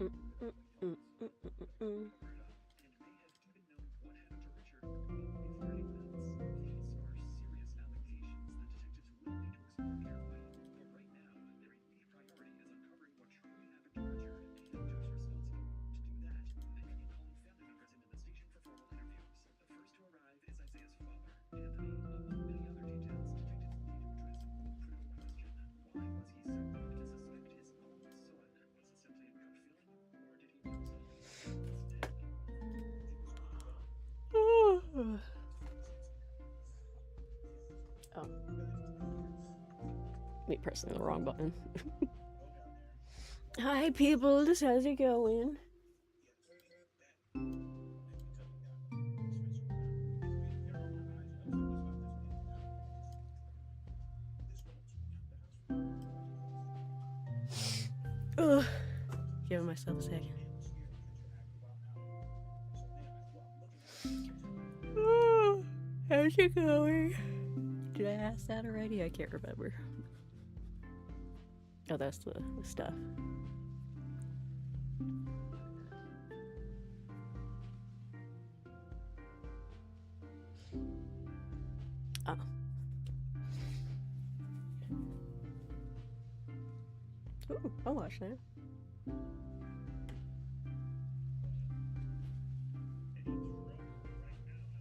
Mm, mm, mm, mm, mm, mm. Oh, me pressing the wrong button. Hi, people. This how's it going? Ugh. Giving myself a second. How's it going? Did I ask that already? I can't remember. Oh, that's the stuff. Oh. Ooh, I'll watch that.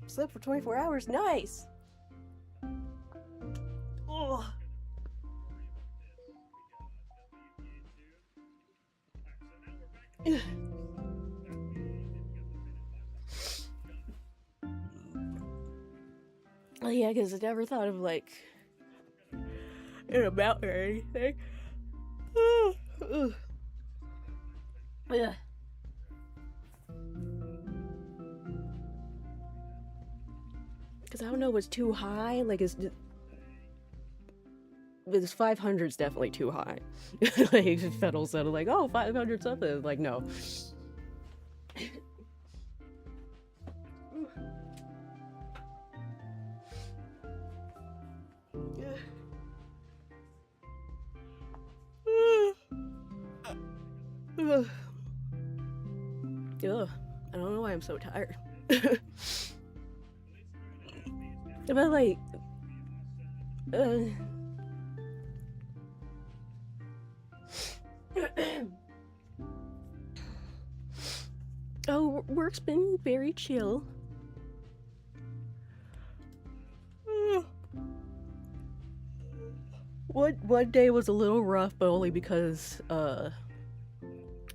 Slept for 24 hours. Nice! Ugh. Oh, yeah, because I never thought of, like, in a mountain or anything. Yeah. Because I don't know what's too high. Like, it's 500 is definitely too high. Like, Fennel said, like, oh, 500 something. Like, no. Ugh. I don't know why I'm so tired. But, like, oh, work's been very chill. One day was a little rough, but only because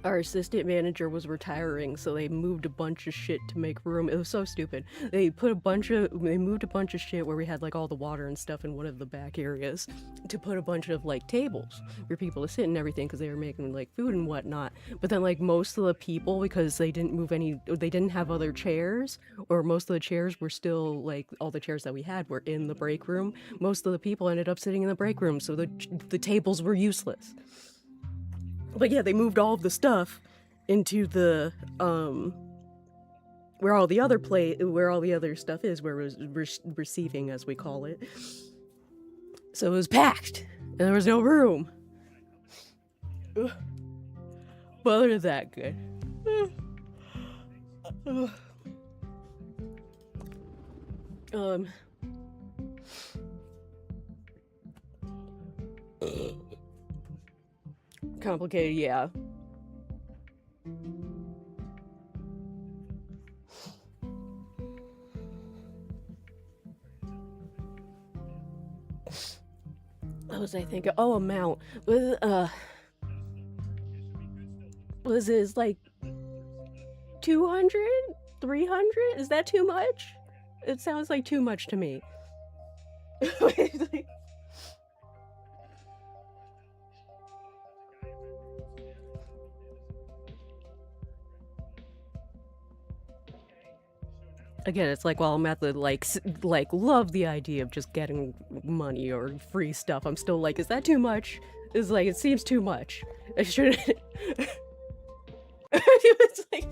our assistant manager was retiring, so they moved a bunch of shit to make room. It was so stupid. They moved a bunch of shit where we had like all the water and stuff in one of the back areas to put a bunch of like tables for people to sit and everything because they were making like food and whatnot. But then like most of the people, because they didn't have other chairs, or most of the chairs were still like all the chairs that we had were in the break room. Most of the people ended up sitting in the break room, so the tables were useless. But yeah, they moved all of the stuff into the where all the other stuff is, where it was receiving, as we call it. So it was packed, and there was no room. Ugh. But other than that, good. Um. Complicated, yeah. What was I thinking? Oh, amount. Was it like 200? 300? Is that too much? It sounds like too much to me. Again, it's like, while I'm at the like love the idea of just getting money or free stuff, I'm still like, is that too much? It's like, it seems too much. I shouldn't. It's like,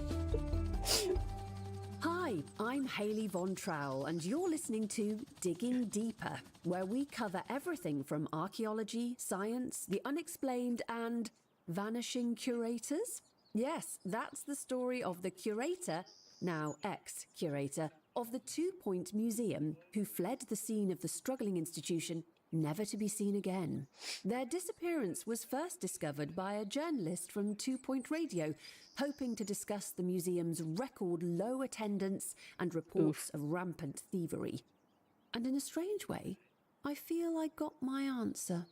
Hi, I'm Hayley Von Trowell, and you're listening to Digging Deeper, where we cover everything from archaeology, science, the unexplained, and vanishing curators. Yes, that's the story of the curator, now ex-curator, of the Two Point Museum, who fled the scene of the struggling institution, never to be seen again. Their disappearance was first discovered by a journalist from Two Point Radio, hoping to discuss the museum's record low attendance and reports of rampant thievery. And in a strange way, I feel I got my answer.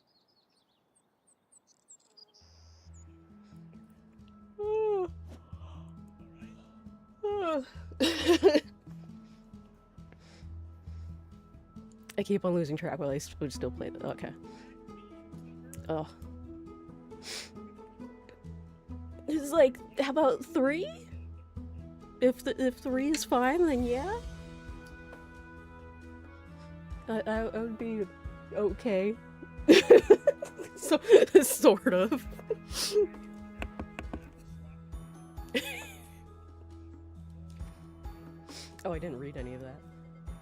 I keep on losing track while I would still play that. Okay. Oh. It's like, how about 3? If 3 is fine, then yeah. I would be okay. So, sort of. Oh, I didn't read any of that.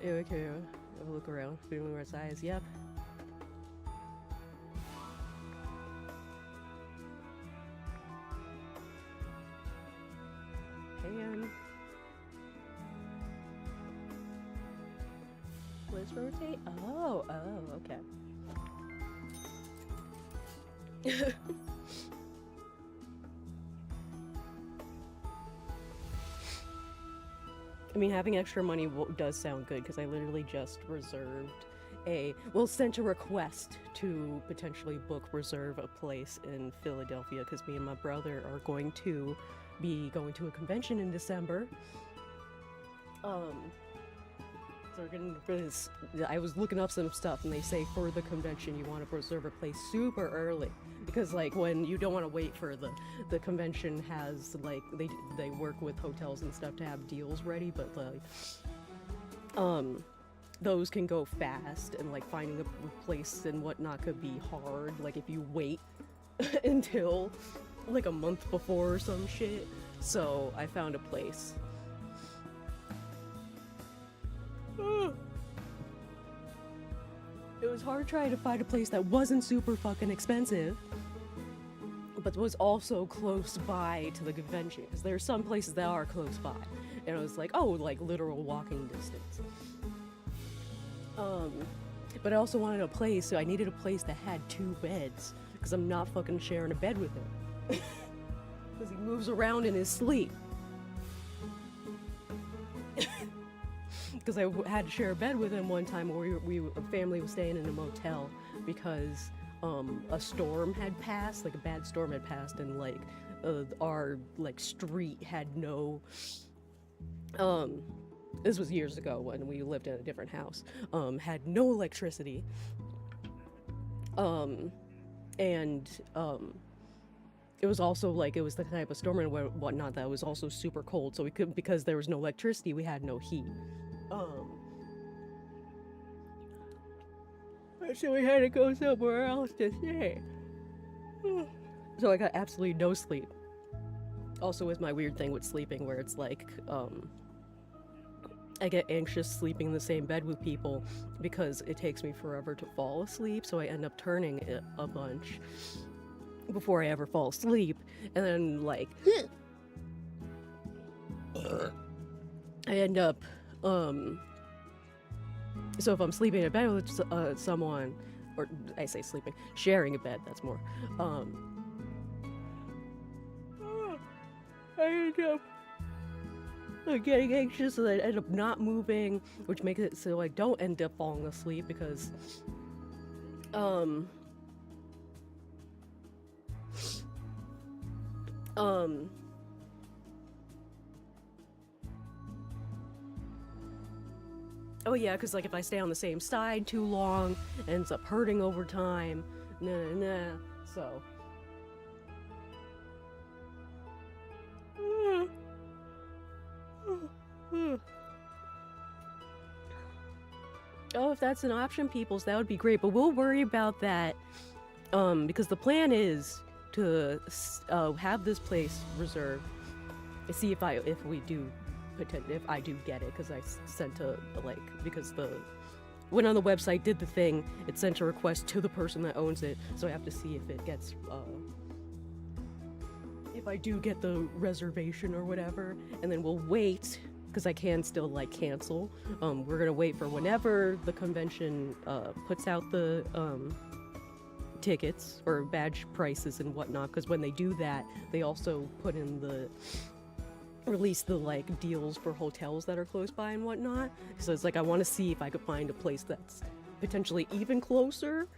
Okay, have a look around. Familiar eyes, yep. Pan. Let's rotate. Oh, okay. I mean, having extra money does sound good, because I literally just sent a request to potentially reserve a place in Philadelphia, because me and my brother are going to be going to a convention in December. So we're gonna, I was looking up some stuff, and they say for the convention you want to reserve a place super early, because like when you don't want to wait for the convention has like they work with hotels and stuff to have deals ready, but like those can go fast, and like finding a place and whatnot could be hard, like if you wait until like a month before or some shit. So I found a place. It was hard trying to find a place that wasn't super fucking expensive, but was also close by to the convention, because there are some places that are close by, and I was like, oh, like literal walking distance. But I also wanted a place, so I needed a place that had 2 beds, because I'm not fucking sharing a bed with him. Because he moves around in his sleep. Because I had to share a bed with him one time where a family was staying in a motel, because a storm had passed, like a bad storm had passed, and like our like street had no this was years ago when we lived in a different house, had no electricity, and it was also like, it was the type of storm and whatnot that was also super cold, so we couldn't, because there was no electricity, we had no heat. So we had to go somewhere else to stay. So I got absolutely no sleep. Also with my weird thing with sleeping, where it's like, I get anxious sleeping in the same bed with people because it takes me forever to fall asleep, so I end up turning it a bunch before I ever fall asleep, and then like I end up so if I'm sleeping in a bed with someone, or I say sleeping, sharing a bed, that's more, I end up getting anxious, and I end up not moving, which makes it so I don't end up falling asleep, because oh yeah, because like if I stay on the same side too long, it ends up hurting over time. So. Oh, if that's an option, peoples, that would be great, but we'll worry about that, because the plan is to have this place reserved, see if we do if I do get it, because I sent a, like, because the, went on the website, did the thing, it sent a request to the person that owns it, so I have to see if it gets, if I do get the reservation or whatever, and then we'll wait, because I can still, like, cancel. We're gonna wait for whenever the convention, puts out the, tickets or badge prices and whatnot, because when they do that, they also put in the, release the, like, deals for hotels that are close by and whatnot. So it's like, I want to see if I could find a place that's potentially even closer,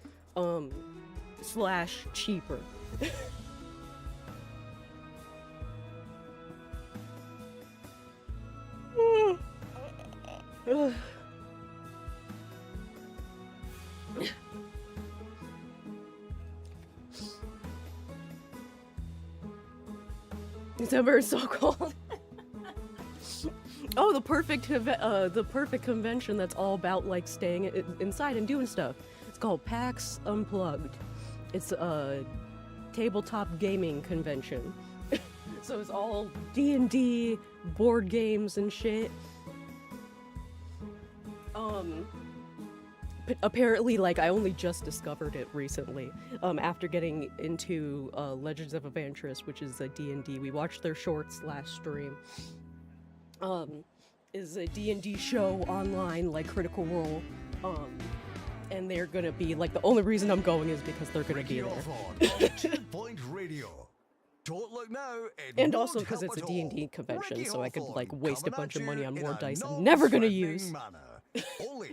slash cheaper. December is so cold. Oh, the perfect convention that's all about, like, staying inside and doing stuff. It's called PAX Unplugged. It's a tabletop gaming convention. So it's all D&D, board games and shit. Apparently, like, I only just discovered it recently, after getting into Legends of Evantris, which is a D&D. We watched their shorts last stream. Is a D&D show online, like Critical Role, and they're gonna be, like, the only reason I'm going is because they're gonna be there. 2 Point Radio. Don't look now, And also because it's a D&D convention, so I could, like, waste a bunch of money on more dice I'm never gonna use.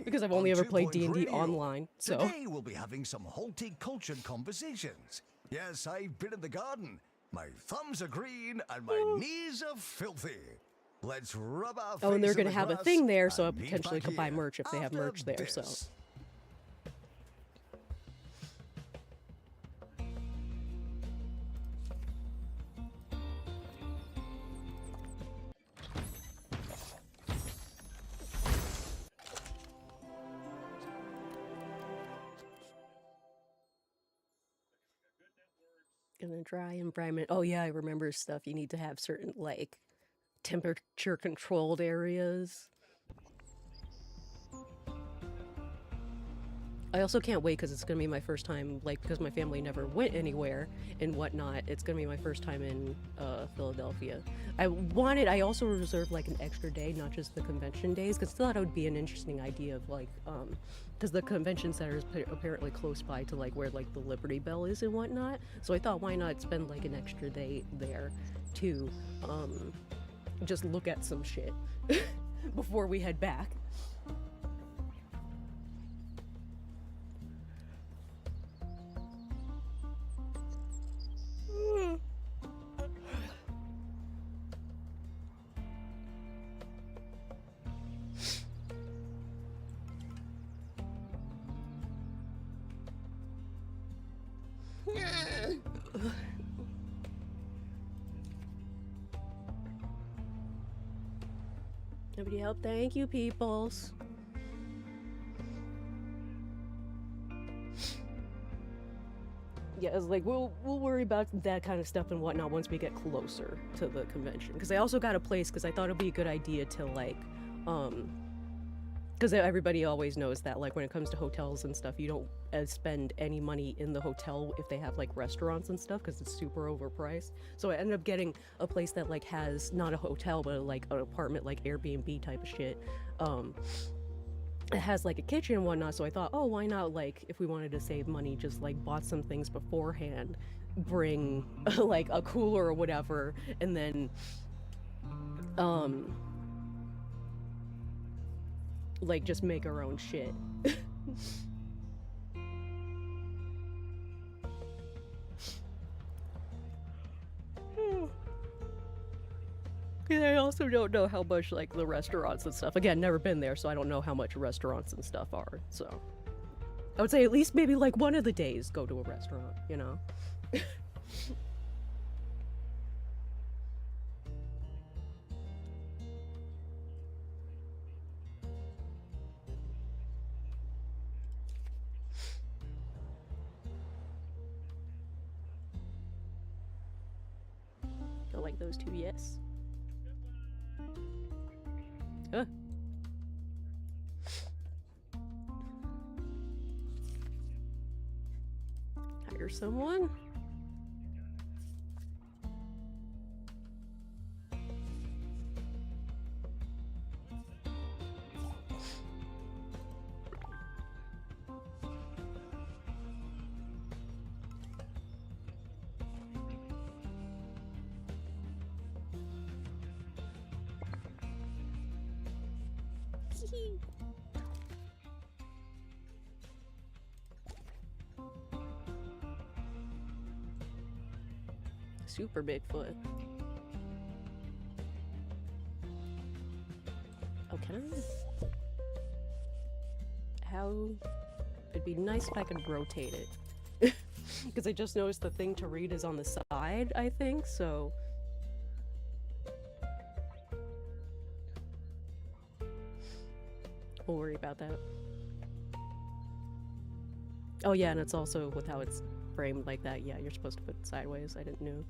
Because I've only ever played D&D online, so. Today we'll be having some cultured conversations. Yes, I've been in the garden. My thumbs are green and my knees are filthy. Let's rub our Oh, and they're face in gonna the have a grass thing there, so I and meet potentially back could buy here merch if they have after merch there, so. this. In a dry environment. Oh yeah, I remember stuff. You need to have certain, like, temperature controlled areas. I also can't wait because it's gonna be my first time, like, because my family never went anywhere and whatnot. It's gonna be my first time in Philadelphia. I also reserved, like, an extra day, not just the convention days, because I thought it would be an interesting idea of, like, because the convention center is apparently close by to, like, where, like, the Liberty Bell is and whatnot. So I thought, why not spend, like, an extra day there to just look at some shit before we head back. Nobody help? Thank you, peoples. Yeah, it's like we'll worry about that kind of stuff and whatnot once we get closer to the convention. Because I also got a place because I thought it'd be a good idea to, like, because everybody always knows that, like, when it comes to hotels and stuff, you don't spend any money in the hotel if they have, like, restaurants and stuff, because it's super overpriced. So I ended up getting a place that, like, has not a hotel but, like, an apartment, like, Airbnb type of shit. It has, like, a kitchen and whatnot, so I thought, oh, why not, like, if we wanted to save money, just, like, bought some things beforehand, bring like a cooler or whatever, and then like, just make our own shit. And I also don't know how much, like, the restaurants and stuff. Again, never been there, so I don't know how much restaurants and stuff are, so. I would say at least maybe, like, one of the days go to a restaurant, you know? I like those two, yes. Huh. Hire someone? Super Bigfoot. Oh, can I? How? It'd be nice if I could rotate it. Because I just noticed the thing to read is on the side, I think, so... We'll worry about that. Oh yeah, and it's also with how it's framed like that. Yeah, you're supposed to put it sideways. I didn't know.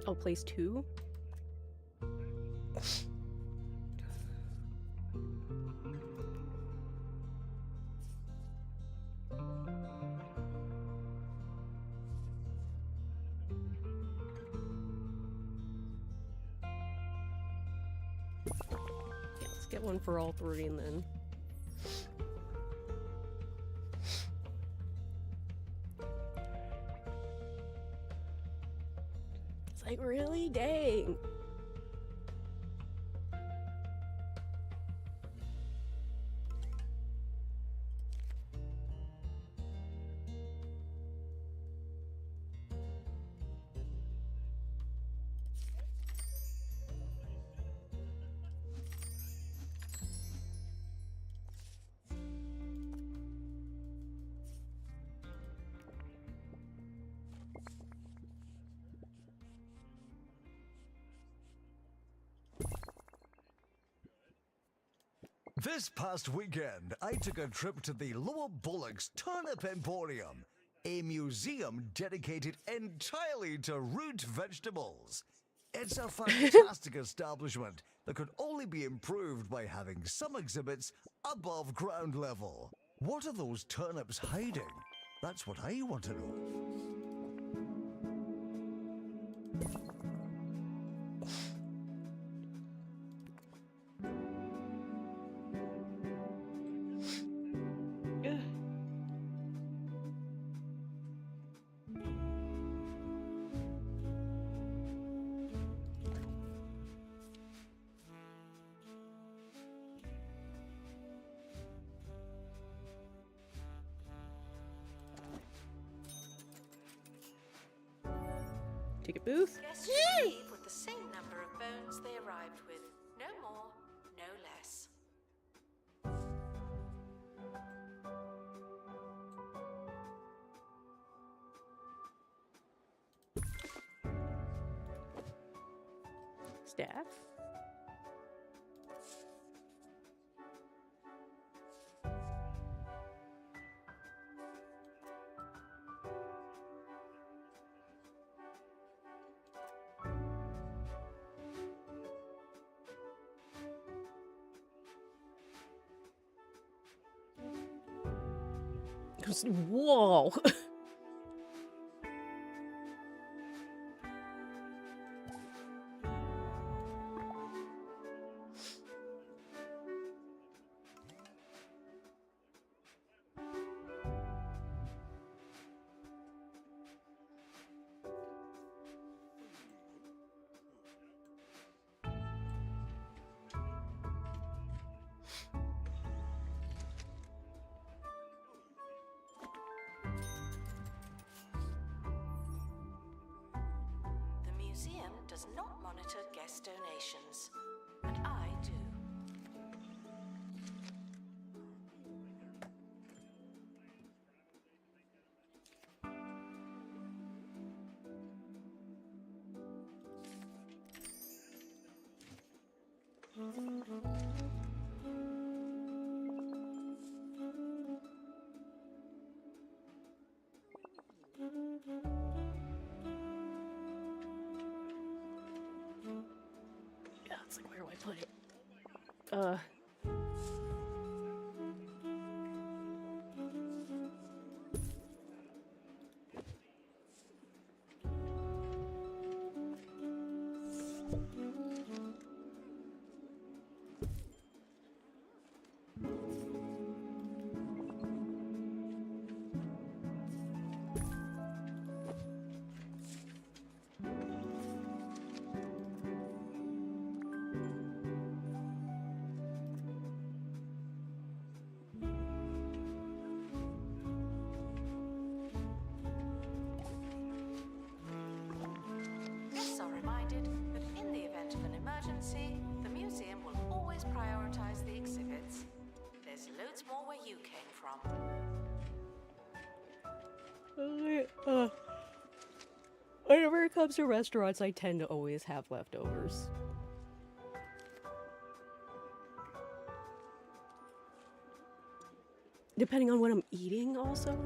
Oh, place 2? Yeah, let's get one for all 3 and then... It's like, really? Dang! This past weekend, I took a trip to the Lower Bullocks Turnip Emporium, a museum dedicated entirely to root vegetables. It's a fantastic establishment that could only be improved by having some exhibits above ground level. What are those turnips hiding? That's what I want to know. Ticket booth? Guests should leave with the same number of bones they arrived with. No more, no less. Staff? Whoa! museum does not monitor guest donations, and I do. Yeah, it's like, where do I put it? Guests are reminded that in the event of an emergency, the museum will always prioritize the exhibits. There's loads more where you came from. Whenever it comes to restaurants, I tend to always have leftovers. Depending on what I'm eating, also.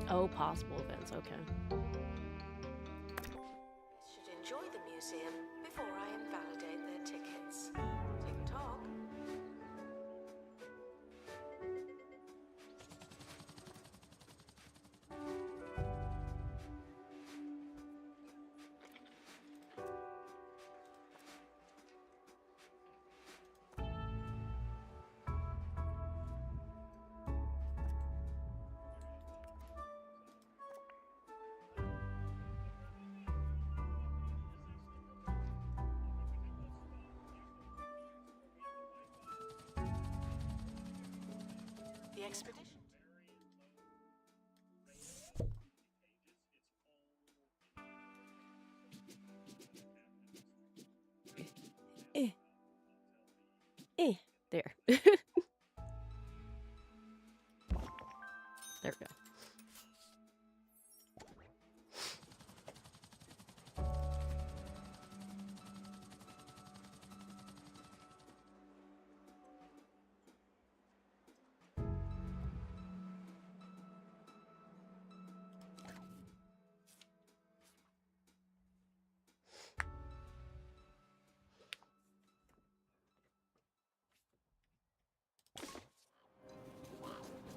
Oh, possible events, okay. Should enjoy the museum before I invalidate their tickets. Tick-tock. The expedition. There. There we go.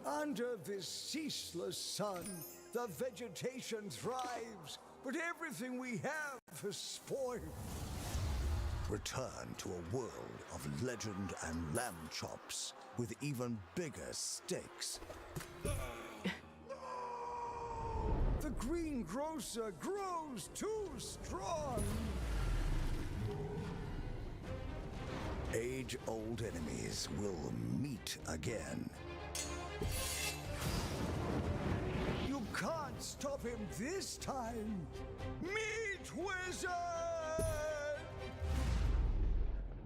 Under this ceaseless sun, the vegetation thrives, but everything we have is spoiled. Return to a world of legend and lamb chops with even bigger stakes. The greengrocer grows too strong. Age-old enemies will meet again. You can't stop him this time. Meat Wizard!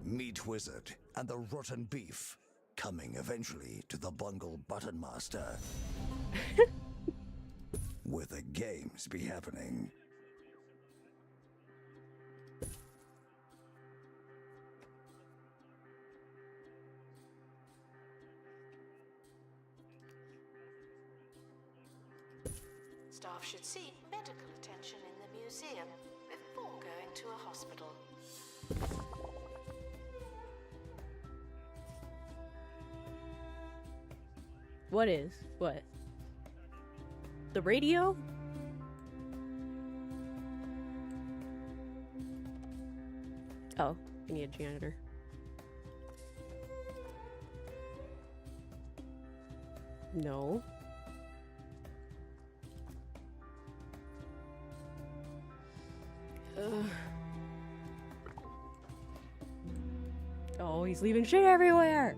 Meat Wizard and the Rotten Beef, coming eventually to the Bungle Button Master. Where the games be happening. Staff should seek medical attention in the museum before going to a hospital. What is? What? The radio? Oh, I need a janitor. No. Oh, he's leaving shit everywhere!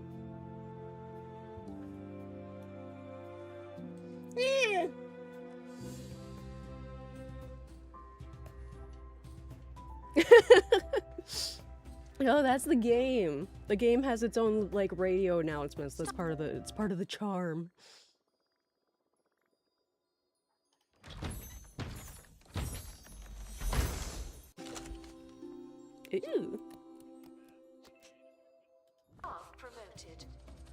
Oh, that's the game. The game has its own like radio announcements. That's part of the charm. Ew. Promoted.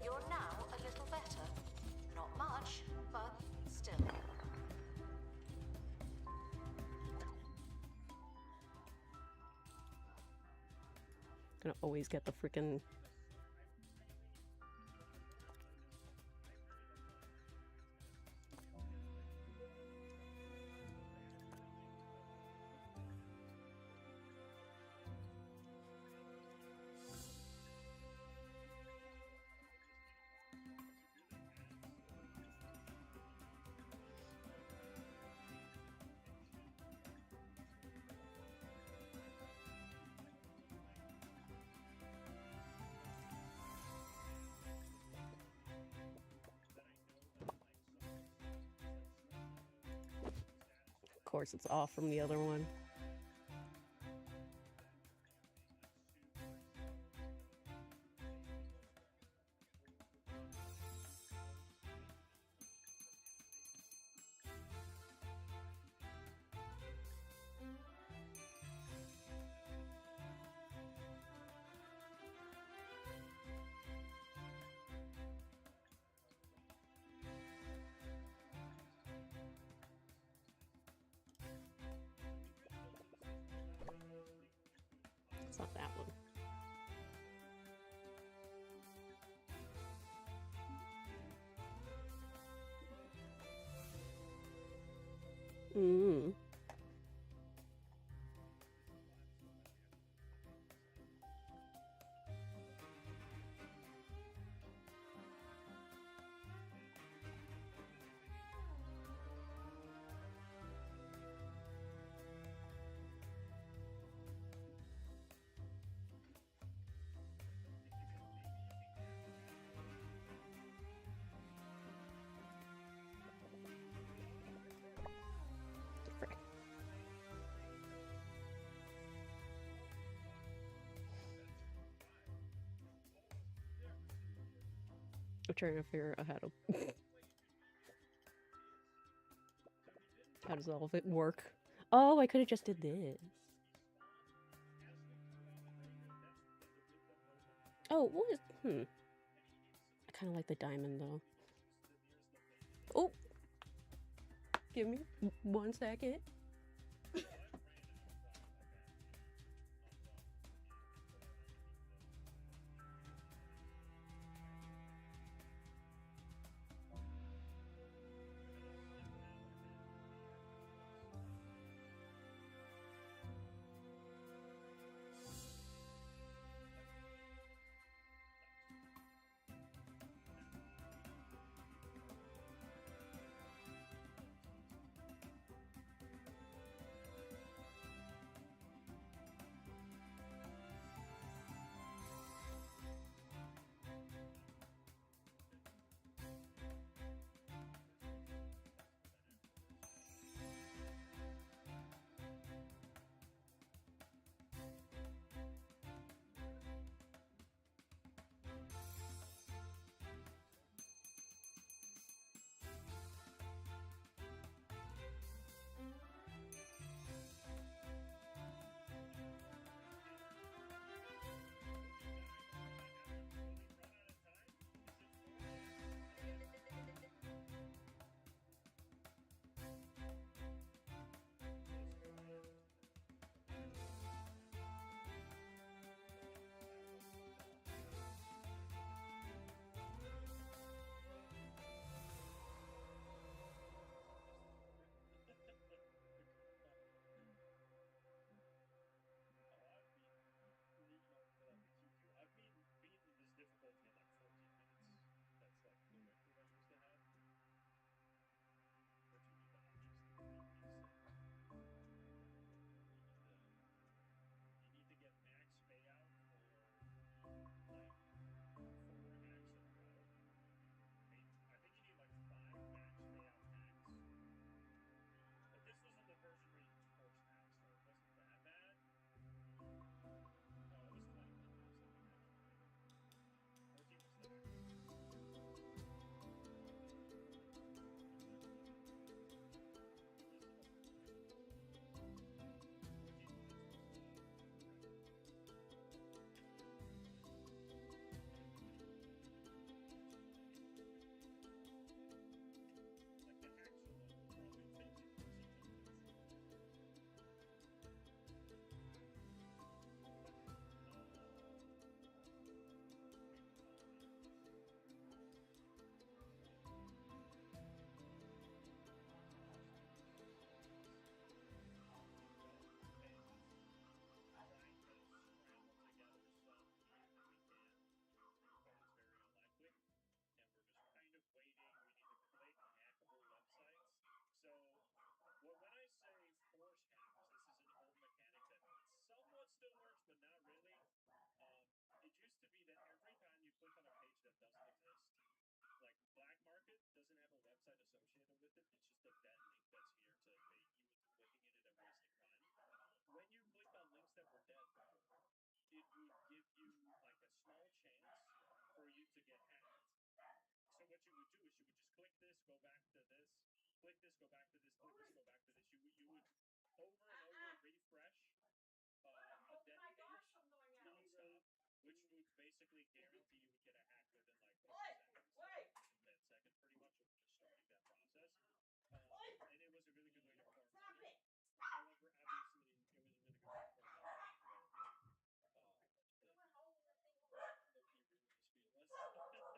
You're now a little better. Not much, but still. Gonna always get the freaking. Of course, it's off from the other one. It's not that one. Mm. Frick. I'm trying to figure out how does all of it work. Oh, I could have just did this. Oh, what is... I kind of like the diamond, though. Oh! Give me 1 second. it would give you like a small chance for you to get hacked. So what you would do is you would just click this, go back to this, click this, go back to this, click this, go back to this. You would over and over refresh a dead page nonstop, which would basically guarantee you would get a hack within like 10 seconds pretty much of just starting that process. And it was a really good way to farm money. However, obviously, it was a really good way to farm money. So he got rid of it.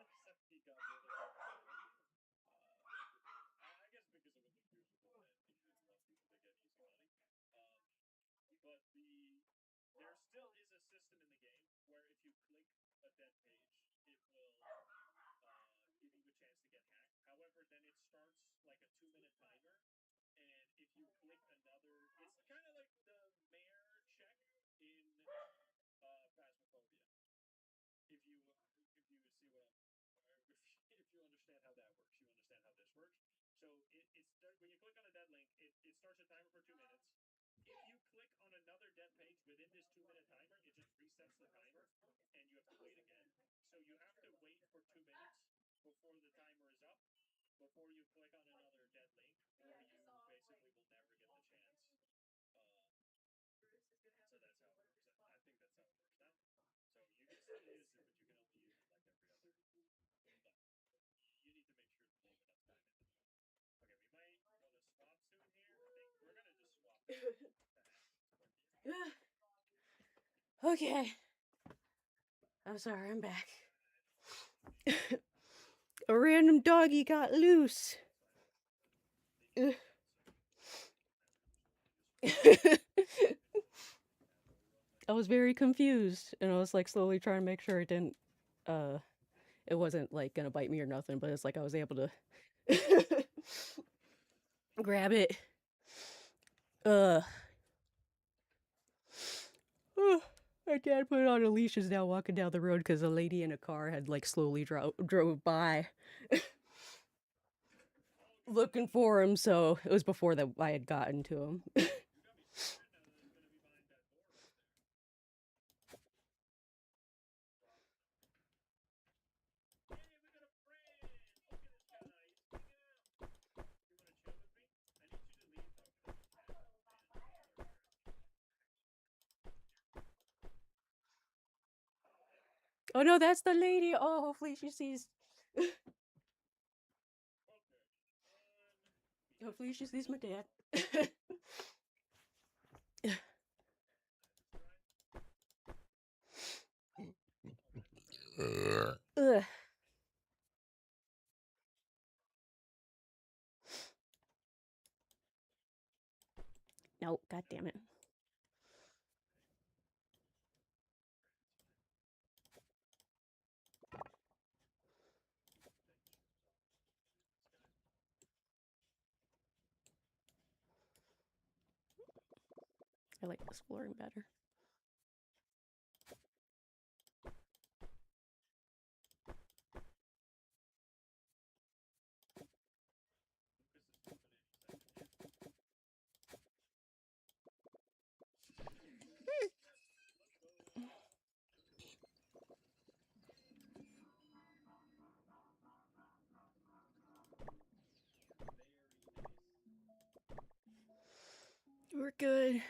I guess because it was a few people that he didn't want people to get easy money. But there still is a system in the game where if you click a dead page, it will give you a chance to get hacked. However, then it starts like a 2-minute timer, and if you click another, it's kind of like the mayor check in Phasmophobia. If you see what if you understand how that works, you understand how this works. So it's when you click on a dead link, it starts a timer for 2 minutes. If you click on another dead page within this 2-minute timer, it just resets the timer, and you have to wait again. So you have to wait for 2 minutes before the timer is up, before you click on another dead link, or you basically will never get the chance. So that's how it works. I think that's how it works now. So you can still use it, but you can only use it like every other. But you need to make sure to leave enough time in it. Okay, we might want to swap soon here. I think we're gonna just swap. Okay. I'm sorry, I'm back. A random doggy got loose. I was very confused, and I was like slowly trying to make sure it didn't, it wasn't like gonna bite me or nothing, but it's like I was able to grab it. My dad put it on a leash, is now walking down the road because a lady in a car had like slowly drove by looking for him, so it was before that I had gotten to him. Oh no, that's the lady. Oh, hopefully she sees. Hopefully she sees my dad. Ugh. No, god damn it. I like exploring better. We're good.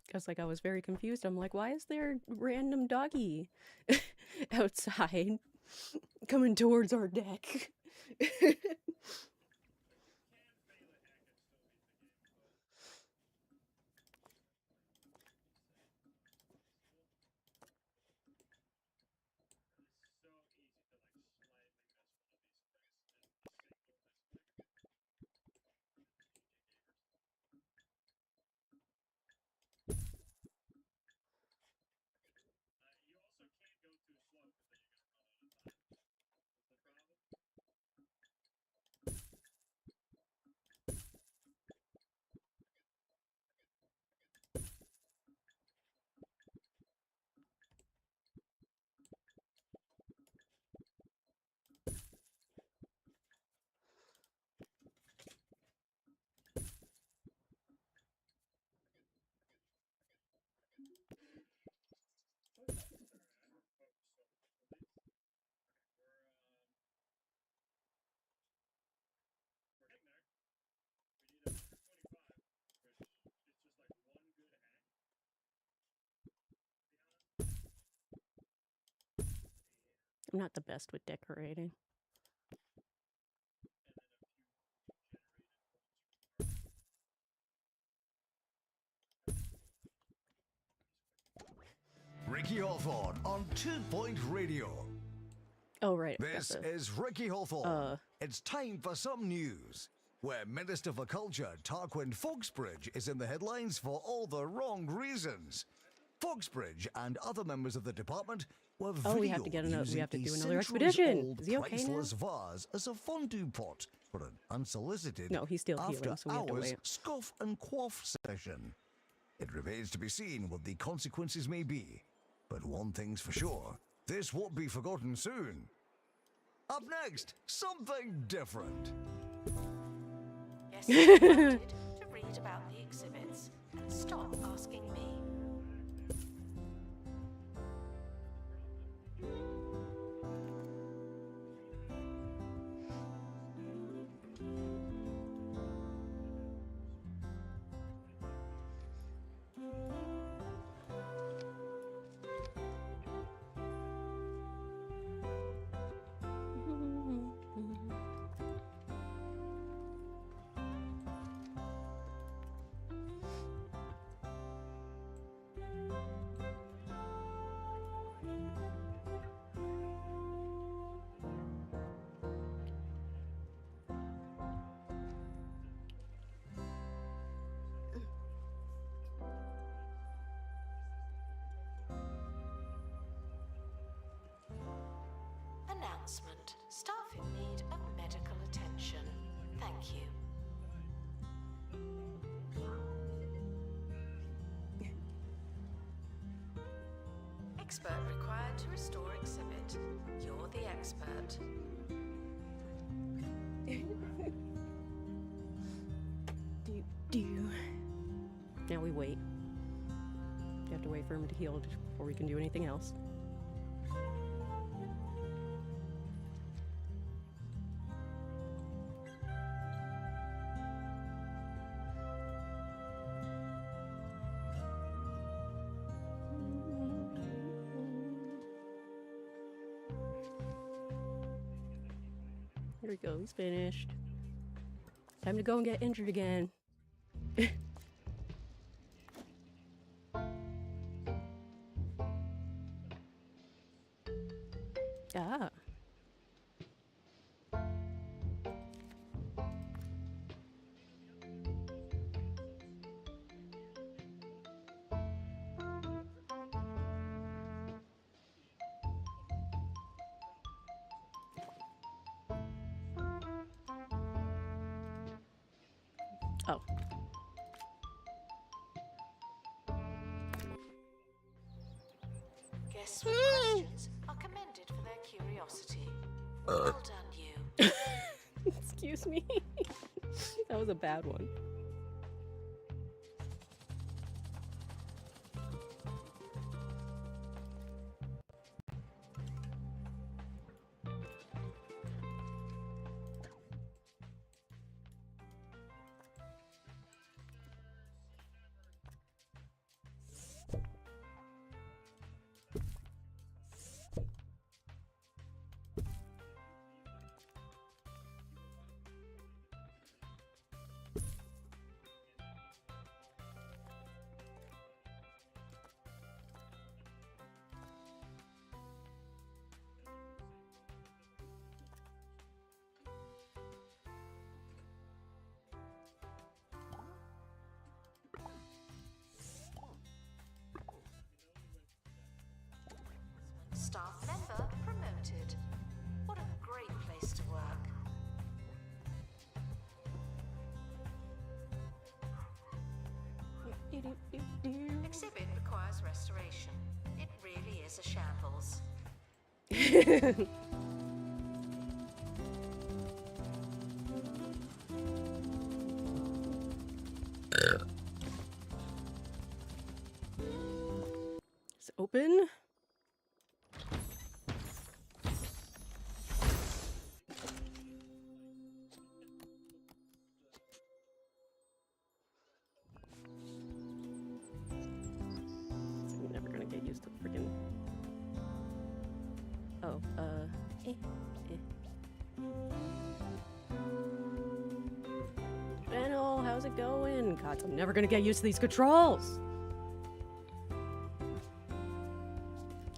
Because like I was very confused. I'm like, why is there a random doggy outside coming towards our deck? I'm not the best with decorating. Ricky Hawthorne on 2 Point Radio. Oh, right. I forgot This the- is Ricky Hawthorne. It's time for some news. Where Minister for Culture Tarquin Foxbridge is in the headlines for all the wrong reasons. Foxbridge and other members of the department were Oh, we have to videoed get another- we using have to a do another centuries expedition. old Is he okay now? priceless vase as a fondue pot for an unsolicited No, he's still after healing, so we have to hours wait. scoff and quaff session. It remains to be seen what the consequences may be, but one thing's for sure, this won't be forgotten soon. Up next, something different. Yes, you're invited to read about the exhibits and stop asking me. Announcement. Staff in need of medical attention. Thank you. Expert required to restore exhibit. You're the expert. Do. Now we wait. You have to wait for him to heal before we can do anything else. Here we go, he's finished. Time to go and get injured again. Ah. Oh. Guests with questions are commended for their curiosity. Well done, you. Excuse me. That was a bad one. Staff member promoted. What a great place to work. Exhibit requires restoration. It really is a shambles. It's open. I'm never gonna get used to the freaking. Oh, Benno, how's it going? God, I'm never gonna get used to these controls.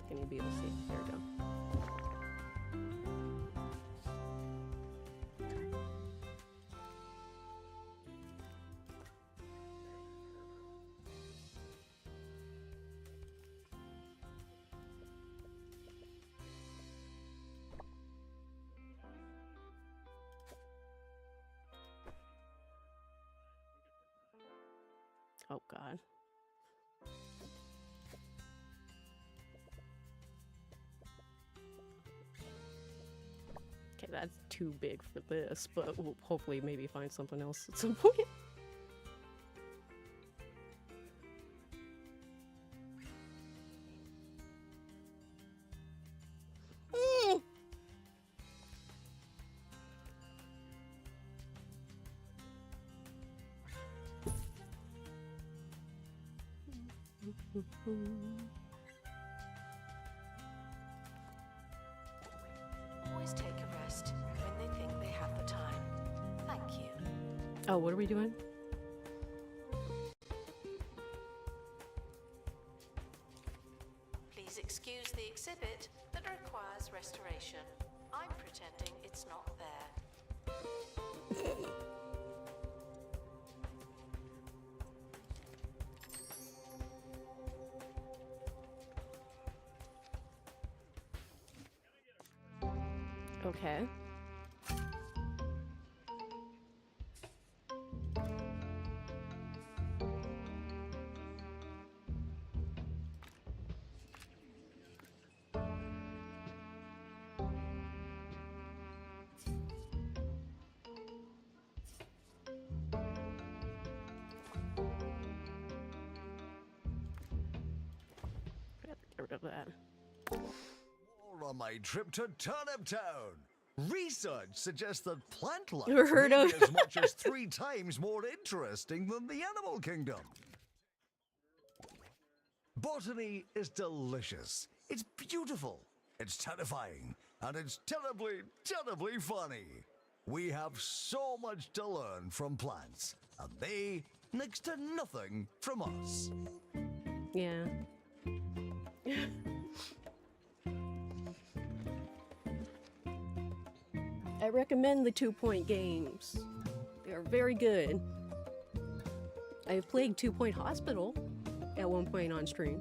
Can you be able to see? There we go. Oh God. Okay, that's too big for this, but we'll hopefully maybe find something else at some point. Always take a rest when they think they have the time. Thank you. Oh, what are we doing? Please excuse the exhibit that requires restoration. I'm pretending it's not there. Okay. Get rid of that. More on my trip to Turnip Town. Research suggests that plant life Never heard may of- be as much as 3 times more interesting than the animal kingdom. Botany is delicious. It's beautiful. It's terrifying. And it's terribly, terribly funny. We have so much to learn from plants, and they next to nothing from us. Yeah. I recommend the 2-Point games. They are very good. I have played 2-Point Hospital at one point on stream.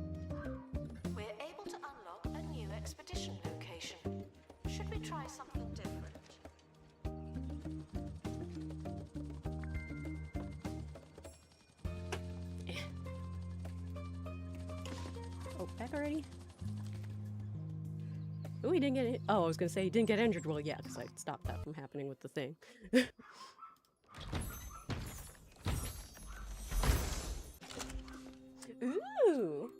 We're able to unlock a new expedition location. Should we try something different? Oh, back already? Oh, he didn't get it. Oh, I was gonna say he didn't get injured. Well, yeah, because I stopped that from happening with the thing. Ooh.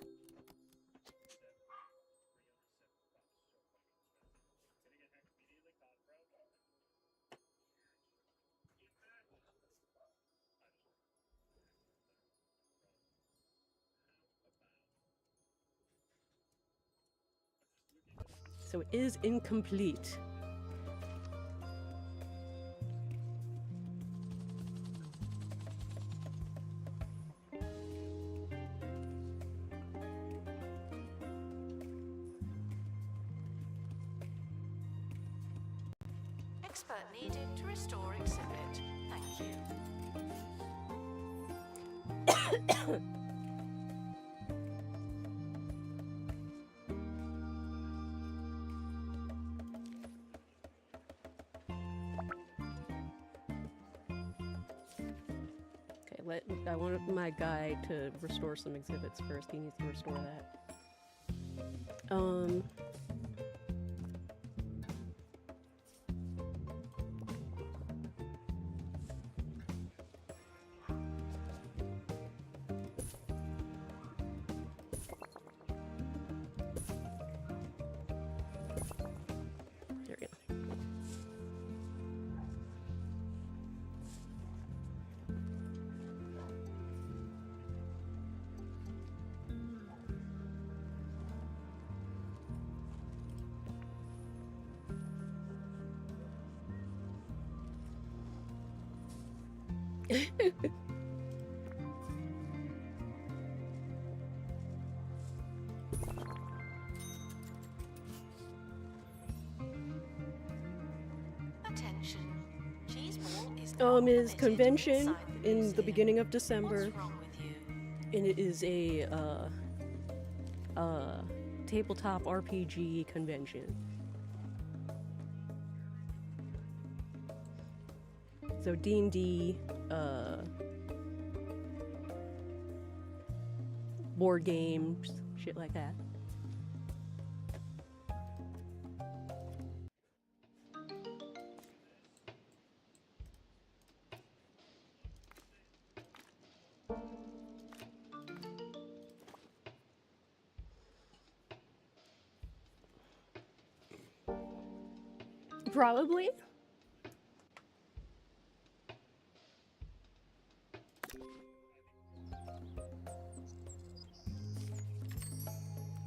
So it is incomplete. Expert needed to restore exhibit. Thank you. Okay, I want my guy to restore some exhibits first. He needs to restore that. There we go. Attention. Cheese ball is now Is permitted convention inside the in the museum. beginning of December, What's wrong with you? and it is a tabletop RPG convention. So D&D, board games, shit like that. Probably.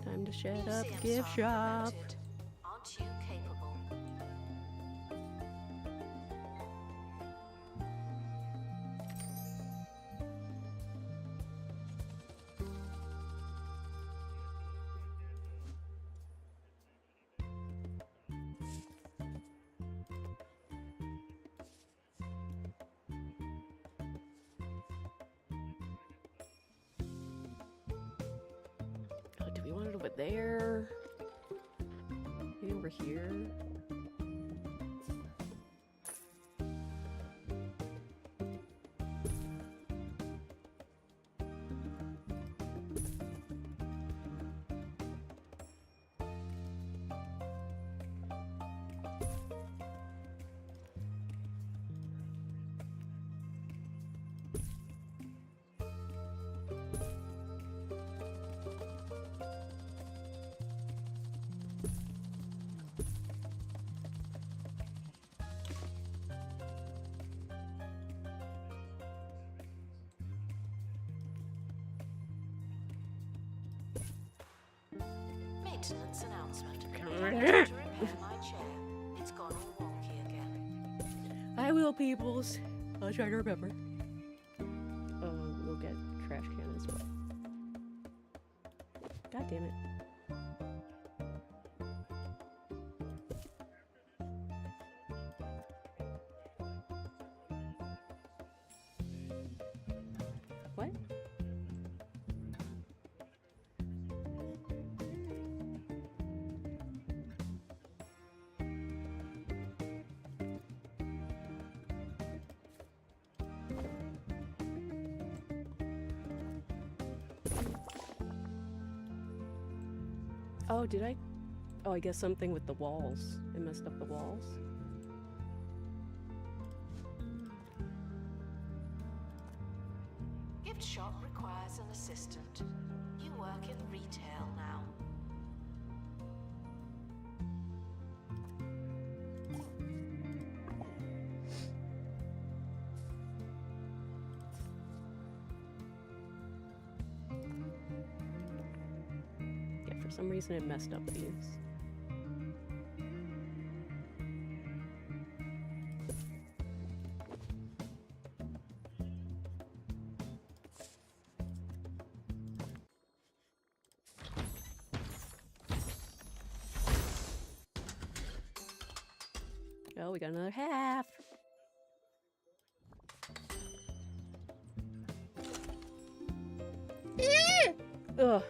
Time to shut up, Museum gift staff shop. promoted. Aren't you capable? Oh, do we want it over there? Maybe over here? Maintenance announcement. I need to repair my chair. It's gone all wonky again. I will, peoples. I'll try to remember. We'll get trash can as well. God damn it. What? Oh, did I? Oh, I guess something with the walls. It messed up the walls. Gift shop requires an assistant. You work in retail now. Yeah, for some reason it messed up these. Oh, we got another half. Ugh.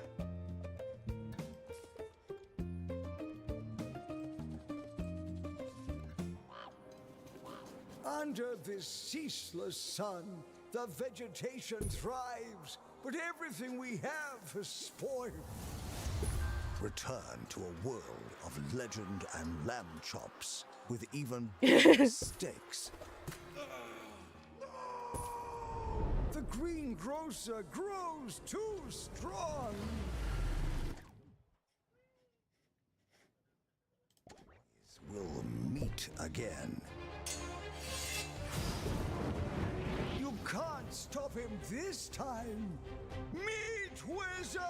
Under this ceaseless sun, the vegetation thrives, but everything we have is spoiled. Return to a world of legend and lamb chops, with even bigger stakes. The greengrocer grows too strong. We'll meet again. You can't stop him this time! Meat Wizard!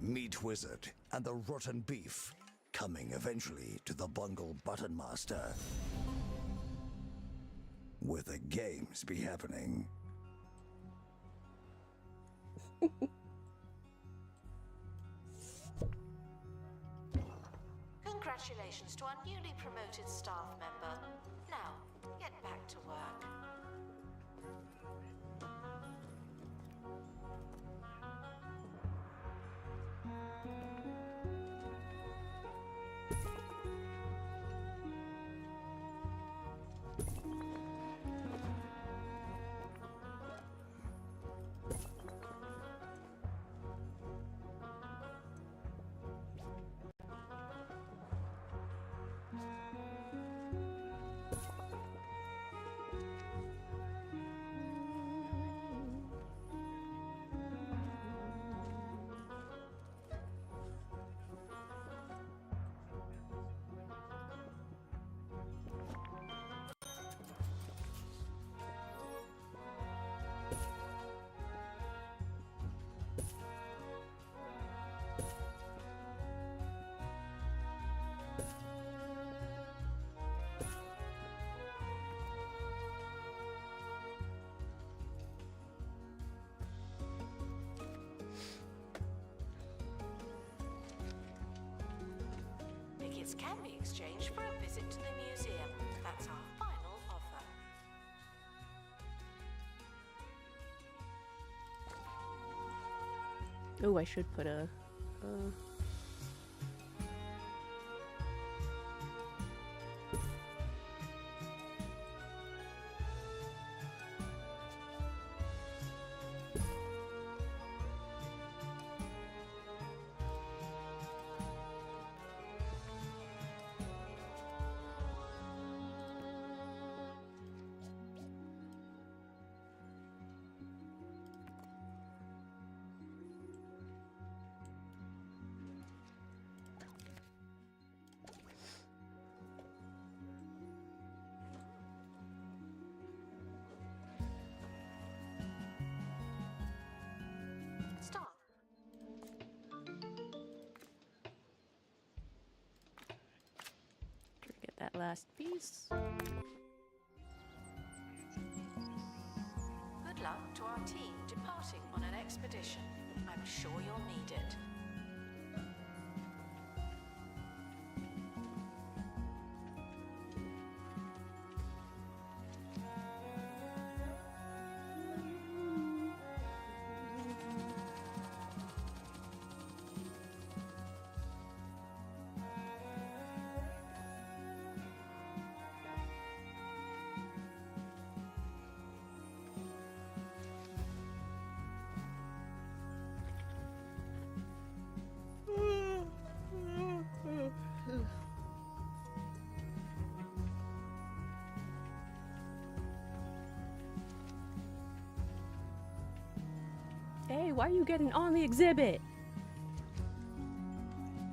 Meat Wizard and the rotten beef, coming eventually to the Bungle Button Master. where the games be happening. Congratulations to our newly promoted staff member. Now, get back to work. Tickets can be exchanged for a visit to the museum. That's our final offer. Oh, I should put a... Stop. Try to get that last piece. Good luck to our team departing on an expedition. I'm sure you'll need it. Hey, why are you getting on the exhibit?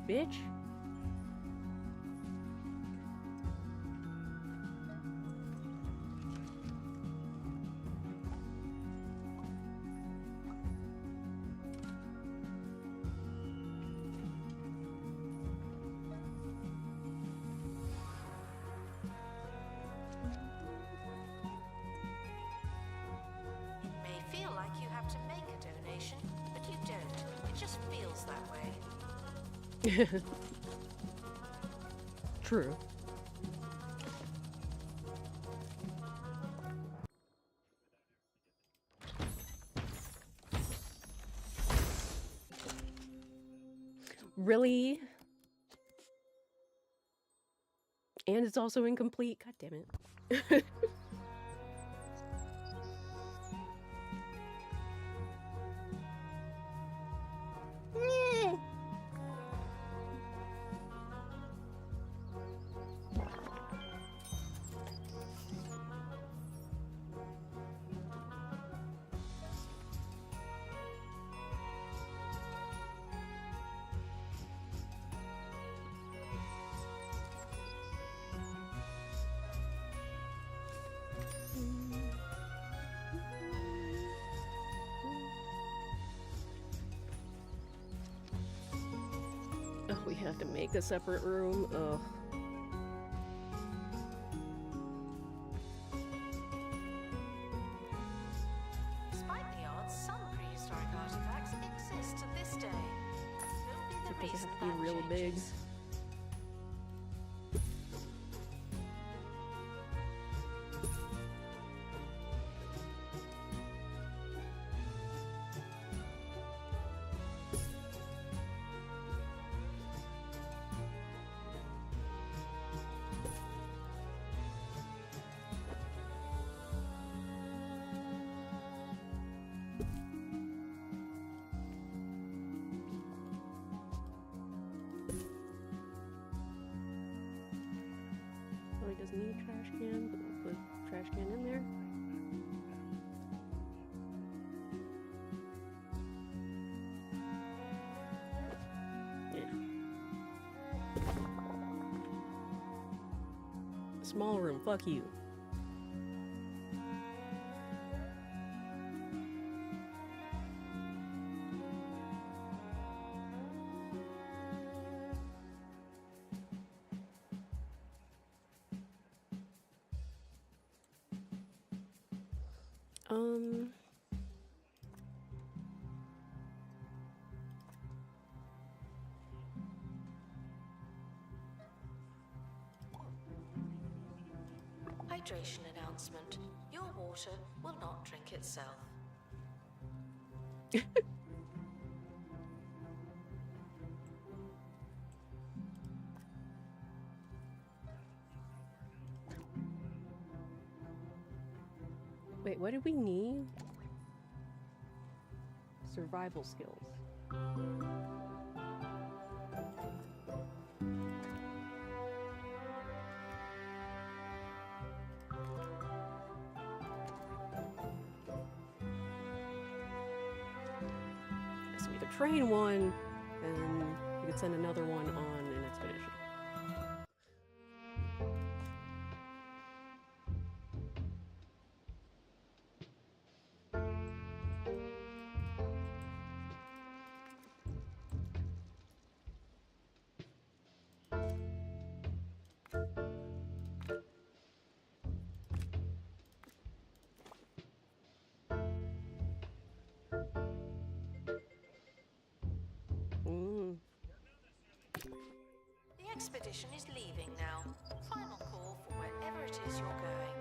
Bitch. It may feel like you have to make a donation, but you don't. It just feels that way. True. Really? And it's also incomplete. God damn it. Oh, we have to make a separate room. Ugh. real big. changes. Oh, he doesn't need a trash can, but we'll put a trash can in there. Yeah. Small room, fuck you. Um, Hydration announcement. Your water will not drink itself. wait, what did we need? Survival skills. So we could train one, and we could send another one on an expedition. The expedition is leaving now. Final call for wherever it is you're going.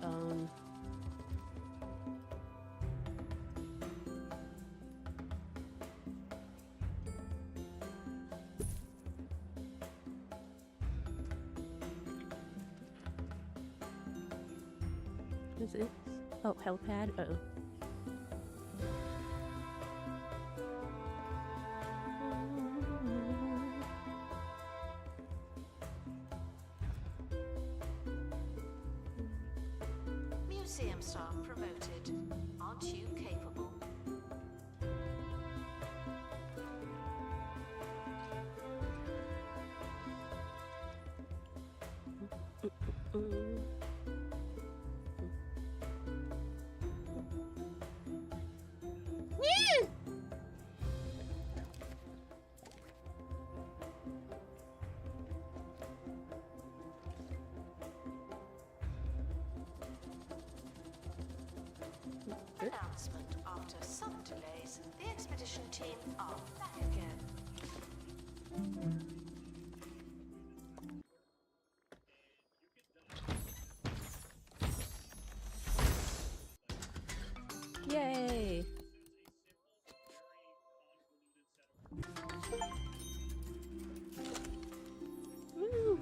Oh, what is it? Oh, helipad. Uh-oh. Museum staff promoted. Aren't you capable? Announcement. After some delays, the expedition team are back again. Yay! Woo!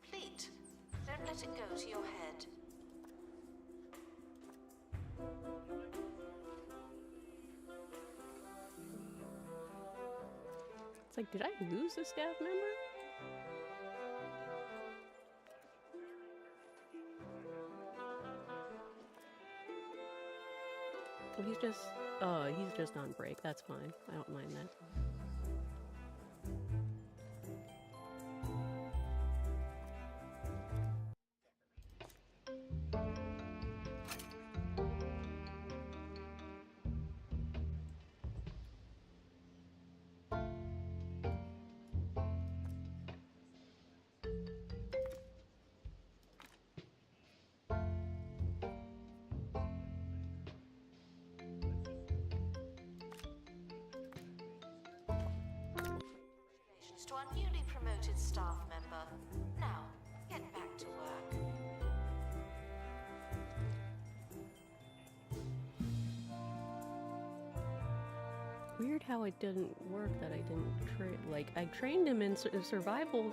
Complete. Don't let it go to your head. It's like, did I lose a staff member? Well, he's just on break. That's fine. I don't mind that. Congratulations to our newly promoted staff member. Now, get back to work. Weird how it didn't work that I didn't train. Like, I trained him in survival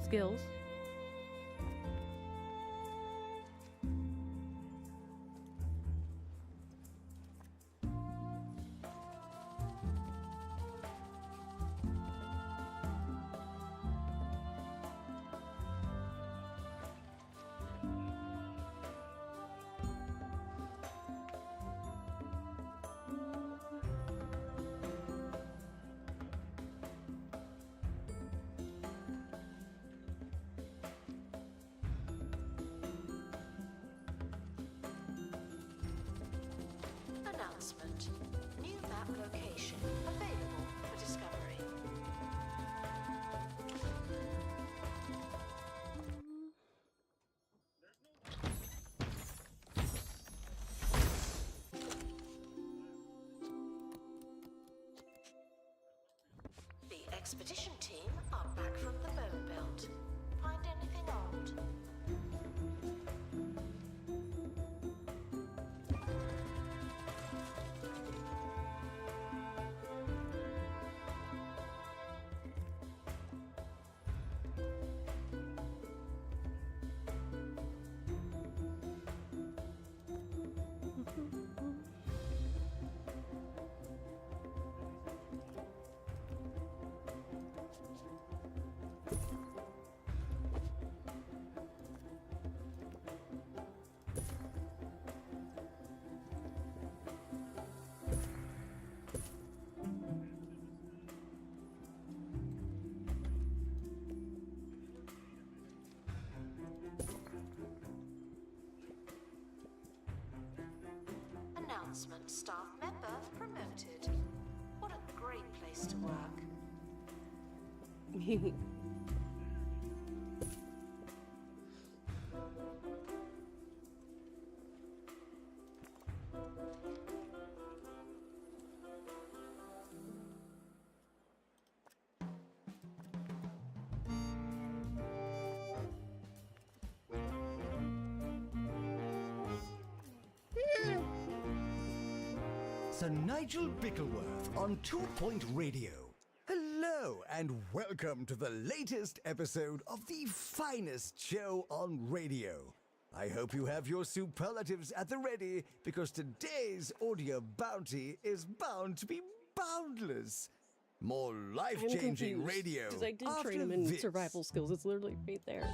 skills. Announcement. New map location available for discovery. The expedition team are back from the Bone Belt. Find anything odd? Announcement. Staff member promoted. What a great place to work. Sir Nigel Bickleworth on 2 Point Radio. Hello and welcome to the latest episode of the finest show on radio. I hope you have your superlatives at the ready because today's audio bounty is bound to be boundless. More life-changing radio. Because I did after train him in this. survival skills. It's literally right there.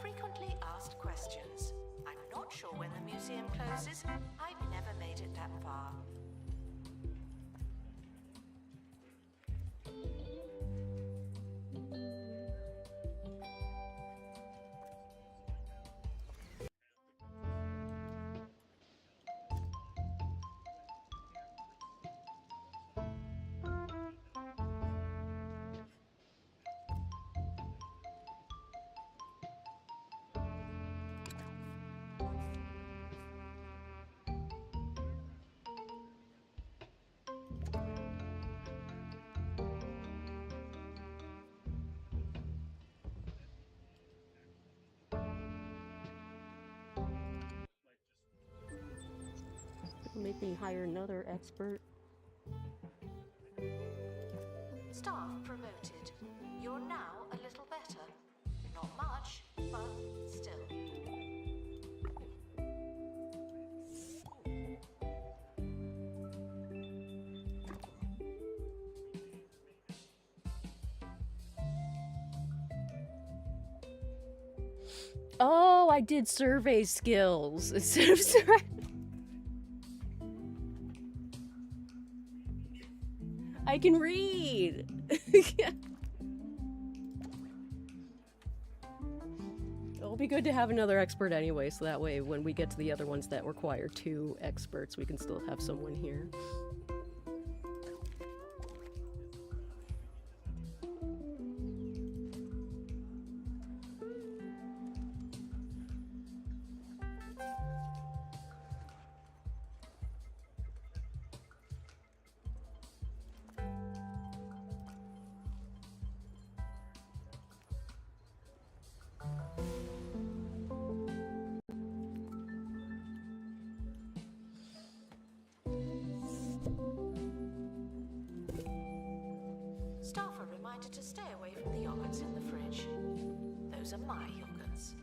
Frequently asked questions. I'm not sure when the museum closes. I've never made it that far. make me hire another expert. Staff promoted. You're now a little better. Not much, but still. Oh, I did survey skills instead of survey. I can read. It'll be good to have another expert anyway, so that way when we get to the other ones that require 2 experts, we can still have someone here. Staff are reminded to stay away from the yogurts in the fridge. Those are my yogurts.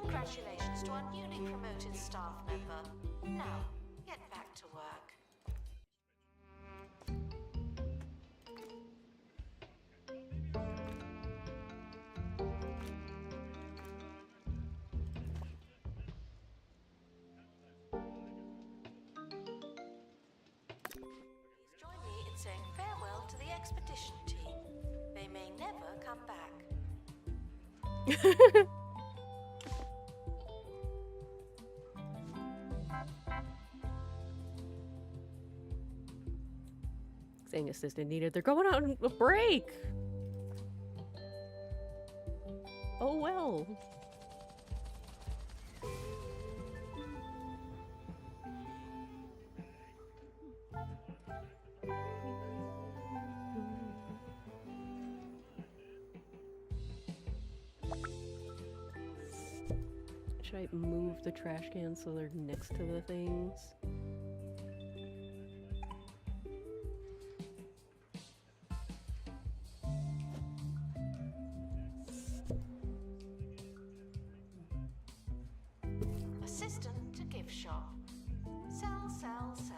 Congratulations to our newly promoted staff member. Now, get back to work. Please join me in saying farewell to the expedition team. They may never come back. Saying assistant needed. They're going on a break. Oh well. Should I move the trash cans so they're next to the things? Assistant to gift shop. Sell, sell, sell.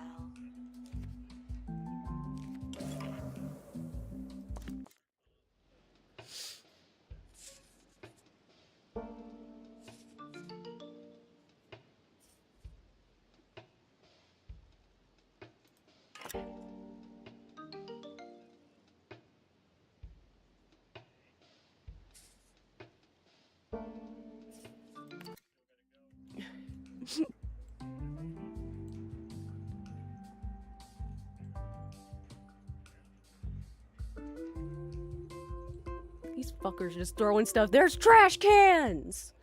These fuckers just throwing stuff. There's trash cans!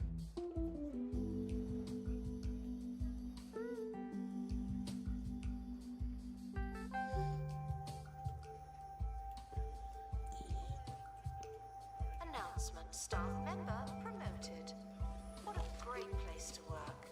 Announcement. Staff member promoted. What a great place to work.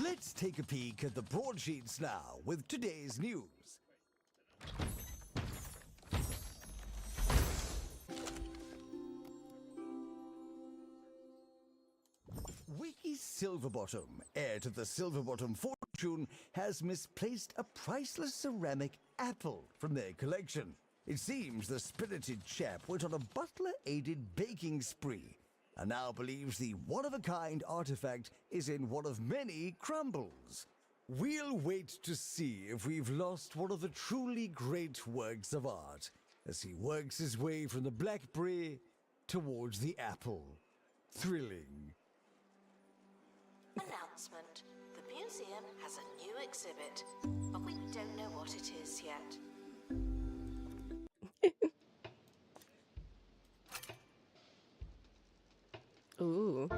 Let's take a peek at the broadsheets now with today's news. Wiki Silverbottom, heir to the Silverbottom fortune, has misplaced a priceless ceramic apple from their collection. It seems the spirited chap went on a butler-aided baking spree and now believes the one-of-a-kind artifact is in one of many crumbles. We'll wait to see if we've lost one of the truly great works of art as he works his way from the blackberry towards the apple. Thrilling. Announcement. The museum has a new exhibit, but we don't know what it is yet. Ooh.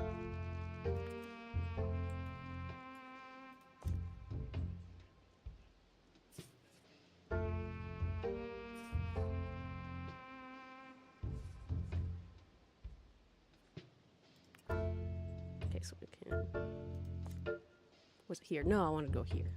Okay, so we can. Was it here? No, I want to go here.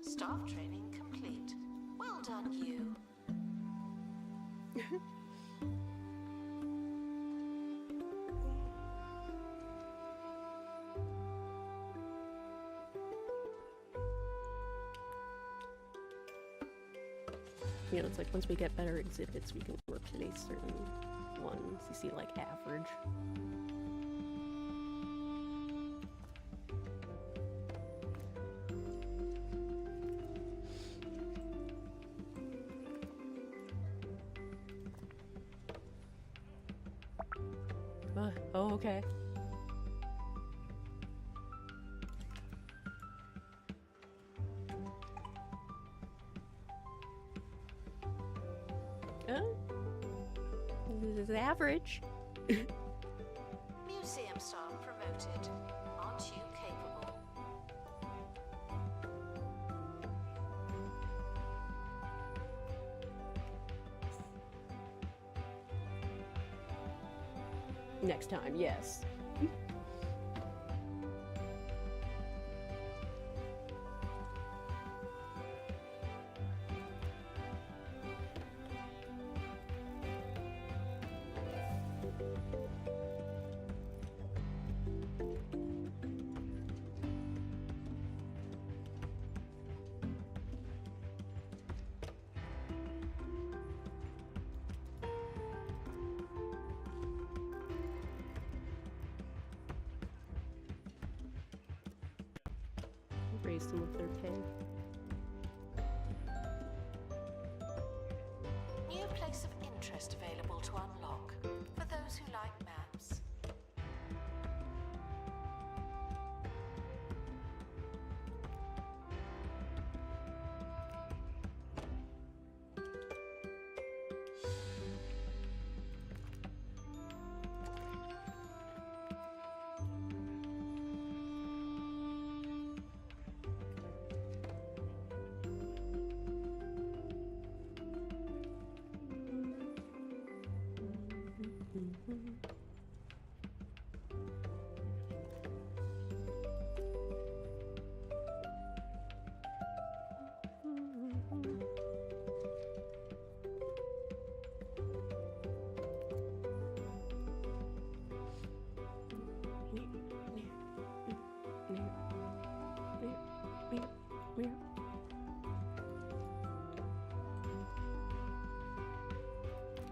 Staff training complete. Well done, you. You know, it's like once we get better exhibits, we can replace certain ones. You see, like average. Oh, okay. This is average. Museum staff promoted. Aren't you capable? Next time, yes. Raise them with their pay. New place of interest available to unlock for those who like maps.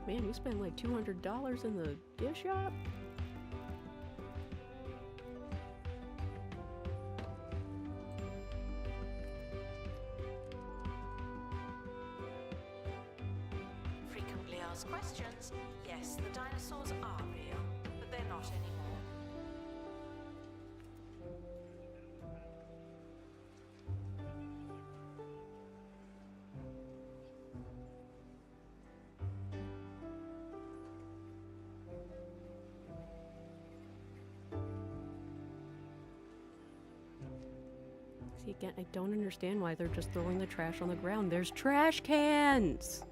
Man, you spent like $200 in the gift shop? Frequently asked questions. Yes, the dinosaurs are real, but they're not anymore. See, again, I don't understand why they're just throwing the trash on the ground. There's trash cans!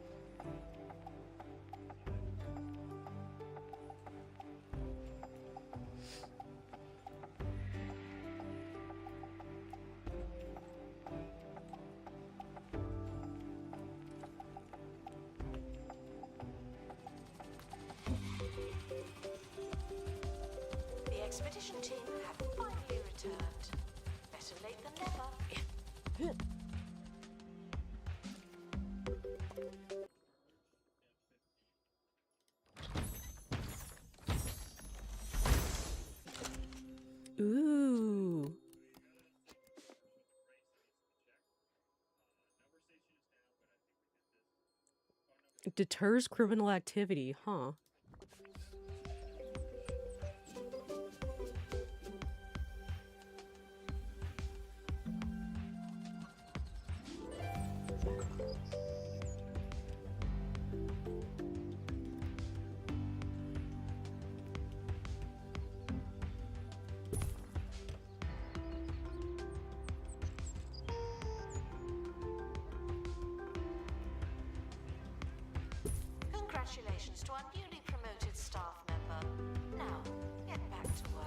The expedition team have finally returned. Better late than never. Ooh. Deters criminal activity, huh? Congratulations to our newly promoted staff member. Now, get back to work.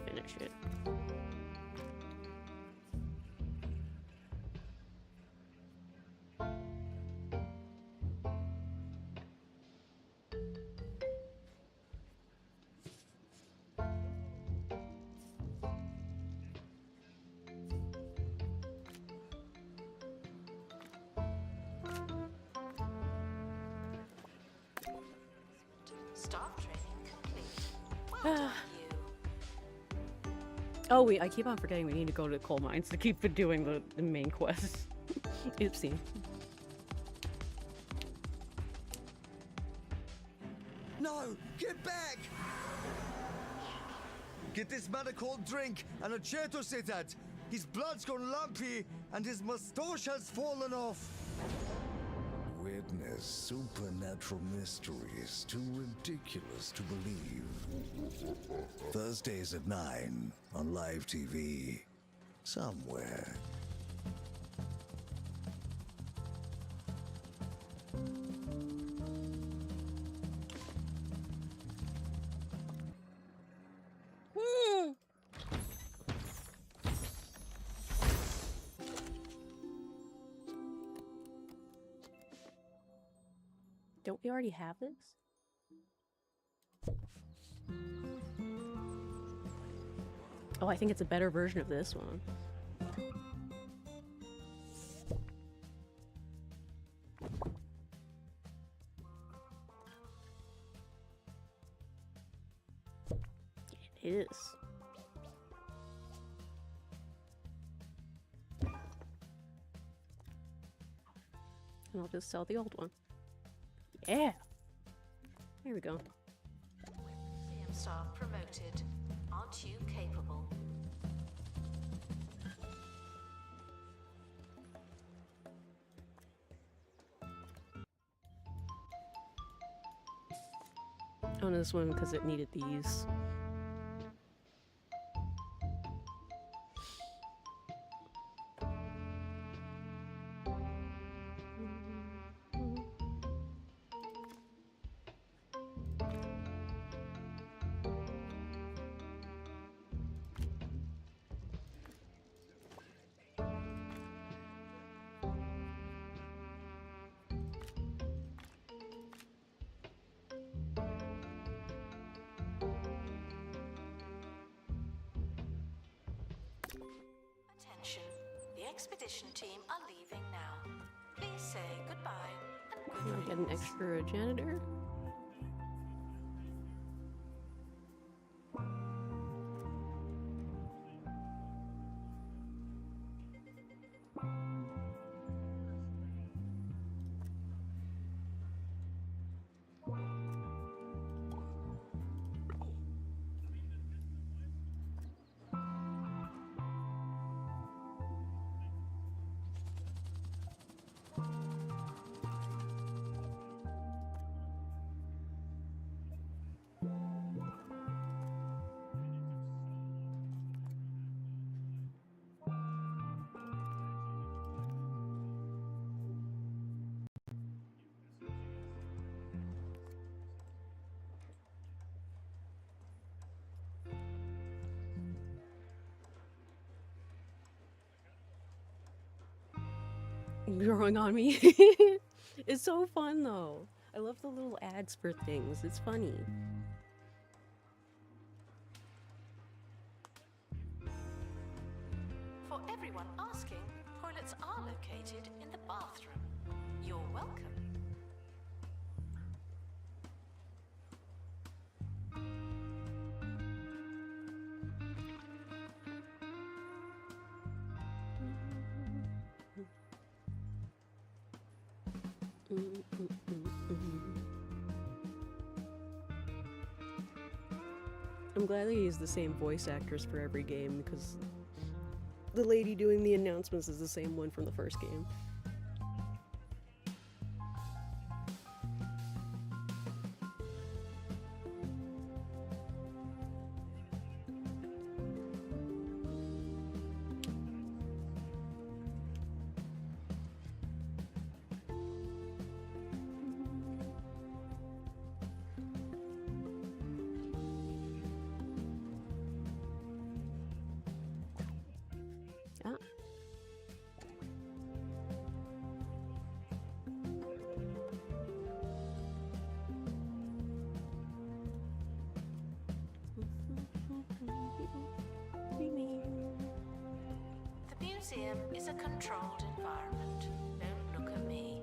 Finish it. Staff training complete. Well done, you. Oh, wait, I keep on forgetting we need to go to the coal mines to keep doing the main quest. Oopsie. No! Get back! Get this man a cold drink and a chair to sit at. His blood's gone lumpy and his moustache has fallen off. Witness supernatural mysteries too ridiculous to believe. Thursdays at 9 on live TV. Somewhere. Don't we already have this? Oh, I think it's a better version of this one. It is. And I'll just sell the old one. Yeah. There we go. Museum staff promoted. Aren't you capable? Oh, no, this one because it needed these. expedition team are leaving now. Please say goodbye and I'll good get an riddance. extra janitor. Growing on me. It's so fun though. I love the little ads for things. It's funny. For everyone asking, toilets are located in the bathroom. You're welcome. I'm glad they use the same voice actors for every game because the lady doing the announcements is the same one from the first game. Ah. The museum is a controlled environment. Don't look at me.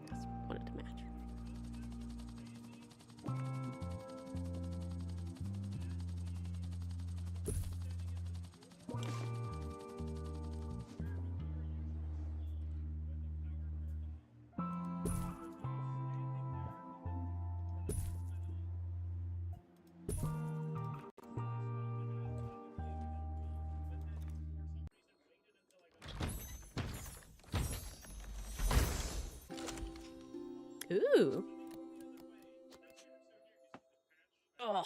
Just wanted to match. Ooh. Oh.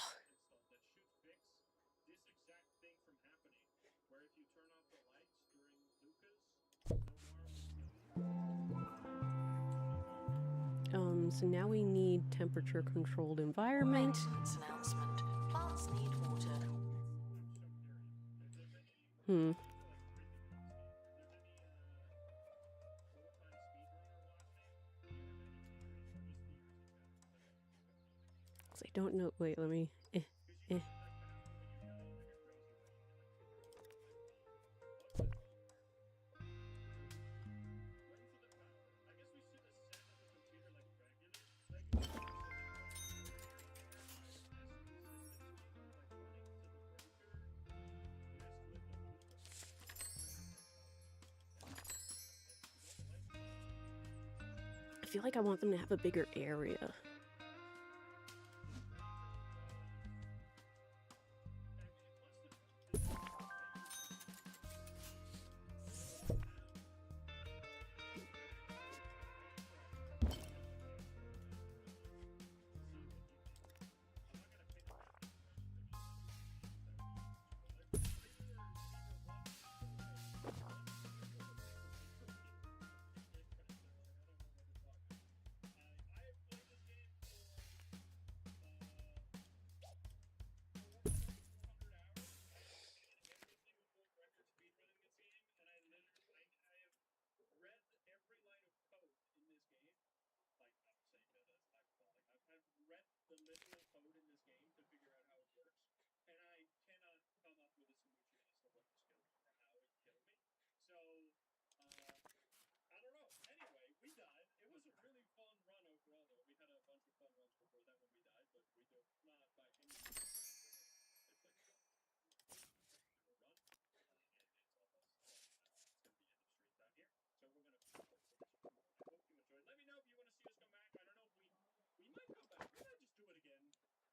So now we need temperature controlled environment. Maintenance announcement. Plants need water. Hmm. 'Cause I don't know. Wait, let me. I feel like I want them to have a bigger area. the literal code in this game to figure out how it works, and I cannot come up with a solution as to what the skill is or how it killed me. So, I don't know. Anyway, we died. It was a really fun run overall, though. We had a bunch of fun runs before that when we died, but we do not by any means. It's like a run, and it's almost it's gonna be end of stream down here. So we're gonna for this. I hope you enjoyed. Let me know if you want to see us come back. I don't know if we might come back. We might just do it again.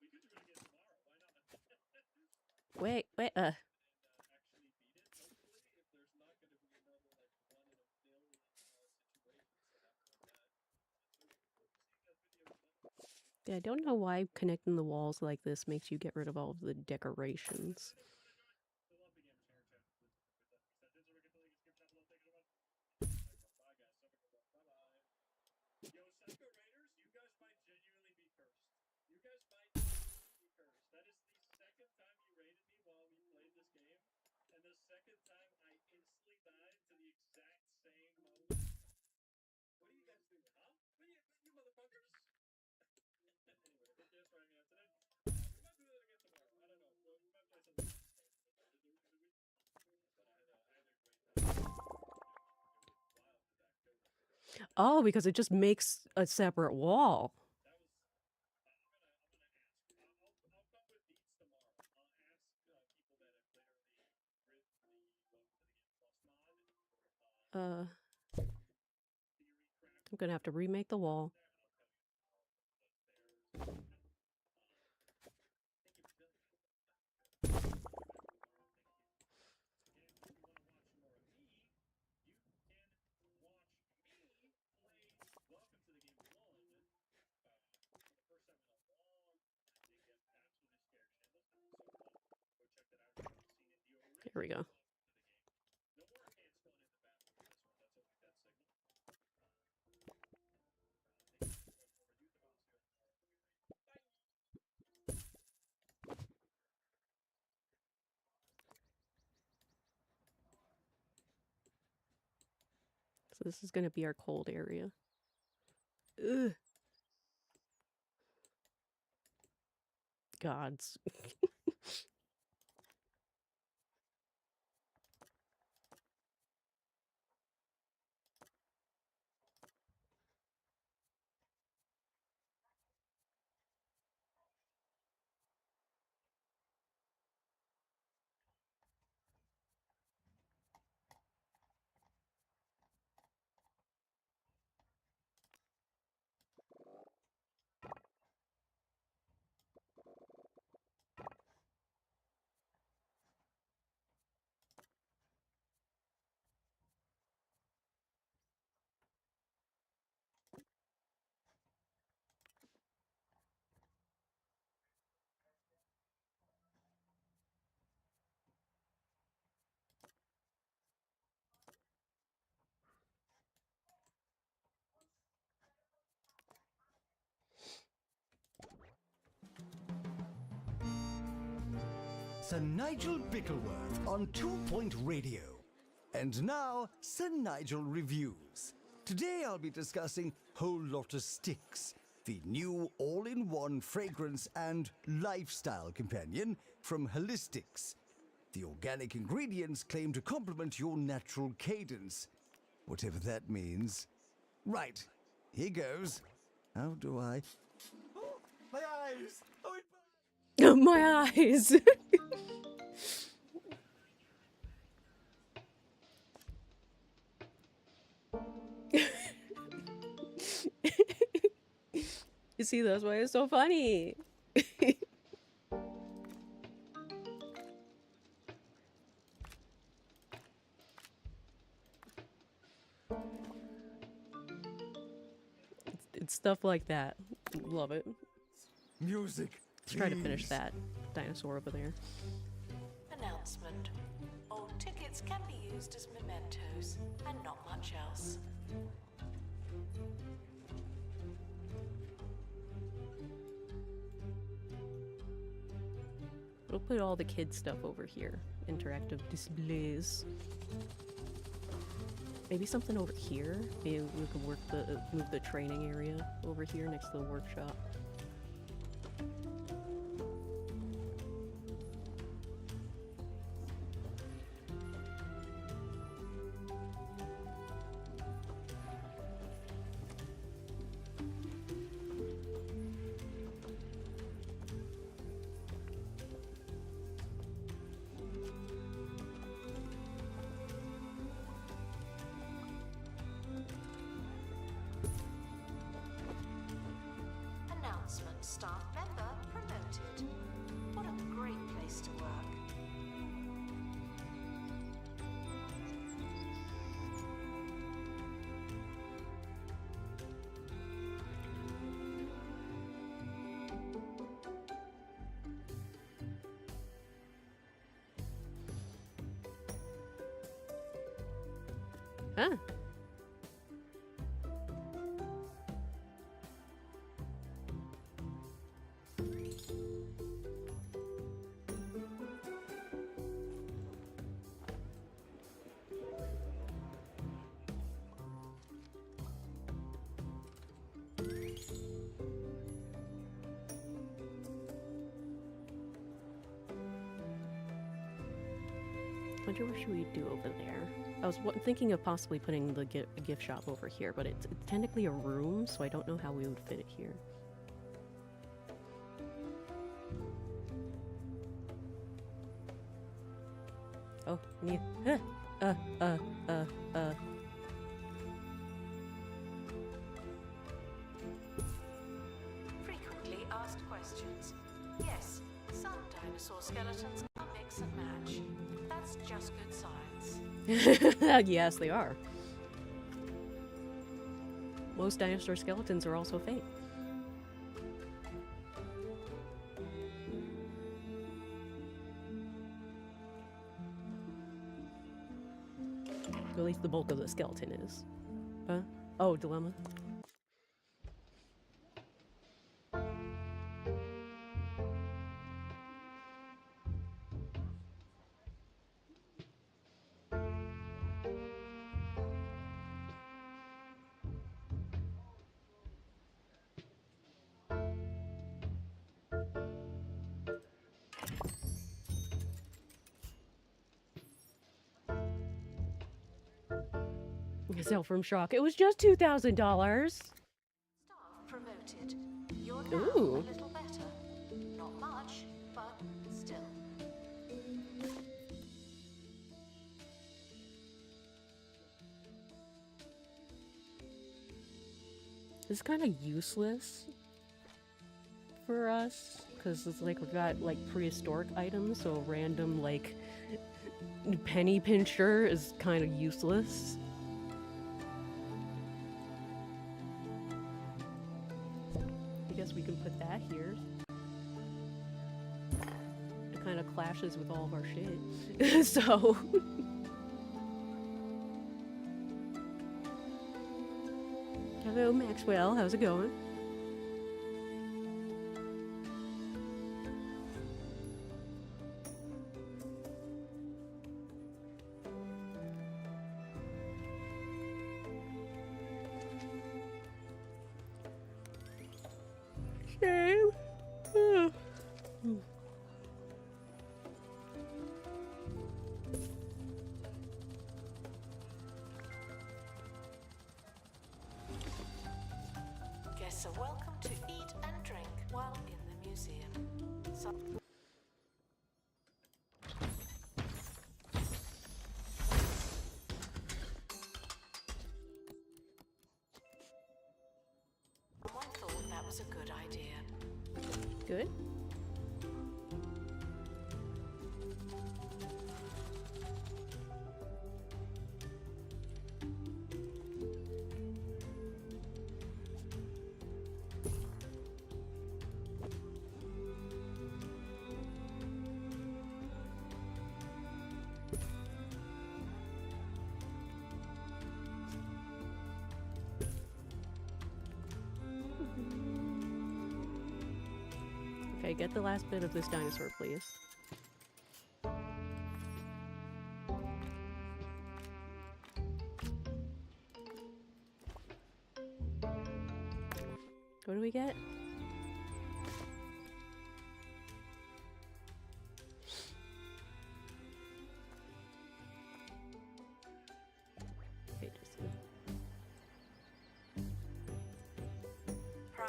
We could do it again tomorrow. Why not? Wait. And actually beat it. Hopefully, if there's not going to be another like 1 in a million situations that happen like that. So we'll see you guys videos then. Yeah, I don't know why connecting the walls like this makes you get rid of all of the decorations. The Lumpy Gamers here in chat with that percentage. So we can tell you skip that little thing in a month. Bye guys. Have a good one. Bye bye. Yo, Psycho Raiders, you guys might genuinely be cursed. You guys might genuinely be cursed. That is the second time you raided me while we played this game, and the second time I instantly died to the exact same mode. What are you guys doing, huh? What are you motherfuckers? Anyway, thank you guys for hanging out today. We might do that again tomorrow. I don't know. We might play something else. But I had a great time. Wild attack too. Oh, because it just makes a separate wall. That was. I'm gonna ask. I'll come with beats tomorrow. I'll ask people that have literally ripped the Welcome to the Game Plus mod. Theory craft. I'm gonna have to remake the wall. There, and I'll tell you tomorrow what there's. Thank you for building. Thank you. Again, if you want to watch more of me, you can watch me play Welcome to the Game 1 for the first time in a long time. I think I'm absolutely scared shitless. It was so fun. Go check that out if you haven't seen it. The original There we go. Welcome to the Game. No more hand spawn in the bathroom for this one. That's only dead signal. Thank you so much for your youth. I'll see you tomorrow. Bye. So this is gonna be our cold area. Ugh. Gods. Sir Nigel Bickleworth on 2 Point Radio. And now, Sir Nigel Reviews. Today I'll be discussing Whole Lotta Sticks, the new all-in-one fragrance and lifestyle companion from Holistics. The organic ingredients claim to complement your natural cadence, whatever that means. Right, here goes. How do I... Oh, my eyes! Oh, it... My eyes! You see, that's why it's so funny. It's stuff like that. Love it. Music. Let's try to finish please. that dinosaur over there. Announcement. Old tickets can be used as mementos, and not much else. We'll put all the kid stuff over here. Interactive displays. Maybe something over here. Maybe we could move the training area over here next to the workshop. Announcement: staff member promoted. What a great place to work. Huh. Wonder what should we do over there? I was thinking of possibly putting the gift shop over here, but it's technically a room, so I don't know how we would fit it here. Oh, need Frequently asked questions. Yes, some dinosaur skeletons are mix and match. That's just good science. Yes, they are. Most dinosaur skeletons are also fake. At least the bulk of the skeleton is. Huh? Oh, dilemma. Sell from shock. It was just $2,000. Staff promoted. You're now Ooh. a little better. Not much, but still. This is kind of useless for us because it's like we got like prehistoric items, so a random like penny pincher is kind of useless. I guess we can put that here. It kind of clashes with all of our shit. So hello Maxwell, how's it going? Shame. Guests are welcome to eat and drink while in the museum. So someone thought that was a good idea. Good. Okay, get the last bit of this dinosaur, please. What do we get?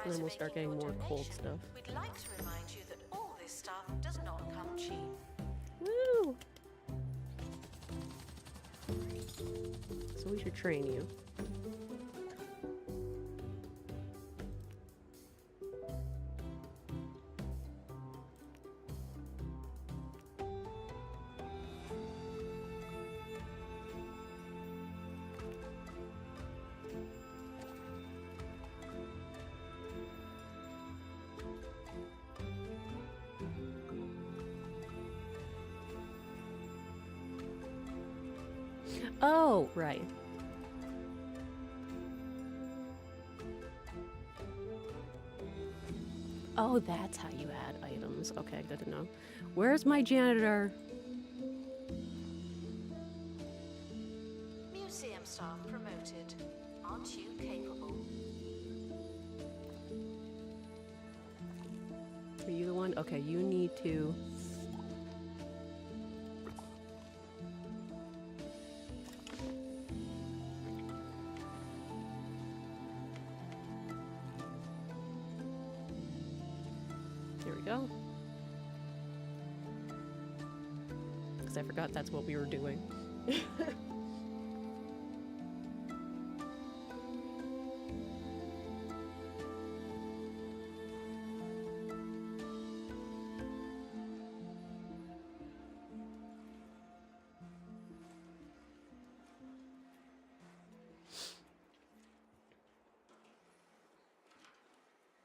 price And then of we'll start making getting your more cold donation, stuff. we'd like to remind you that all this stuff does not come cheap. Woo! So we should train you. Oh, right. Oh, that's how you add items. Okay, good to know. Where's my janitor? Museum staff promoted. Aren't you capable? Are you the one? Okay, you need to... There we go. Because I forgot that's what we were doing.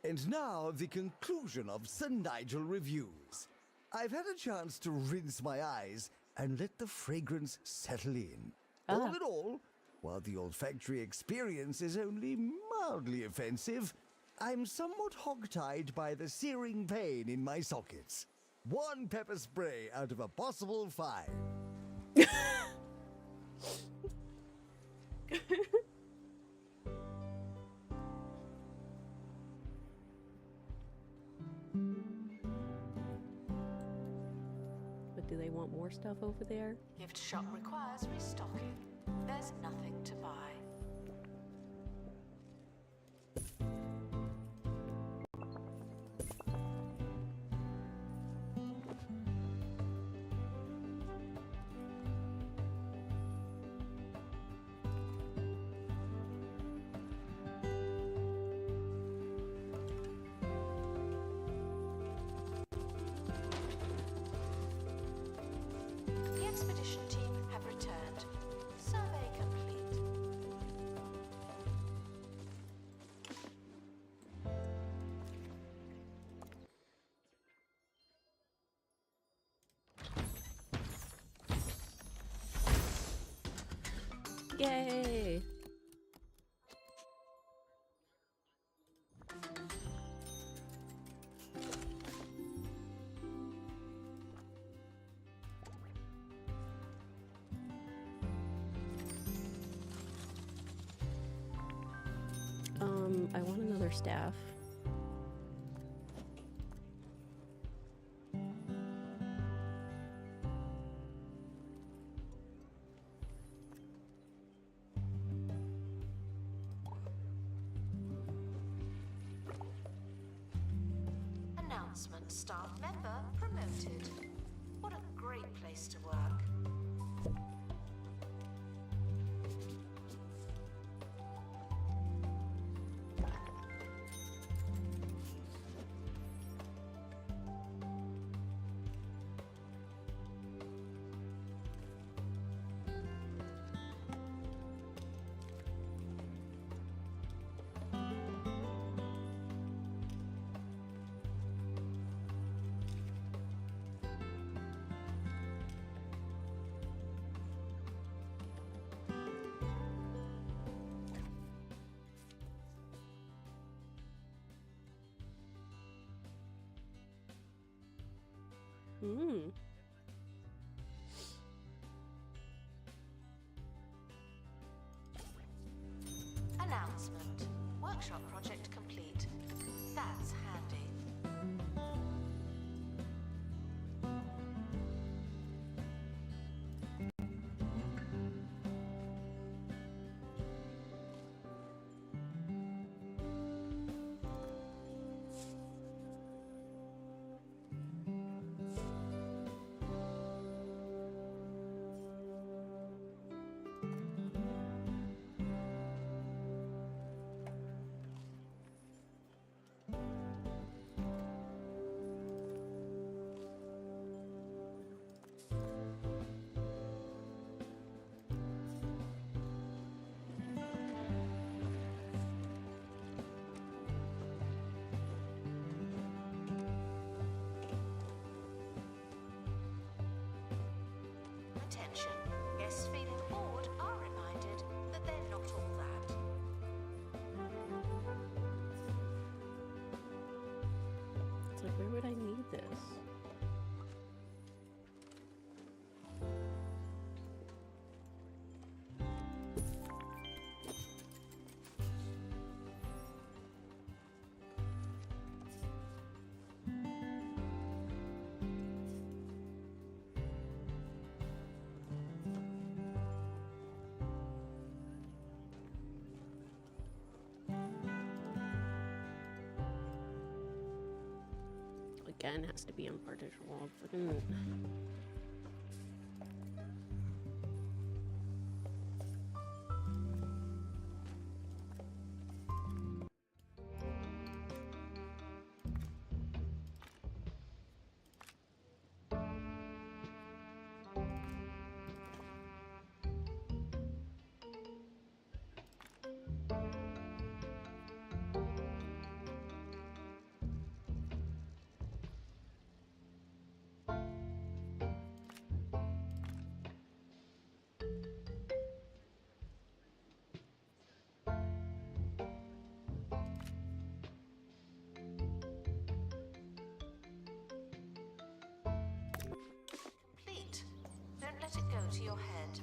And now the conclusion of Sir Nigel Reviews. I've had a chance to rinse my eyes and let the fragrance settle in. All in all, while the olfactory experience is only mildly offensive, I'm somewhat hogtied by the searing pain in my sockets. 1 pepper spray out of a possible 5. But do they want more stuff over there? Gift shop requires restocking. There's nothing to buy. The expedition team have returned. Survey complete. Yay! I want another staff. Announcement: staff member promoted. What a great place to work. Hmm. Announcement: workshop project complete. That's handy. again has to be in partition wall. Fucking. Complete. Don't let it go to your head.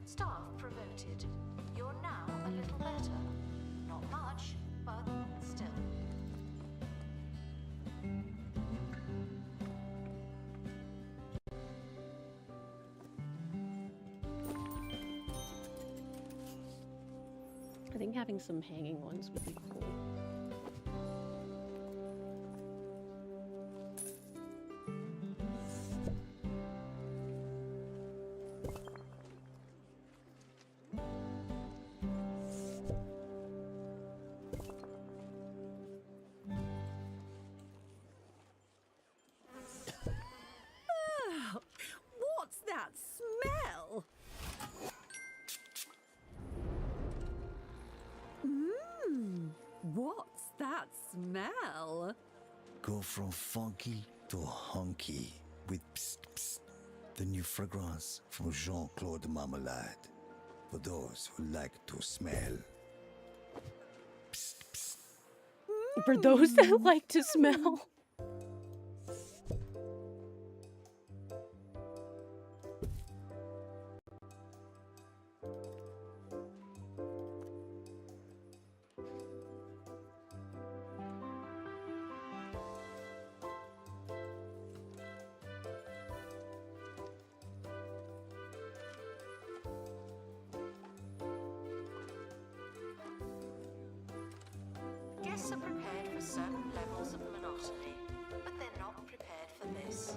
Staff promoted. You're now a little better. Not much, but still. I think having some hanging ones would be cool. What's that smell? What's that smell? Go from funky to hunky with Psst Psst, the new fragrance from Jean-Claude Marmalade. For those who like to smell. Psst Psst. For those that like to smell. Guests are prepared for certain levels of monotony, but they're not prepared for this.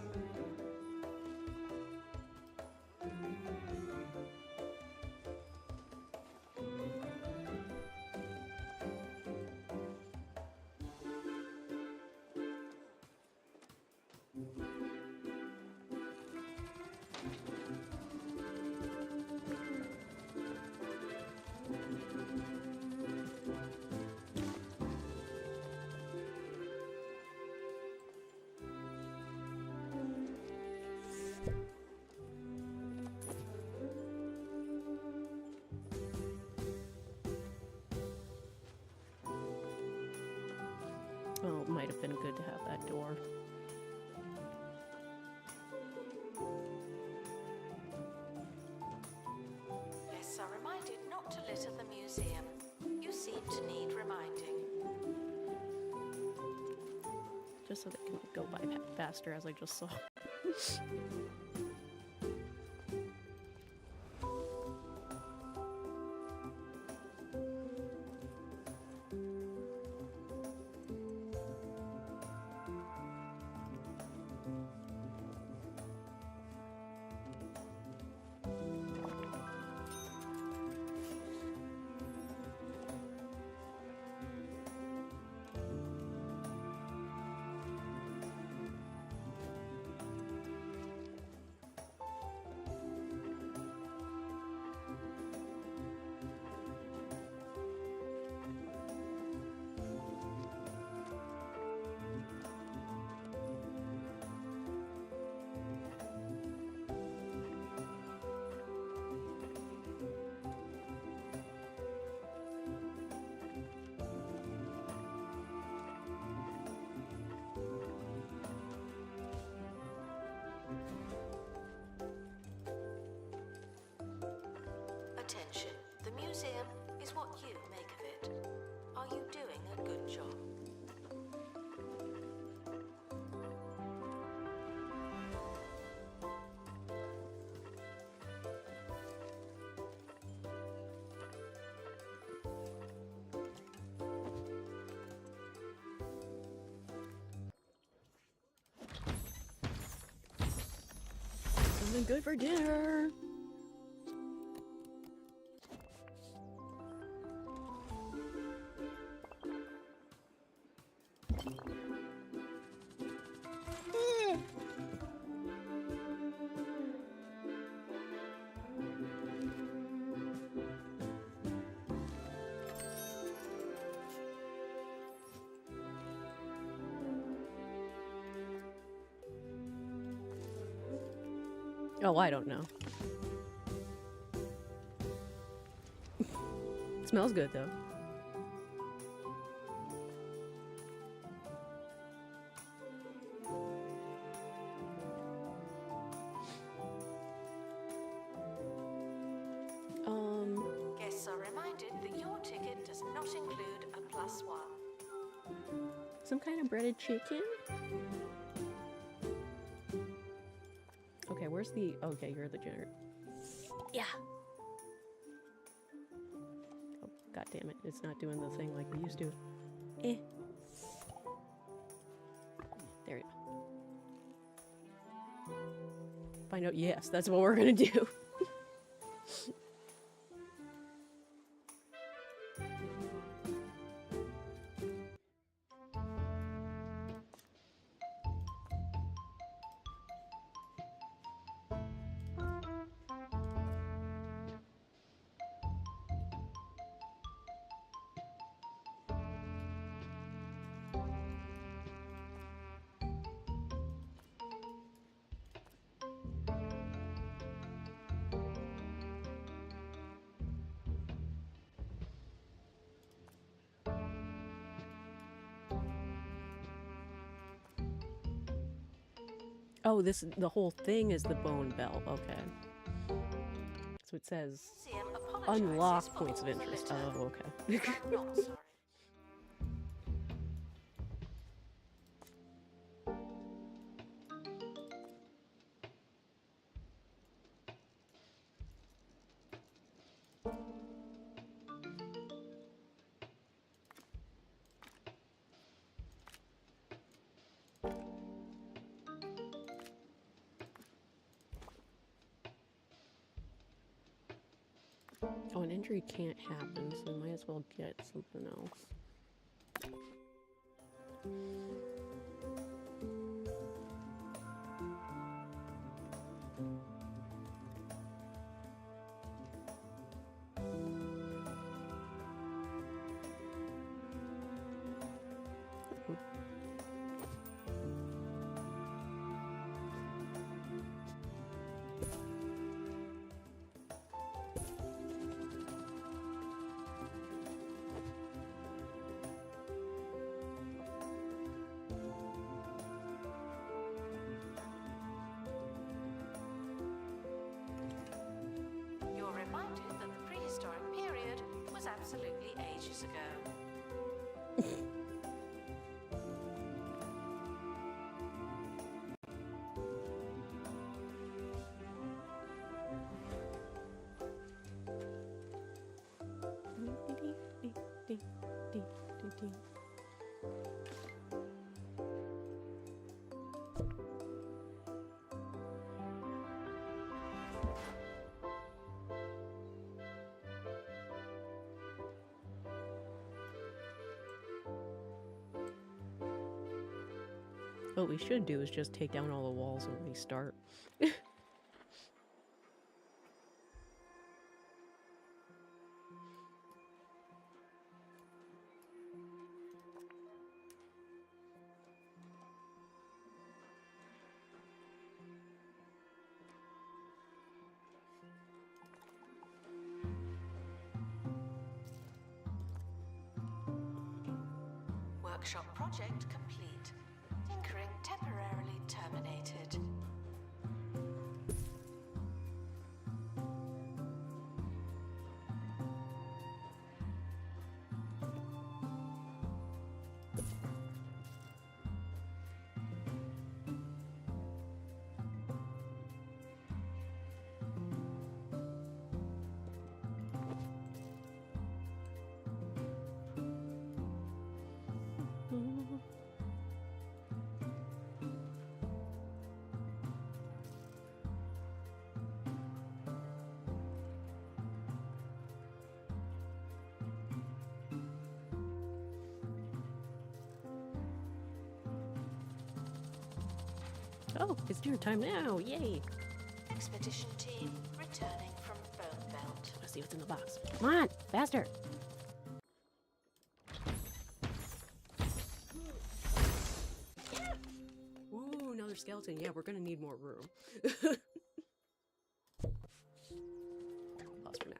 Oh, it might have been good to have that door. Guests are reminded not to litter the museum. You seem to need reminding. Just so they can go by faster, as I just saw. The museum is what you make of it. Are you doing a good job? Something good for dinner. Oh, I don't know. Smells good though. Guests are reminded that your ticket does not include a +1. Some kind of breaded chicken? Okay, where's the... Okay, you're the generator. Yeah! Oh, god damn it. It's not doing the thing like we used to. Eh. There we go. Find out. Yes, that's what we're gonna do. Oh, the whole thing is the bone bell. Okay. So it says Museum apologizes unlock for points of all the interest. litter. Oh, okay. I'm not sorry. Oh, an injury can't happen, so we might as well get something else. You're reminded that the prehistoric period was absolutely ages ago. What we should do is just take down all the walls and restart. Workshop project complete. Tinkering temporarily terminated. Oh, it's dinner time now. Yay. Expedition team returning from Bone Belt. Let's see what's in the box. Come on, faster. Ooh, another skeleton. Yeah, we're gonna need more room. Pause for now.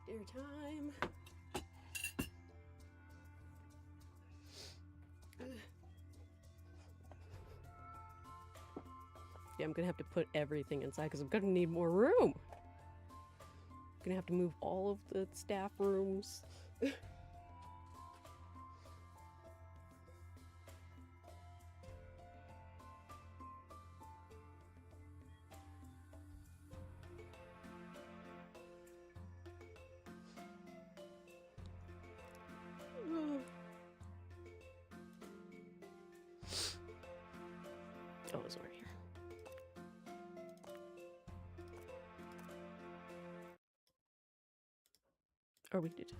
Dinner time. Yeah, I'm gonna have to put everything inside because I'm gonna need more room. Gonna have to move all of the staff rooms. Oh, it's right here. Or we did.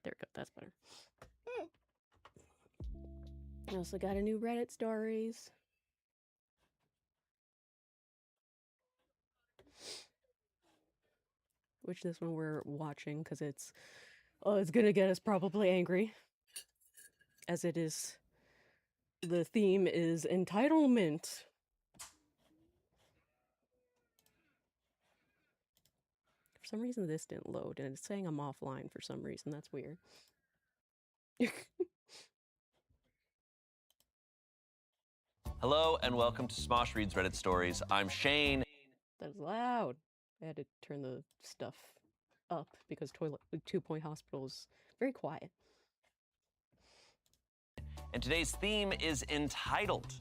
There we go. That's better. I also got a new Reddit stories. Which this one we're watching because it's gonna get us probably angry. As it is, the theme is entitlement. For some reason this didn't load and it's saying I'm offline for some reason. That's weird. Hello and welcome to Smosh Reads Reddit Stories. I'm Shane. That is loud. I had to turn the stuff up because Toilet 2 Point Hospital is very quiet. And today's theme is entitled.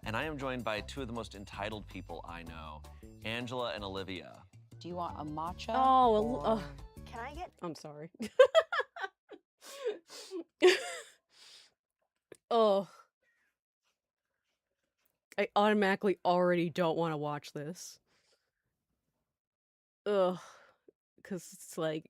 And I am joined by two of the most entitled people I know, Angela and Olivia. Do you want a matcha? Oh, Can I get? I'm sorry. Oh. I automatically already don't want to watch this. Ugh. Because it's like...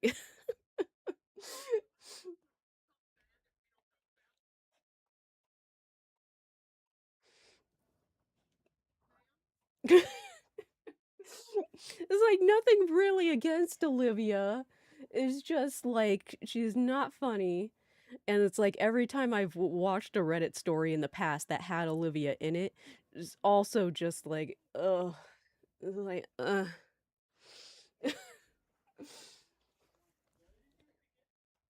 It's like nothing really against Olivia. It's just like she's not funny. And it's like every time I've watched a Reddit story in the past that had Olivia in it, it's also just like, ugh. It's like, I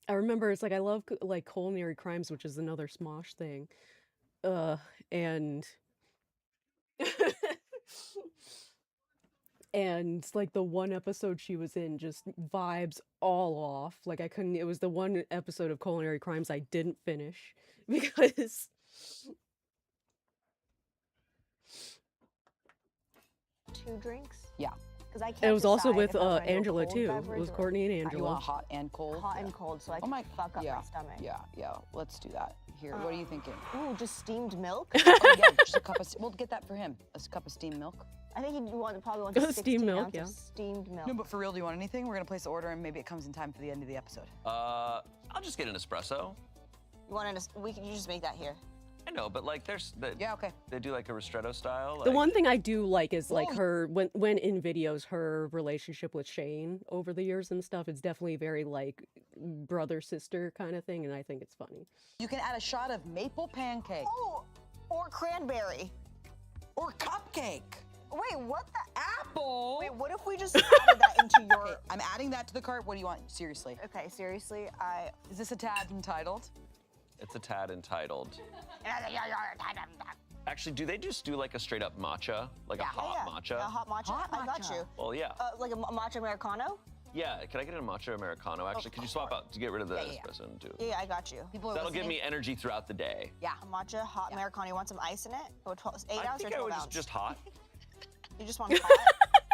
remember it's like I love like culinary crimes, which is another Smosh thing. And and like the one episode she was in just vibes all off. Like I couldn't. It was the one episode of Culinary Crimes I didn't finish because 2 drinks? Yeah. Because I can't. it was also decide with if I wanna do a Angela cold too. It beverage was or Courtney and You Angela. want hot and cold? hot Yeah. and cold, so I Oh can my, fuck up yeah, my stomach. yeah. Let's do that. Here, what are you thinking? Ooh, just steamed milk. Oh yeah, just a cup of. We'll get that for him. A cup of steamed milk. I think he'd probably want Steamed 16 milk, ounce yeah. of steamed milk. No, but for real, do you want anything? We're gonna place the order, and maybe it comes in time for the end of the episode. I'll just get an espresso. You want to? You just make that here. I know, but like Yeah, okay. they do like a ristretto style. The like- one thing I do like is like Oh. her when in videos, her relationship with Shane over the years and stuff. It's definitely very like brother sister kind of thing, and I think it's funny. You can add a shot of maple pancake Oh, or cranberry. or cupcake. Wait, what the? Apple. Wait, what if we just added that into your? Okay, I'm adding that to the cart. What do you want? Seriously. Okay, seriously, Is this a tad entitled? It's a tad entitled. Actually, do they just do like a straight up matcha, like a hot matcha? A hot matcha. Hot I got matcha. you. Well, yeah. Like a matcha americano. Yeah, can I get a matcha americano? Actually, could you swap out to get rid of the Yeah. espresso too? Yeah, I got you. People are That'll give listening. me energy throughout the day. Yeah. A matcha hot americano. You want some ice in it? Or 8 I ounce or think I 12 would ounce? just hot. You just want hot?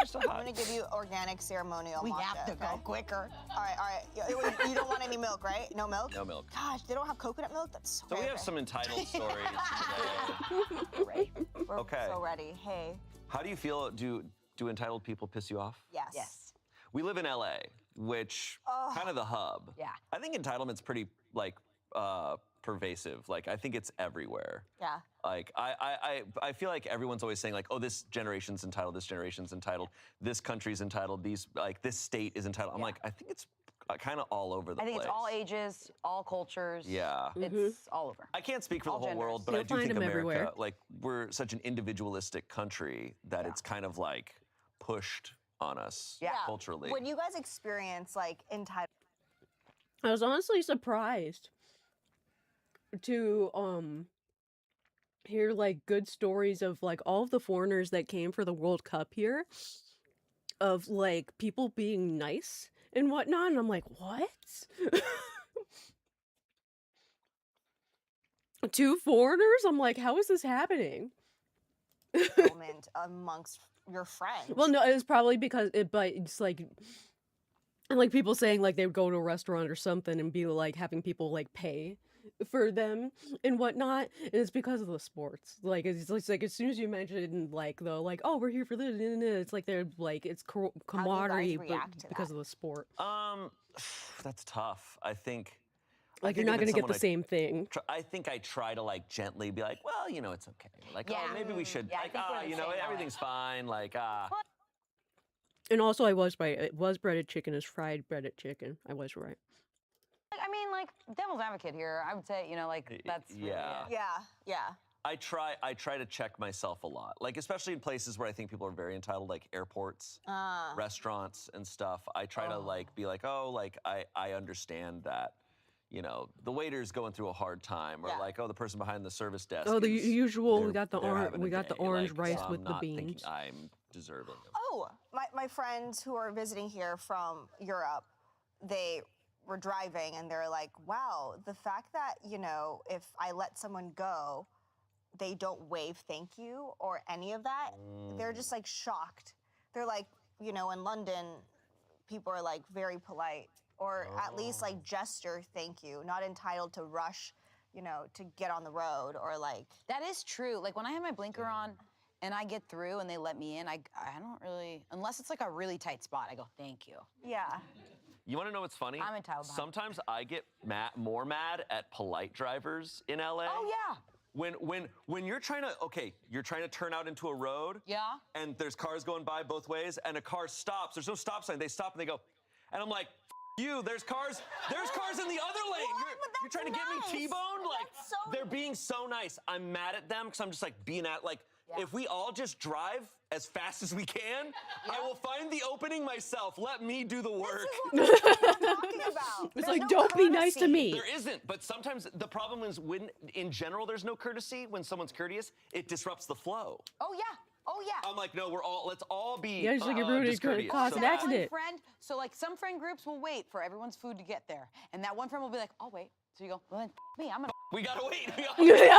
Just a I'm hot. gonna give you organic ceremonial We matcha. have to okay? go quicker. All right. You don't want any milk, right? No milk? No milk. Gosh, they don't have coconut milk? That's so So we rare. have some entitled stories today. Great. We're Okay. so ready. Hey. How do you feel? Do entitled people piss you off? Yes. Yes. We live in LA, which kind of the hub. Yeah. I think entitlement's pretty like pervasive. Like I think it's everywhere. Yeah. Like I feel like everyone's always saying like, oh, this generation's entitled, this generation's entitled, this country's entitled, this state is entitled. I'm like, I think it's kind of all over the I think place. it's all ages, all cultures. Yeah. It's all over. I can't speak for All the whole world, genders. but You'll I do find think 'em America, everywhere. like we're such an individualistic country that it's kind of like pushed on us culturally. When you guys experience like entitled, I was honestly surprised to hear like good stories of like all of the foreigners that came for the World Cup here, of like people being nice and whatnot, and I'm like, what? 2 foreigners? I'm like, how is this happening? moment amongst your friends. Well, no, it was probably because but it's like, and like people saying like they would go to a restaurant or something and be like having people like pay for them and whatnot, and it's because of the sports. Like it's like as soon as you mention like the like, oh, we're here for this, it's like they're like it's camaraderie, but react to because that? of the sport. That's tough. I think. Like I you're think not if gonna it's get the someone same thing. I think I try to like gently be like, well, you know, it's okay. Like, Yeah. oh, maybe we should. Yeah, I like, think we're the you know, same that way. everything's fine. Like, And also, I was right. It was breaded chicken is fried breaded chicken. I was right. I mean, like, devil's advocate here. I would say, you know, like, that's really yeah. it. Yeah. I try to check myself a lot. Like, especially in places where I think people are very entitled, like airports, restaurants, and stuff. I try to like be like, oh, like I understand that. You know, the waiter's going through a hard time, or Yeah. like, oh, the person behind the service desk. Oh, the is- usual. We they're- got the they're having a we got the day, orange like, rice so with I'm the not thinking beans. I'm deserving of. Oh, my friends who are visiting here from Europe, they were driving and they're like, wow, the fact that, you know, if I let someone go, they don't wave thank you or any of that, they're just like shocked. They're like, you know, in London, people are like very polite, or at least like gesture thank you, not entitled to rush, you know, to get on the road or like. That is true. Like, when I have my blinker on and I get through and they let me in, I don't really, unless it's like a really tight spot, I go, thank you. Yeah. You want to know what's funny? I'm entitled behind. Sometimes I get more mad at polite drivers in LA. Oh, yeah. When you're trying to turn out into a road. Yeah. And there's cars going by both ways, and a car stops. There's no stop sign. They stop and they go, and I'm like, you. There's cars in the other lane. What? But You're trying to get that's me nice. T-boned. Like That's so- they're being so nice. I'm mad at them because I'm just like being at like. Yeah. If we all just drive as fast as we can, I will find the opening myself. Let me do the work. This is what I'm talking about. It's There's like, no don't be nice to courtesy. me. There isn't, but sometimes the problem is when, in general, there's no courtesy. When someone's courteous, it disrupts the flow. Oh, yeah. Oh yeah. I'm like, no, let's all be Yeah, she's like, you're ruining discourteous. cause So an That accident. one friend, so like some friend groups will wait for everyone's food to get there. And that one friend will be like, I'll wait. So you go, well then me, I'm gonna. we gotta wait. We should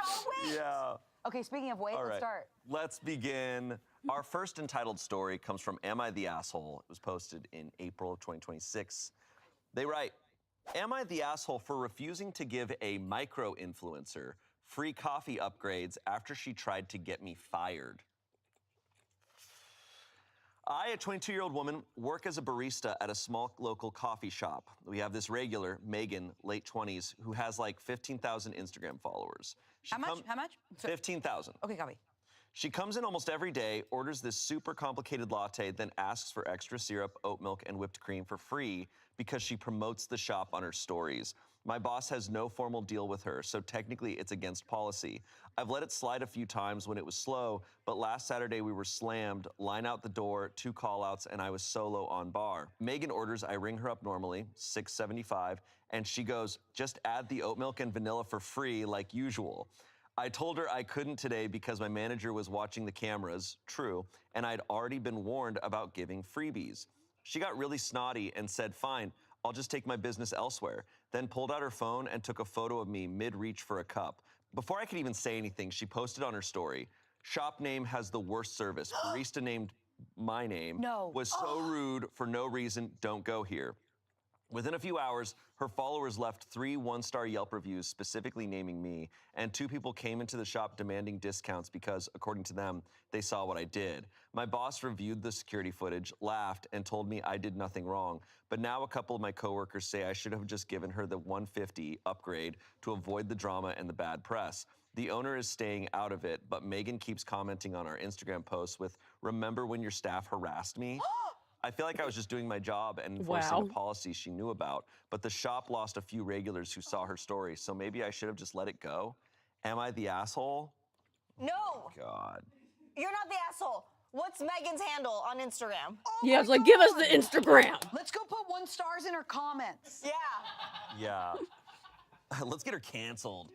all wait. Yeah. Okay, speaking of wait, All let's right. start. Let's begin. Our first entitled story comes from Am I the Asshole? It was posted in April of 2026. They write, Am I the asshole for refusing to give a micro-influencer free coffee upgrades after she tried to get me fired? I, a 22-year-old woman, work as a barista at a small local coffee shop. We have this regular, Megan, late 20s, who has like 15,000 Instagram followers. How much? How much? 15,000. Okay, copy. She comes in almost every day, orders this super complicated latte, then asks for extra syrup, oat milk, and whipped cream for free because she promotes the shop on her stories. My boss has no formal deal with her, so technically it's against policy. I've let it slide a few times when it was slow, but last Saturday we were slammed, line out the door, 2 call-outs, and I was solo on bar. Megan orders, I ring her up normally, $6.75, and she goes, just add the oat milk and vanilla for free like usual. I told her I couldn't today because my manager was watching the cameras, true, and I'd already been warned about giving freebies. She got really snotty and said, fine, I'll just take my business elsewhere, then pulled out her phone and took a photo of me mid-reach for a cup. Before I could even say anything, she posted on her story, shop name has the worst service, barista named my name, was so rude for no reason, don't go here. Within a few hours, her followers left 3 one-star Yelp reviews specifically naming me, and 2 people came into the shop demanding discounts because, according to them, they saw what I did. My boss reviewed the security footage, laughed, and told me I did nothing wrong. But now a couple of my coworkers say I should have just given her the $150 upgrade to avoid the drama and the bad press. The owner is staying out of it, but Megan keeps commenting on our Instagram posts with, remember when your staff harassed me? I feel like I was just doing my job and enforcing a policy she knew about, but the shop lost a few regulars who saw her story, so maybe I should have just let it go. Am I the asshole? No, God. you're not the asshole. What's Megan's handle on Instagram? Yeah, it's like, give us the Instagram. Let's go put 1 stars in her comments. Yeah. Yeah. Let's get her canceled.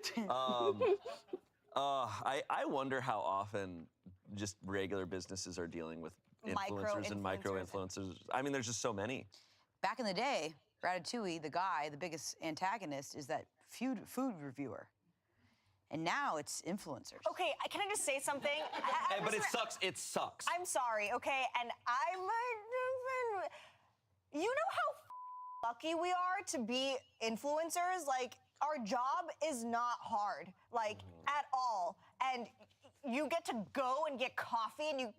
I wonder how often just regular businesses are dealing with influencers and micro-influencers. I mean, there's just so many. Back in the day, Ratatouille, the guy, the biggest antagonist, is that food reviewer. And now it's influencers. Okay, can I just say something? But it sucks. It sucks. I'm sorry, okay? And you know how lucky we are to be influencers? Like, our job is not hard, like, at all. And you get to go and get coffee and you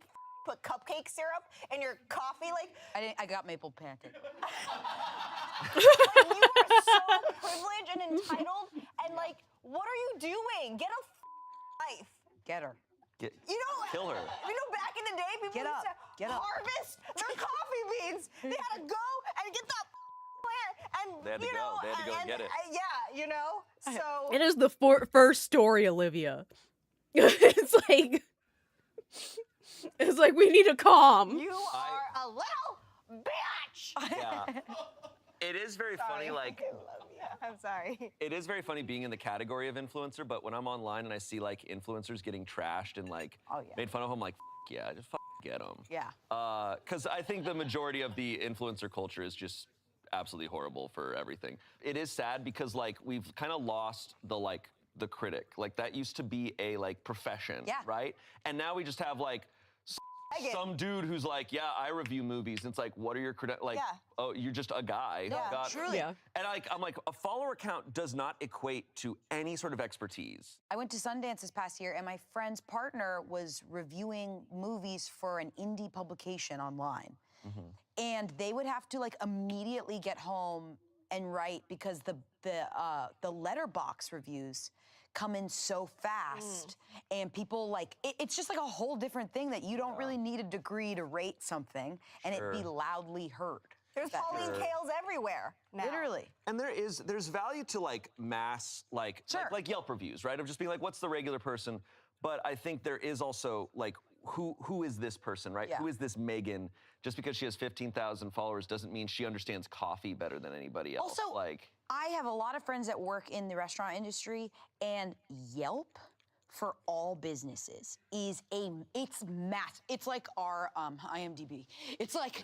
put cupcake syrup in your coffee, like. I got maple pancake. Like, you are so privileged and entitled, and like, what are you doing? Get a life. Get her. You know, Kill her. You know, back in the day, people used to harvest their coffee beans. They had to go and get that plant, and They had to go. They had to go and get it. Yeah, you know. So It is the first story, Olivia. It's like we need a calm. you are a little bitch. Yeah. It is very funny, like. I love you. I'm sorry. It is very funny being in the category of influencer, but when I'm online and I see like influencers getting trashed and like made fun of, I'm like, yeah, just get them. Yeah. Because I think the majority of the influencer culture is just absolutely horrible for everything. It is sad because like we've kind of lost the critic. Like that used to be a like profession, right? And now we just have like some dude who's like, yeah, I review movies. And it's like, what are your credentials? Like, oh, you're just a guy. Yeah, truly. Yeah. And I'm like, a follower count does not equate to any sort of expertise. I went to Sundance this past year, and my friend's partner was reviewing movies for an indie publication online. And they would have to like immediately get home and write because the letterbox reviews come in so fast, and people like it's just like a whole different thing that you don't really need a degree to rate something, and it be loudly heard. There's Pauline Kael's everywhere now. Literally. And there's value to like mass like Yelp reviews, right? Of just being like, what's the regular person? But I think there is also like who is this person, right? Who is this Megan? Just because she has 15,000 followers doesn't mean she understands coffee better than anybody else. Also, I have a lot of friends that work in the restaurant industry, and Yelp for all businesses it's massive. It's like our IMDb. It's like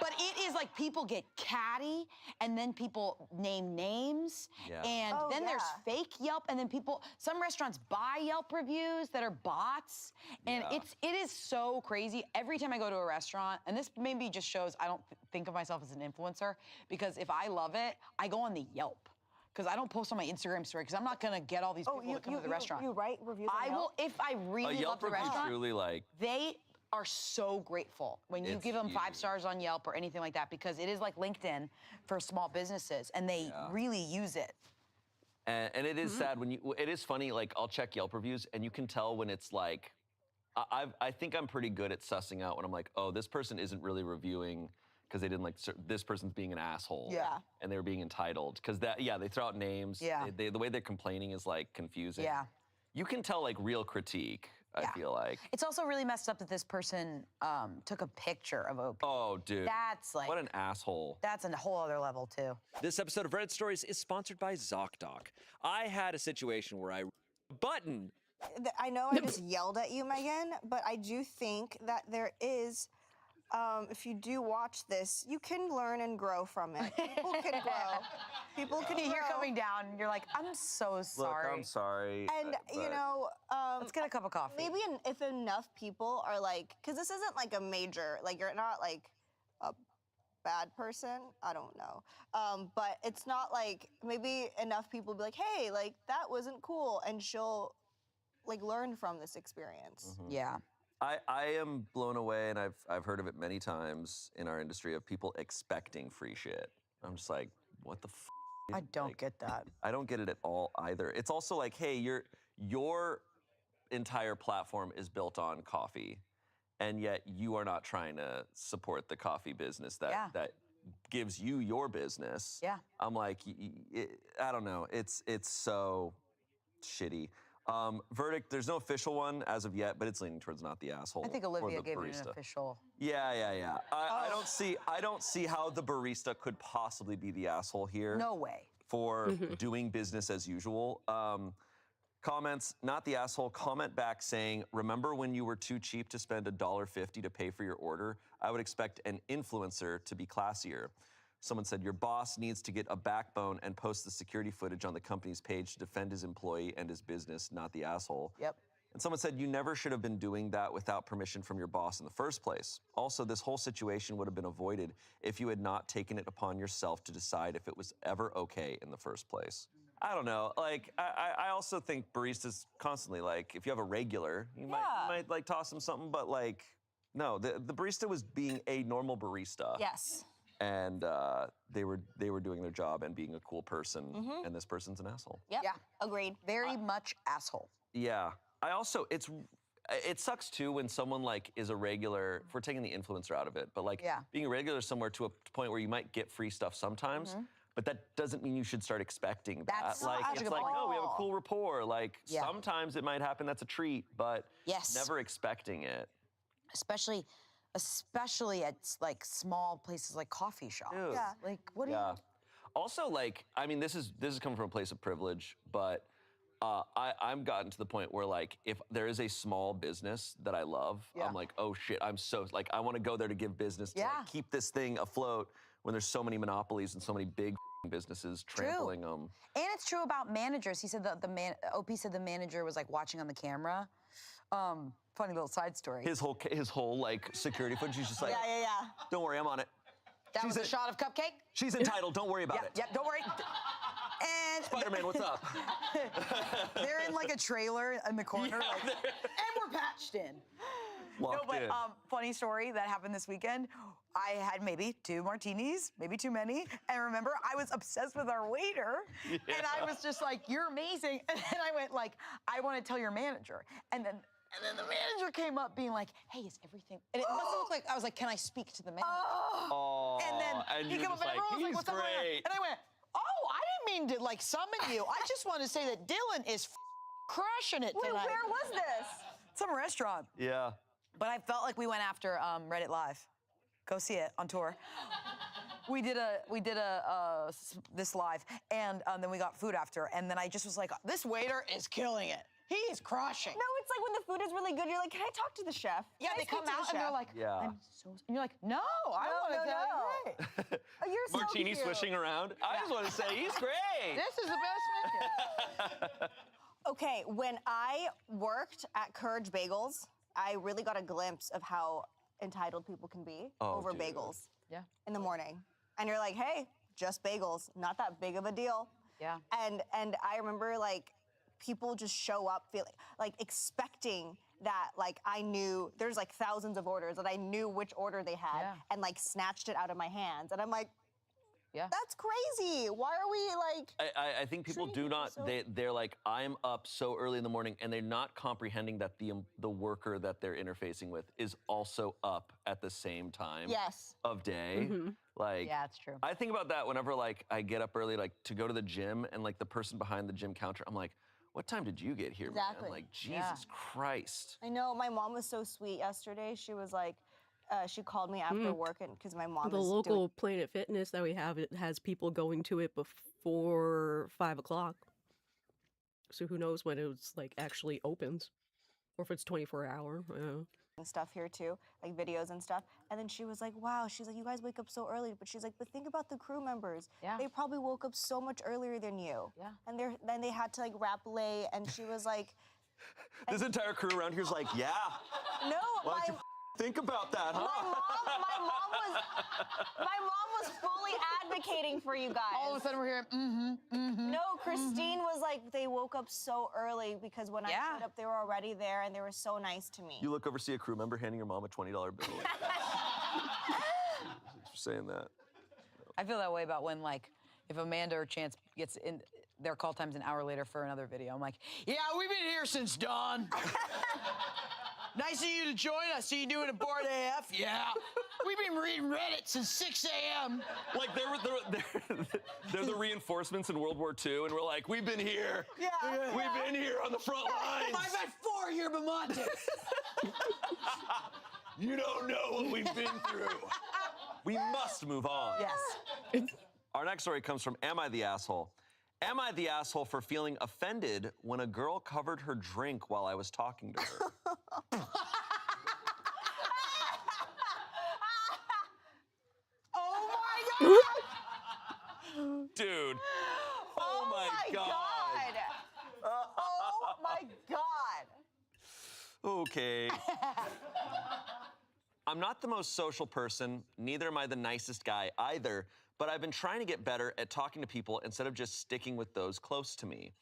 but it is like people get catty, and then people name names, and then there's fake Yelp, and then some restaurants buy Yelp reviews that are bots, and it is so crazy. Every time I go to a restaurant, and this maybe just shows I don't think of myself as an influencer, because if I love it, I go on the Yelp. Because I don't post on my Instagram story, because I'm not gonna get all these people to come to the restaurant. You write reviews on I Yelp? will, if I really love the restaurant, truly like they are so grateful when you give them 5 stars on Yelp or anything like that, because it is like LinkedIn for small businesses, and they really use it. And it is sad when it is funny, like I'll check Yelp reviews and you can tell when it's like, I think I'm pretty good at sussing out when I'm like, oh, this person isn't really reviewing because they didn't like, this person's being an asshole. Yeah. And they were being entitled. Because they throw out names. Yeah. The way they're complaining is like confusing. Yeah. You can tell like real critique, I feel like. It's also really messed up that this person took a picture of OP. Oh, dude. That's like... What an asshole. That's a whole other level, too. This episode of Reddit Stories is sponsored by ZocDoc. I had a situation where button. I know I just yelled at you, Megan, but I do think that there is, if you do watch this, you can learn and grow from it. People can grow. People can grow. You're coming down, and you're like, I'm so sorry. Look, I'm sorry. And, you know... let's get a cup of coffee. Maybe if enough people are like... Because this isn't like a major... Like, you're not like a bad person. I don't know. But it's not like... Maybe enough people be like, hey, like, that wasn't cool. And she'll, like, learn from this experience. Mm-hmm. Yeah. I am blown away, and I've heard of it many times in our industry of people expecting free shit. I'm just like, what the f? I don't get that. I don't get it at all either. It's also like, hey, your entire platform is built on coffee, and yet you are not trying to support the coffee business that gives you your business. Yeah. I'm like, I don't know. It's so shitty. Verdict, there's no official one as of yet, but it's leaning towards not the asshole. I think or Olivia the gave it barista. an official. Yeah. I don't see how the barista could possibly be the asshole here. No way. For doing business as usual. Comments, not the asshole. Comment back saying, remember when you were too cheap to spend $1.50 to pay for your order? I would expect an influencer to be classier. Someone said, your boss needs to get a backbone and post the security footage on the company's page to defend his employee and his business, not the asshole. Yep. And someone said, you never should have been doing that without permission from your boss in the first place. Also, this whole situation would have been avoided if you had not taken it upon yourself to decide if it was ever okay in the first place. I don't know. Like, I also think baristas constantly, like, if you have a regular, you might like toss them something, but like, no, the barista was being a normal barista. Yes. And they were doing their job and being a cool person, and this person's an asshole. Yep. Yeah. Agreed. Very much asshole. Yeah. I also, it sucks too when someone like is a regular, if we're taking the influencer out of it, but like being a regular somewhere to a point where you might get free stuff sometimes, but that doesn't mean you should start expecting that. Like, it's like, oh, we have a cool rapport. Like, sometimes it might happen, that's a treat, but never expecting it. Especially at like small places like coffee shops. Dude. Yeah. Like, what do you... Also, like, I mean, this is coming from a place of privilege, but I'm gotten to the point where, like, if there is a small business that I love, I'm like, oh shit, I'm so, like, I want to go there to give business, to like, keep this thing afloat when there's so many monopolies and so many big businesses trampling them. And it's true about managers. He said OP said the manager was like watching on the camera. Funny little side story. His whole like security footage, he's just like, Yeah. don't worry, I'm on it. That was a shot of Cupcake? She's entitled, don't worry about it. Yep, don't worry. And Spider-Man, what's up? they're in like a trailer in the corner, like, and we're patched in. Locked in. Funny story that happened this weekend. I had maybe 2 martinis, maybe too many. And remember, I was obsessed with our waiter. And I was just like, you're amazing. And then I went like, I want to tell your manager. And then the manager came up being like, hey, is everything... And it must have looked like, I was like, can I speak to the manager? Oh, and then he came up and everyone was like, what's up? And I went, oh, I didn't mean to like summon you. I just want to say that Dylan is crushing it tonight. Wait, where was this? Some restaurant. Yeah. But I felt like we went after Reddit Live. Go see it on tour. We did this live, and then we got food after, and then I just was like, this waiter is killing it. He's crushing. No, it's like when the food is really good, you're like, can I talk to the chef? Yeah, Can I they come speak to the out and they're chef?" like, Yeah. I'm so. And you're like, no, I want to tell you. Great. Oh, you're so Martini cute. swishing around. I just want to say he's great. This is the best menu. Okay, when I worked at Courage Bagels, I really got a glimpse of how entitled people can be over dude. bagels Yeah. in the morning. And you're like, hey, just bagels, not that big of a deal. Yeah. And I remember like people just show up feeling like expecting that like I knew there's like thousands of orders that I knew which order they had Yeah. and like snatched it out of my hands. And I'm like, Yeah. that's crazy. Why are we like I think people treating do not. people so- They're like, I'm up so early in the morning, and they're not comprehending that the worker that they're interfacing with is also up at the same time Yes. of day. Like, Yeah, it's true. I think about that whenever like I get up early, like to go to the gym, and like the person behind the gym counter, I'm like, what time did you get here, Exactly. man? Like, Jesus Yeah. Christ. I know my mom was so sweet yesterday. She was like, she called me after work and because my mom The is local doing, Planet Fitness that we have, it has people going to it before 5 o'clock. So who knows when it's like actually opens, or if it's 24-hour. stuff here too, like videos and stuff. And then she was like, wow, she's like, you guys wake up so early. But she's like, but think about the crew members. Yeah. They probably woke up so much earlier than you. Yeah. And then they had to like wrap late. And she was like, This entire crew around here's like, yeah. no, Why don't you think about that, huh? my mom was fully advocating for you guys. All of a sudden we're hearing, No, Christine was like, they woke up so early because when I Yeah. showed up, they were already there and they were so nice to me. You look over, see a crew member handing your mom a $20 bill. Thanks for saying that. I feel that way about when, like, if Amanda or Chance gets in, their call time's an hour later for another video. I'm like, yeah, we've been here since dawn. Nice of you to join us. See you doing a board AF? Yeah. We've been reading Reddit since 6 a.m. Like they're the reinforcements in World War II, and we're like, we've been here. Yeah. We've been here on the front lines. 5x4 here, Bamonte. You don't know what we've been through. We must move on. Yes. Our next story comes from Am I the Asshole? Am I the asshole for feeling offended when a girl covered her drink while I was talking to her? Oh my God! Dude. Oh my God. Oh my God! Okay. I'm not the most social person, neither am I the nicest guy either, but I've been trying to get better at talking to people instead of just sticking with those close to me.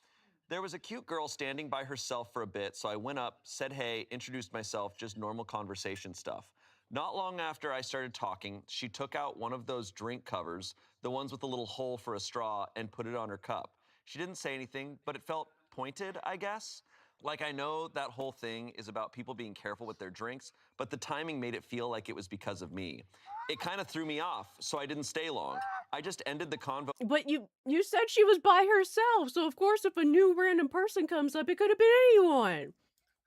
There was a cute girl standing by herself for a bit, so I went up, said hey, introduced myself, just normal conversation stuff. Not long after I started talking, she took out one of those drink covers, the ones with the little hole for a straw, and put it on her cup. She didn't say anything, but it felt pointed, I guess. Like, I know that whole thing is about people being careful with their drinks, but the timing made it feel like it was because of me. It kind of threw me off, so I didn't stay long. I just ended the convo. But you said she was by herself, so of course if a new random person comes up, it could have been anyone.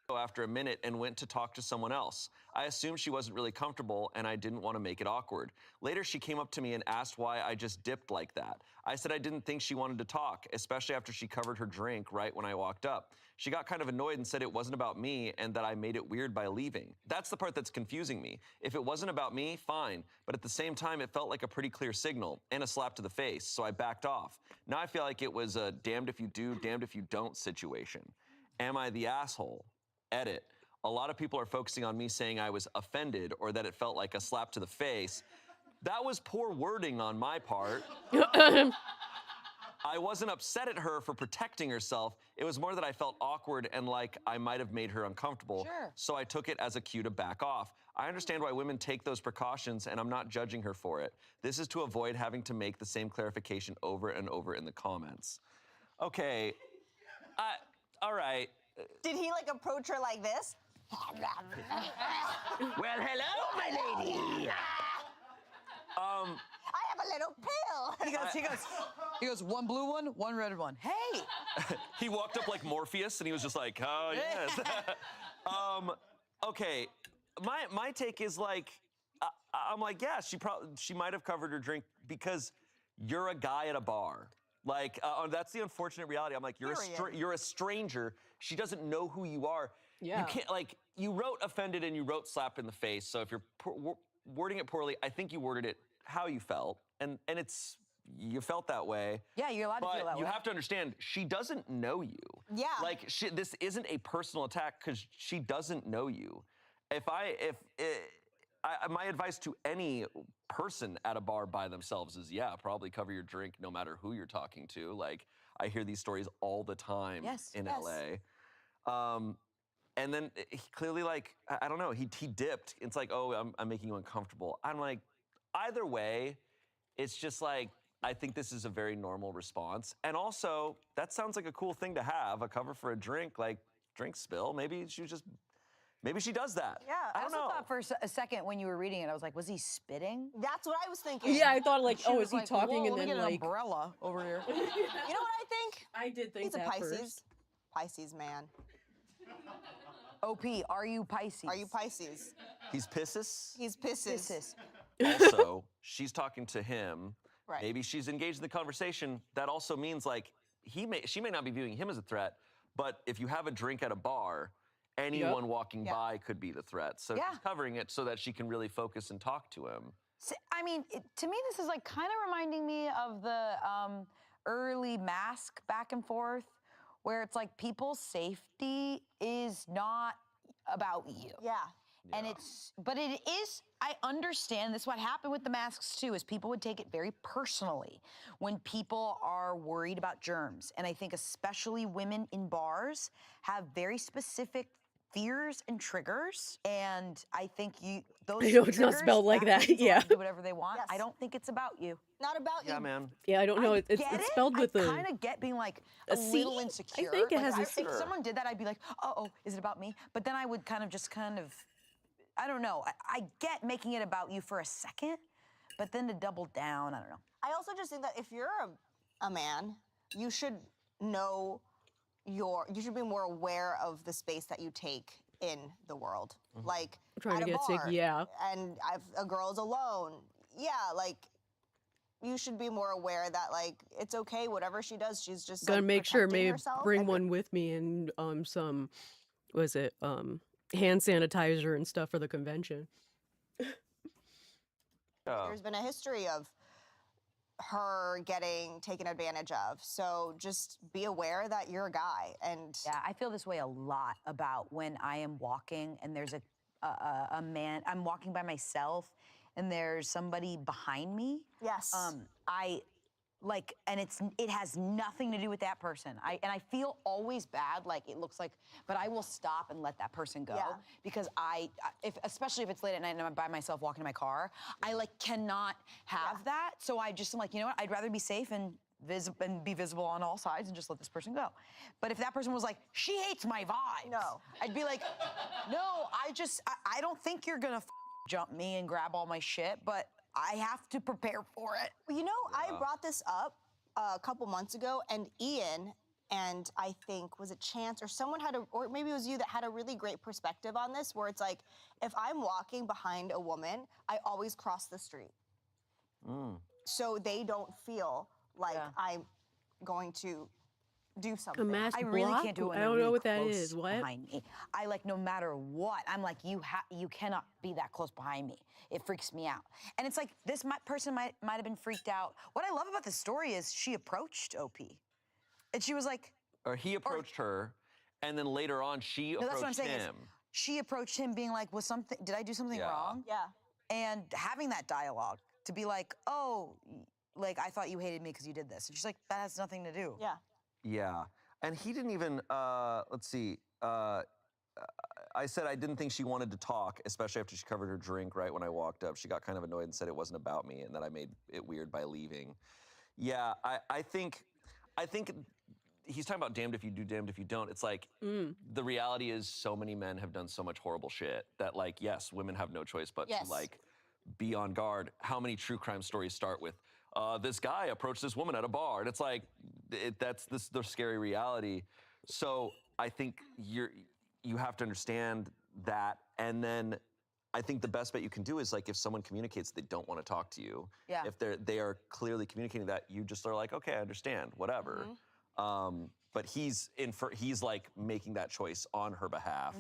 After a minute and went to talk to someone else. I assumed she wasn't really comfortable and I didn't want to make it awkward. Later, she came up to me and asked why I just dipped like that. I said I didn't think she wanted to talk, especially after she covered her drink right when I walked up. She got kind of annoyed and said it wasn't about me and that I made it weird by leaving. That's the part that's confusing me. If it wasn't about me, fine. But at the same time, it felt like a pretty clear signal and a slap to the face, so I backed off. Now I feel like it was a damned if you do, damned if you don't situation. Am I the asshole? Edit. A lot of people are focusing on me saying I was offended or that it felt like a slap to the face. That was poor wording on my part. I wasn't upset at her for protecting herself. It was more that I felt awkward and like I might have made her uncomfortable. Sure. So I took it as a cue to back off. I understand why women take those precautions and I'm not judging her for it. This is to avoid having to make the same clarification over and over in the comments. Okay. All right. Did he like approach her like this? Well, hello, my lady. I have a little pill. He goes, one blue one, one red one. Hey! He walked up like Morpheus and he was just like, oh, yes. Okay, my take is like, I'm like, yeah, she might have covered her drink because you're a guy at a bar. Like, that's the unfortunate reality. I'm like, you're a stranger. She doesn't know who you are. Yeah. You can't, like, you wrote offended and you wrote slapped in the face. So if you're wording it poorly, I think you worded it how you felt. And it's, you felt that way. Yeah, you're allowed to feel that But you way. have to understand, she doesn't know you. Yeah. Like, this isn't a personal attack because she doesn't know you. My advice to any person at a bar by themselves is, yeah, probably cover your drink no matter who you're talking to. Like, I hear these stories all the time in LA. And then he clearly, like, I don't know, he dipped. It's like, oh, I'm making you uncomfortable. I'm like, either way, it's just like, I think this is a very normal response. And also, that sounds like a cool thing to have, a cover for a drink, like drink spill. Maybe she does that. Yeah. I don't also know. thought for a second when you were reading it, I was like, was he spitting? That's what I was thinking. Yeah, I thought like, She oh, was is he like, talking "Whoa, and let me then get like. an umbrella over here. You know what I think? I did think He's a that Pisces. first. Pisces man. OP, are you Pisces? Are you Pisces? He's Pisces. He's Pisces. Pisces. Also, she's talking to him. Right. Maybe she's engaged in the conversation. That also means like she may not be viewing him as a threat, but if you have a drink at a bar, anyone walking by could be the threat. So she's covering it so that she can really focus and talk to him. I mean, to me, this is like kind of reminding me of the early mask back and forth, where it's like people's safety is not about you. Yeah. And but it is, I understand this. What happened with the masks too is people would take it very personally when people are worried about germs. And I think especially women in bars have very specific fears and triggers. And I think those I know it's not triggers, spelled like that, means yeah. allowed to do whatever they want. Yes. I don't think it's about you. Not about Yeah, you. man. Yeah, I don't know. It's Get it? spelled with I a. kind of get being like a a C? little I insecure. think it Like, has a if C. someone did that, I'd be like, uh-oh, is it about me? But then I would kind of, I don't know. I get making it about you for a second, but then to double down, I don't know. I also just think that if you're a man, you should know you should be more aware of the space that you take in the world. Like Trying at to a get sick, bar, yeah. And if a girl's alone, yeah, like you should be more aware that like it's okay, whatever she does, she's just Gotta like, make sure, protecting maybe herself bring and- one with me and some, hand sanitizer and stuff for the convention. There's been a history of her getting taken advantage of. So just be aware that you're a guy. And Yeah, I feel this way a lot about when I am walking and there's a man, I'm walking by myself and there's somebody behind me. yes. I like, and it has nothing to do with that person. And I feel always bad, like it looks like, but I will stop and let that person go Yeah. because especially if it's late at night and I'm by myself walking to my car, I like cannot have that. So I just am like, you know what? I'd rather be safe and be visible on all sides and just let this person go. But if that person was like, she hates my vibes, No. I'd be like, no, I don't think you're gonna jump me and grab all my shit, but I have to prepare for it. You know, I brought this up a couple months ago, and Ian and I think, was it Chance or someone or maybe it was you that had a really great perspective on this, where it's like, if I'm walking behind a woman, I always cross the street. So they don't feel like I'm going to do something. A mass I really block? can't do it when I they're don't know really what that close is. What? behind me. I like no matter what. I'm like you cannot be that close behind me. It freaks me out. And it's like this person might have been freaked out. What I love about the story is she approached OP, and she was like, Or he approached her, and then later on she no, approached that's what I'm saying. Is him. she approached him, being like, did I do something Yeah. wrong? Yeah. And having that dialogue to be like, oh, like I thought you hated me because you did this, and she's like, that has nothing to do. Yeah. Yeah. And he didn't even, let's see, I said I didn't think she wanted to talk, especially after she covered her drink right when I walked up. She got kind of annoyed and said it wasn't about me and that I made it weird by leaving. Yeah, I think he's talking about damned if you do, damned if you don't. It's like, the reality is so many men have done so much horrible shit that like, yes, women have no choice but Yes. to like be on guard. How many true crime stories start with, this guy approached this woman at a bar, and it's like, that's the scary reality. So I think you have to understand that, and then I think the best bet you can do is like if someone communicates they don't want to talk to you, if they are clearly communicating that, you just are like, okay, I understand, whatever. But but he's like making that choice on her behalf.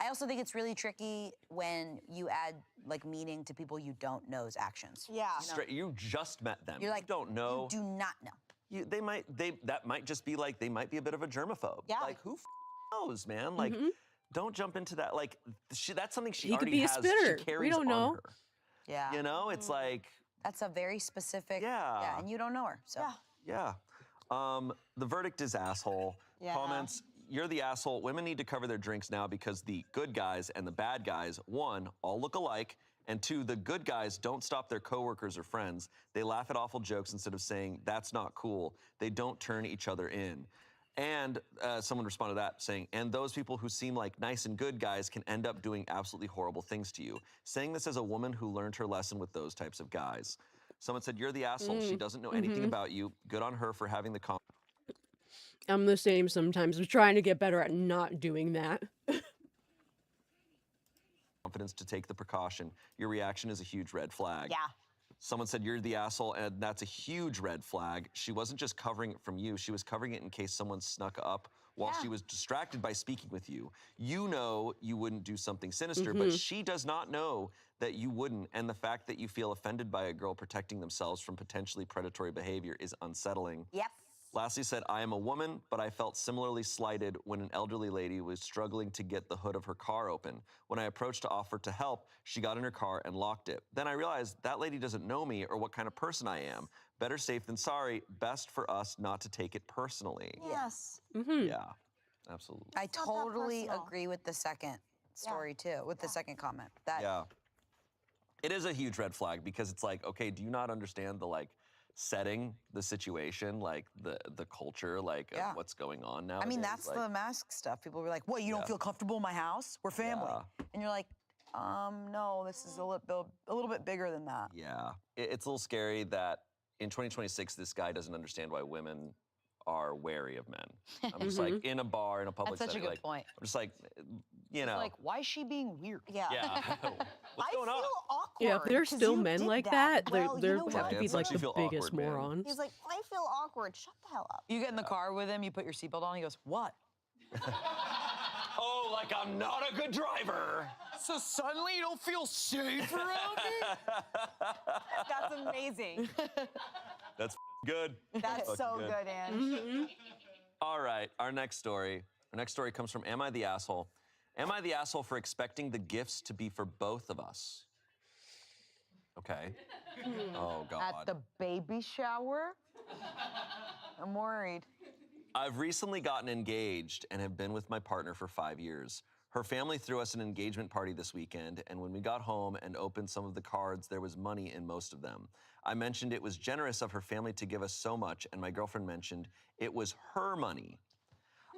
I also think it's really tricky when you add like meaning to people you don't know's actions. Yeah. You just met them. You're like, you don't know. You do not know. That might just be like, they might be a bit of a germaphobe. Yeah. Like, who knows, man? Like, don't jump into that. Like, that's something she He could already be a has. spitter. She We carries don't on know. her. Yeah. You know, it's like, That's a very specific. Yeah. Yeah, and you don't know her. So. Yeah. yeah. The verdict is asshole. Yeah. Comments, you're the asshole. Women need to cover their drinks now because the good guys and the bad guys, 1, all look alike, and 2, the good guys don't stop their coworkers or friends. They laugh at awful jokes instead of saying, that's not cool. They don't turn each other in. And someone responded to that saying, and those people who seem like nice and good guys can end up doing absolutely horrible things to you. Saying this as a woman who learned her lesson with those types of guys. Someone said, you're the asshole. She doesn't know anything about you. Good on her for having the I'm the same sometimes. I'm trying to get better at not doing that. confidence to take the precaution. Your reaction is a huge red flag. Yeah. Someone said, you're the asshole, and that's a huge red flag. She wasn't just covering it from you, she was covering it in case someone snuck up while she was distracted by speaking with you. You know you wouldn't do something sinister, but she does not know that you wouldn't, and the fact that you feel offended by a girl protecting themselves from potentially predatory behavior is unsettling. Yep. Lastly said, I am a woman, but I felt similarly slighted when an elderly lady was struggling to get the hood of her car open. When I approached to offer to help, she got in her car and locked it. Then I realized that lady doesn't know me or what kind of person I am. Better safe than sorry. Best for us not to take it personally. Yes. Yeah, absolutely. I not that totally personal. agree with the second story too, with the second comment. That Yeah. It is a huge red flag because it's like, okay, do you not understand the like setting, the situation, like the culture, like of what's going on now? I mean, that's the mask stuff. People were like, "What? You don't feel comfortable in my house? We're family." And you're like, no, this is a little bit bigger than that. Yeah, it's a little scary that in 2026, this guy doesn't understand why women are wary of men. I'm just like in a bar, in a public That's such a setting, good like, point. I'm just like, you know. Like, why is she being weird? Yeah. Yeah. What's going I on? feel awkward. Yeah, if there's 'cause still you men did like that. that, Well, there you know have what? to be It's like actually the feel biggest awkward, man. morons. He's like, I feel awkward. Shut the hell up. You get in the car with him, you put your seatbelt on, he goes, "What?" Oh, like I'm not a good driver. So suddenly you don't feel safe around me? That's amazing. That's good. That's so Fucking good, Ange. All right, our next story. Our next story comes from Am I the Asshole? Am I the asshole for expecting the gifts to be for both of us? Okay. Oh, God. At the baby shower? I'm worried. I've recently gotten engaged and have been with my partner for 5 years. Her family threw us an engagement party this weekend, and when we got home and opened some of the cards, there was money in most of them. I mentioned it was generous of her family to give us so much, and my girlfriend mentioned it was her money.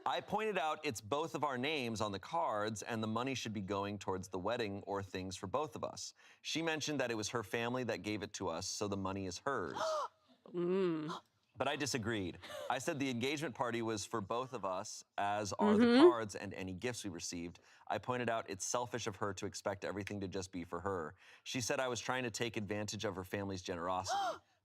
I pointed out it's both of our names on the cards, and the money should be going towards the wedding or things for both of us. She mentioned that it was her family that gave it to us, so the money is hers. But I disagreed. I said the engagement party was for both of us, as are the cards and any gifts we received. I pointed out it's selfish of her to expect everything to just be for her. She said I was trying to take advantage of her family's generosity.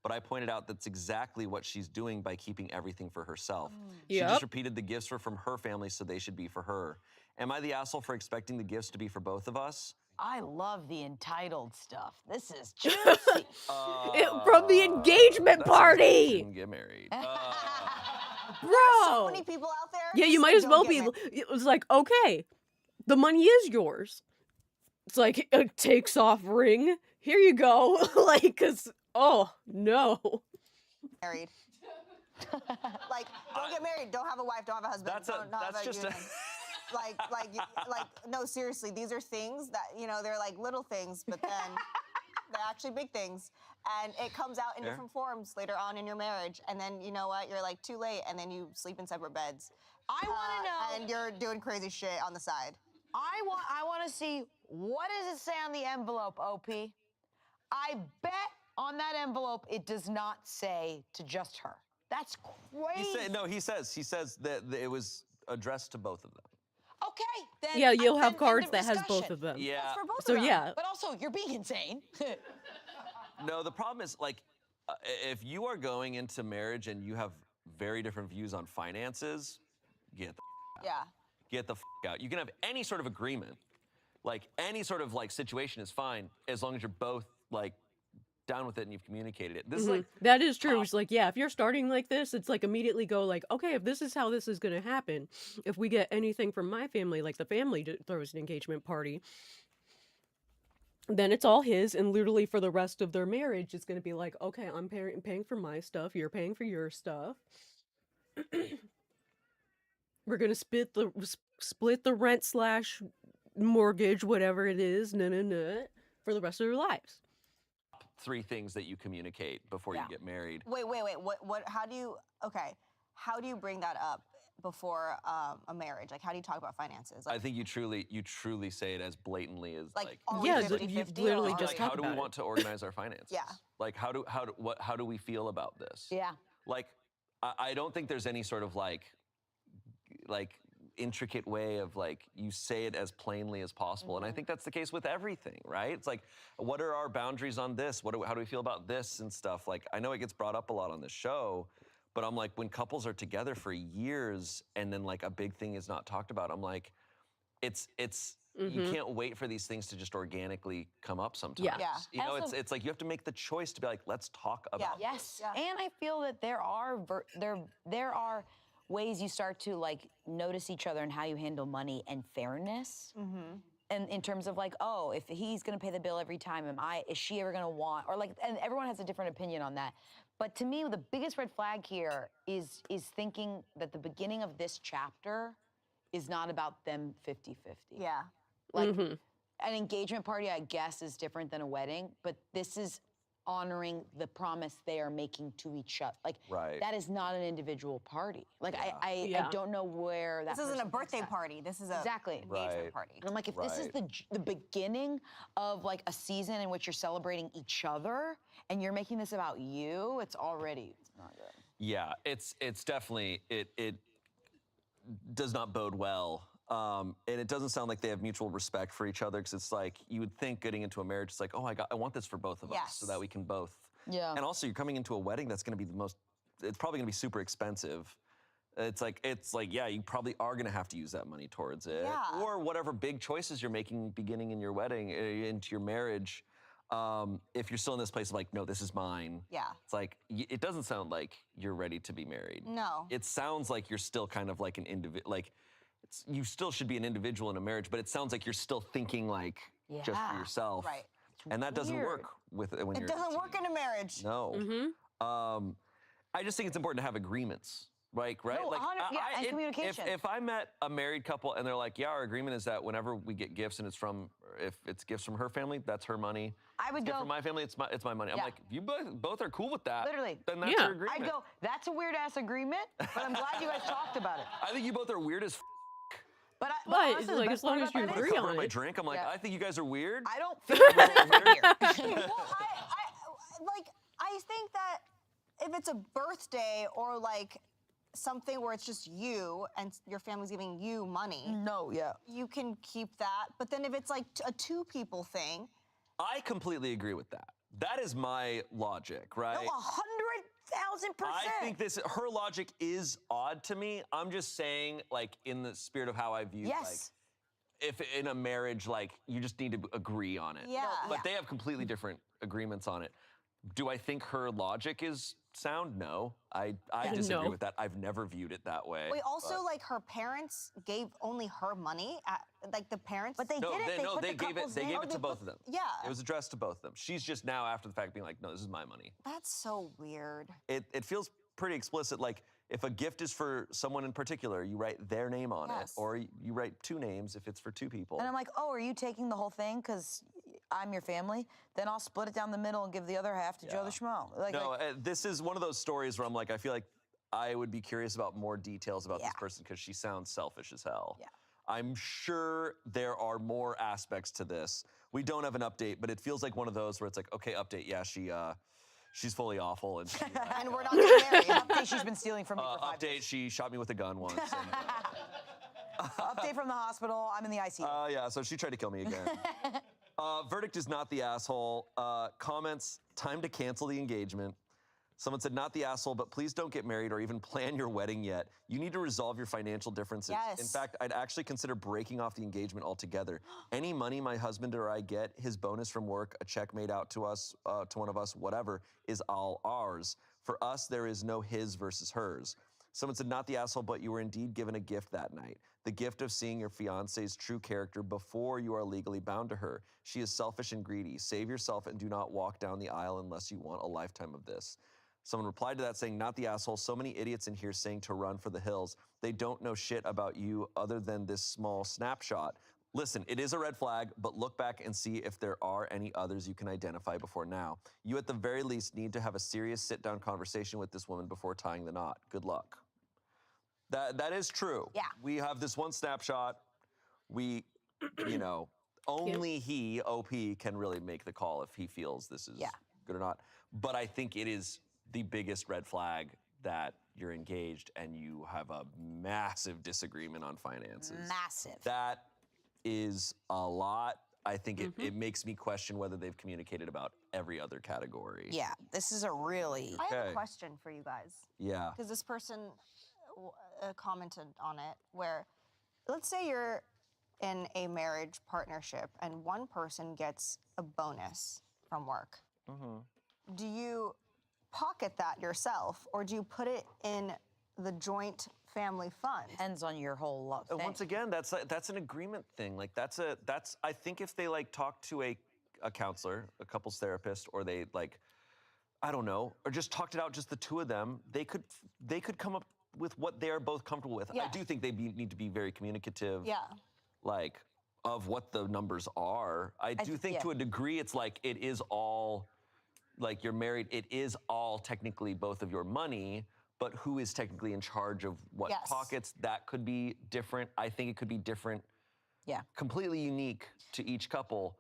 But I pointed out that's exactly what she's doing by keeping everything for herself. She just repeated the gifts were from her family, so they should be for her. Am I the asshole for expecting the gifts to be for both of us? I love the entitled stuff. This is juicy. From the engagement party! Didn't get married. Bro! So many people out there. Yeah, you just might as don't well get be. it. It was like, okay, the money is yours. It's like a takes off ring. Here you go. Like, cause, oh, no. Married. Like, don't get married. Don't have a wife. Don't have a husband. Don't have that's a just a... union. like, no, seriously, these are things that, you know, they're like little things, but then they're actually big things. And it comes out in different forms later on in your marriage. And then, you know what, you're like too late, and then you sleep in separate beds. I want to know. And you're doing crazy shit on the side. I want to see, what does it say on the envelope, OP? I bet on that envelope it does not say to just her. That's crazy. He says that it was addressed to both of them. Okay, then. Yeah, you'll have end cards of that has both discussion. of them. Yeah. For both So of them. yeah. But also, you're being insane. No, the problem is, like, if you are going into marriage and you have very different views on finances, get the Yeah. get the out. You can have any sort of agreement, like any sort of like situation is fine as long as you're both like down with it and you've communicated it. This is like That is true. It's like, yeah, if you're starting like this, it's like immediately go like, okay, if this is how this is going to happen, if we get anything from my family, like the family throws an engagement party, then it's all his, and literally for the rest of their marriage, it's going to be like, okay, I'm paying for my stuff, you're paying for your stuff. We're going to split the rent slash mortgage, whatever it is, for the rest of their lives. 3 things that you communicate before you get married. Wait. What? How do you bring that up before a marriage? Like, how do you talk about finances? Like, I think you truly say it as blatantly as like are we Yeah, 50-50 you or literally are just we- talk how do we about it. want to organize our finances? Yeah. Like how do we feel about this? Yeah. Like I don't think there's any sort of like intricate way of like you say it as plainly as possible. And I think that's the case with everything, right? It's like, what are our boundaries on this? How do we feel about this and stuff? Like, I know it gets brought up a lot on this show, but I'm like, when couples are together for years and then like a big thing is not talked about, I'm like, you can't wait for these things to just organically come up sometimes. Yeah. Yeah. You know, Also- it's like you have to make the choice to be like, let's talk about Yes, Yeah. and I feel that there are ways you start to like notice each other and how you handle money and fairness. And in terms of like, oh, if he's gonna pay the bill every time, is she ever gonna want, or like, and everyone has a different opinion on that. But to me, the biggest red flag here is thinking that the beginning of this chapter is not about them 50-50. Yeah. Like an engagement party, I guess, is different than a wedding, but this is honoring the promise they are making to each other. Like, Right. that is not an individual party. Like, I Yeah. don't know where that This isn't a person thinks birthday that. party. This is a Exactly. engagement Right. party. And I'm like, if this is the beginning of like a season in which you're celebrating each other and you're making this about you, it's not good. Yeah, it's definitely it does not bode well, and it doesn't sound like they have mutual respect for each other because it's like you would think getting into a marriage, it's like, oh, I want this for both of us so that we can both. Yeah. And also, you're coming into a wedding that's going to be it's probably going to be super expensive. It's like yeah, you probably are going to have to use that money towards it, Yeah. or whatever big choices you're making beginning in your wedding into your marriage. If you're still in this place of like, no, this is mine. Yeah. It's like, it doesn't sound like you're ready to be married. No. It sounds like you're still kind of like an individual, like, you still should be an individual in a marriage, but it sounds like you're still thinking like just for Yeah. yourself. Right. And that doesn't weird. work when It you're doesn't 18. work in a marriage. No. I just think it's important to have agreements. Right? No, Like, 100 yeah, and communication. If I met a married couple and they're like, yeah, our agreement is that whenever we get gifts and if it's gifts from her family, that's her money. I would It's gift go- from my family, it's my money. I'm Yeah. like, if you both are cool with that, Literally. then that's Yeah. your agreement. I'd go, that's a weird ass agreement, but I'm glad you guys talked about it. I think you both are weird as But But honestly, it's the like, best as long part as about you that is- agree cover on my it. drink. I'm like, Yeah. I think you guys are weird. I don't feel weird here. Well, I think that if it's a birthday or like something where it's just you and your family's giving you money, No, yeah. you can keep that. But then if it's like a 2 people thing, I completely agree with that. That is my logic, right? No, 100,000%. I think her logic is odd to me. I'm just saying, like, in the spirit of how I view, Yes. like, if in a marriage, like, you just need to agree on it. Yeah. But they have completely different agreements on it. Do I think her logic is sound? No. I disagree No. with that. I've never viewed it that way. wait, also but- like her parents gave only her money, like the parents. But they No, did it. they, no, put they the gave it. couple's They name- gave Oh, it they to both put- of them. yeah. It was addressed to both of them. She's just now, after the fact, being like, "No, this is my money." That's so weird. It feels pretty explicit. Like, if a gift is for someone in particular, you write their name on Yes. it, or you write 2 names if it's for 2 people. And I'm like, oh, are you taking the whole thing because I'm your family? Then I'll split it down the middle and give the other half to Joe the Schmo. Like, No, this is one of those stories where I'm like, I feel like I would be curious about more details about this Yeah. person because she sounds selfish as hell. Yeah. I'm sure there are more aspects to this. We don't have an update, but it feels like one of those where it's like, okay, update, yeah, she's fully awful, and she, And we're not getting married. update she's been stealing from me for 5 update, years. she shot me with a gun once. And, Update from the hospital. I'm in the ICU. yeah, so she tried to kill me again. Verdict is not the asshole. Comments, time to cancel the engagement. Someone said, not the asshole, but please don't get married or even plan your wedding yet. You need to resolve your financial differences. Yes. In fact, I'd actually consider breaking off the engagement altogether. Any money my husband or I get, his bonus from work, a check made out to us, to one of us, whatever, is all ours. For us, there is no his versus hers. Someone said, not the asshole, but you were indeed given a gift that night. The gift of seeing your fiance's true character before you are legally bound to her. She is selfish and greedy. Save yourself and do not walk down the aisle unless you want a lifetime of this. Someone replied to that saying, not the asshole. So many idiots in here saying to run for the hills. They don't know shit about you other than this small snapshot. Listen, it is a red flag, but look back and see if there are any others you can identify before now. You at the very least need to have a serious sit-down conversation with this woman before tying the knot. Good luck. That is true. Yeah. We have this one snapshot. We, you know, only he, OP, can really make the call if he feels this is good or not. But I think it is the biggest red flag that you're engaged and you have a massive disagreement on finances. Massive. That is a lot. I think it makes me question whether they've communicated about every other category. Yeah, this is a really... I have Okay. a question for you guys. Yeah. Because this person commented on it, where let's say you're in a marriage partnership and one person gets a bonus from work. Do you pocket that yourself or do you put it in the joint family fund? Depends on your whole lot. Once again, that's an agreement thing. Like that's I think if they like talk to a counselor, a couples therapist, or they like, I don't know, or just talked it out, just the two of them, they could come up with what they're both comfortable with. Yeah. I do think they need to be very communicative. Yeah. Like of what the numbers are. I do think to a degree it's like it is all, like you're married, it is all technically both of your money, but who is technically in charge of what pockets, that could be different. I think it could be different, completely unique to each couple,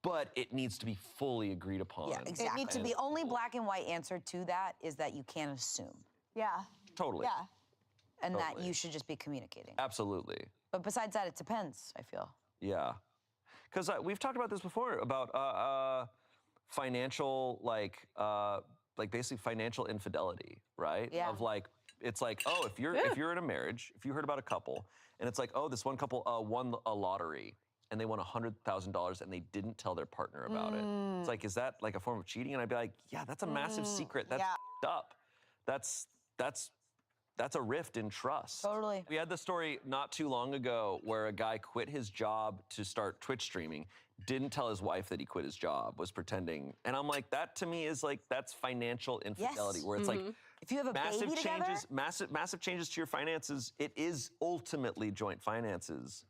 but it needs to be fully agreed upon. Yeah, exactly. It needs to be only black and white answer to that is that you can't assume. Yeah. Totally. Yeah. And that you should just be communicating. Absolutely. But besides that, it depends, I feel. Yeah. Because we've talked about this before, about financial, like basically financial infidelity, right? Yeah. Of like, it's like, oh, if you're in a marriage, if you heard about a couple, and it's like, oh, this one couple won a lottery, and they won $100,000, and they didn't tell their partner about it. It's like, is that like a form of cheating? And I'd be like, yeah, that's a massive secret. That's f***ed up. That's a rift in trust. Totally. We had the story not too long ago where a guy quit his job to start Twitch streaming, didn't tell his wife that he quit his job, was pretending. And I'm like, that to me is like, that's financial infidelity, where it's like, if you have a massive baby changes, together? massive changes to your finances. It is ultimately joint finances.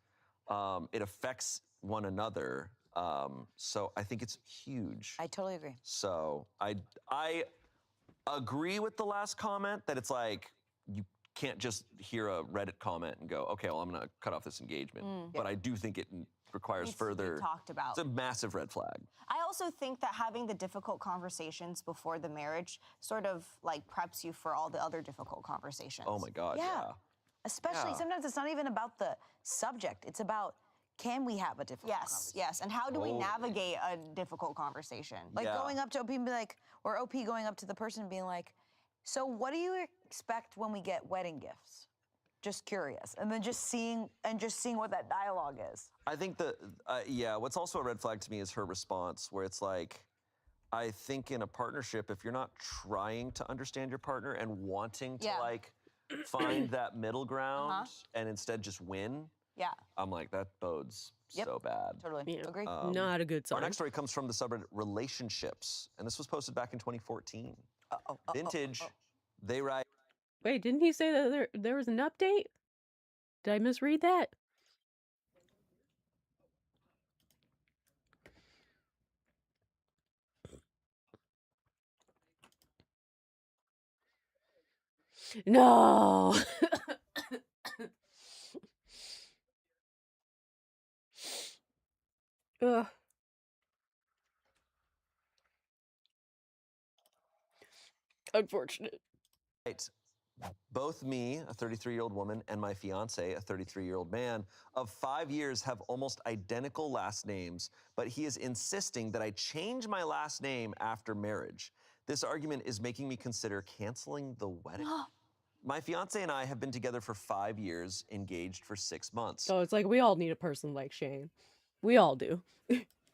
It affects one another. So I think it's huge. I totally agree. So I agree with the last comment that it's like, you can't just hear a Reddit comment and go, okay, well, I'm gonna cut off this engagement. But I do think it requires Needs to be further. talked about. It's a massive red flag. I also think that having the difficult conversations before the marriage sort of like preps you for all the other difficult conversations. Oh my God, yeah. Especially, sometimes it's not even about the subject. It's about, can we have a difficult conversation? Yes, and how do we navigate a difficult conversation? Like going up to OP and be like, or OP going up to the person and being like, so what do you expect when we get wedding gifts? Just curious. And then just seeing what that dialogue is. I think what's also a red flag to me is her response, where it's like, I think in a partnership, if you're not trying to understand your partner and wanting to like find that middle ground and instead just win, I'm like, that bodes so bad. Totally. Agree. Not a good sign. Our next story comes from the subreddit Relationships, and this was posted back in 2014. Vintage, they write. Wait, didn't he say that there was an update? Did I misread that? No. Ugh. Unfortunate. Right. Both me, a 33-year-old woman, and my fiance, a 33-year-old man, of 5 years have almost identical last names, but he is insisting that I change my last name after marriage. This argument is making me consider canceling the wedding. My fiance and I have been together for 5 years, engaged for 6 months. So it's like we all need a person like Shane. We all do.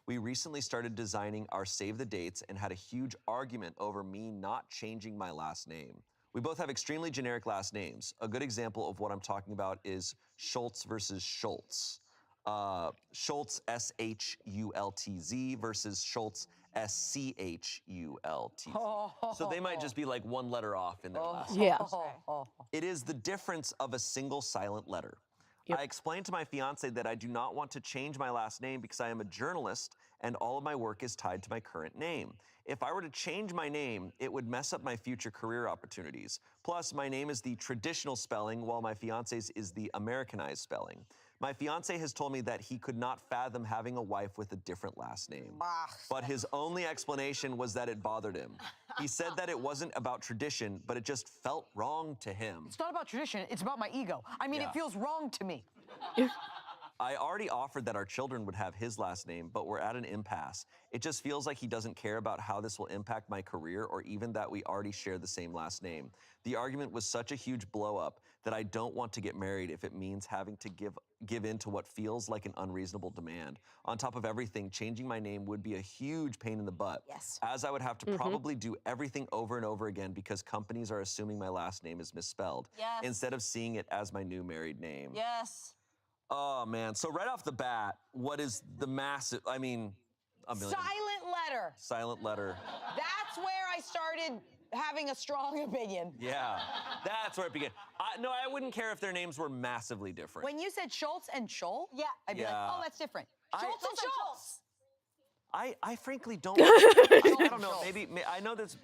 We recently started designing our save the dates and had a huge argument over me not changing my last name. We both have extremely generic last names. A good example of what I'm talking about is Schultz versus Schultz. Schultz, S-H-U-L-T-Z versus Schultz, S-C-H-U-L-T-Z. So they might just be like one letter off in their last name. Yeah. It is the difference of a single silent letter. Yep. I explained to my fiance that I do not want to change my last name because I am a journalist and all of my work is tied to my current name. If I were to change my name, it would mess up my future career opportunities. Plus, my name is the traditional spelling while my fiance's is the Americanized spelling. My fiance has told me that he could not fathom having a wife with a different last name. But his only explanation was that it bothered him. He said that it wasn't about tradition, but it just felt wrong to him. It's not about tradition, it's about my ego. I mean, Yeah. it feels wrong to me. I already offered that our children would have his last name, but we're at an impasse. It just feels like he doesn't care about how this will impact my career or even that we already share the same last name. The argument was such a huge blow up that I don't want to get married if it means having to give in to what feels like an unreasonable demand. On top of everything, changing my name would be a huge pain in the butt. Yes. As I would have to probably do everything over and over again because companies are assuming my last name is misspelled. Yes. Instead of seeing it as my new married name. Yes. Oh man, so right off the bat, what is the massive, I mean, a million. Silent letter. Silent letter. That's where I started having a strong opinion. Yeah, that's where it began. No, I wouldn't care if their names were massively different. When you said Schultz and Scholl, Yeah. I'd be like, Yeah. oh, that's different. I- Schultz and Schultz. I frankly don't, I don't know, maybe, I know that's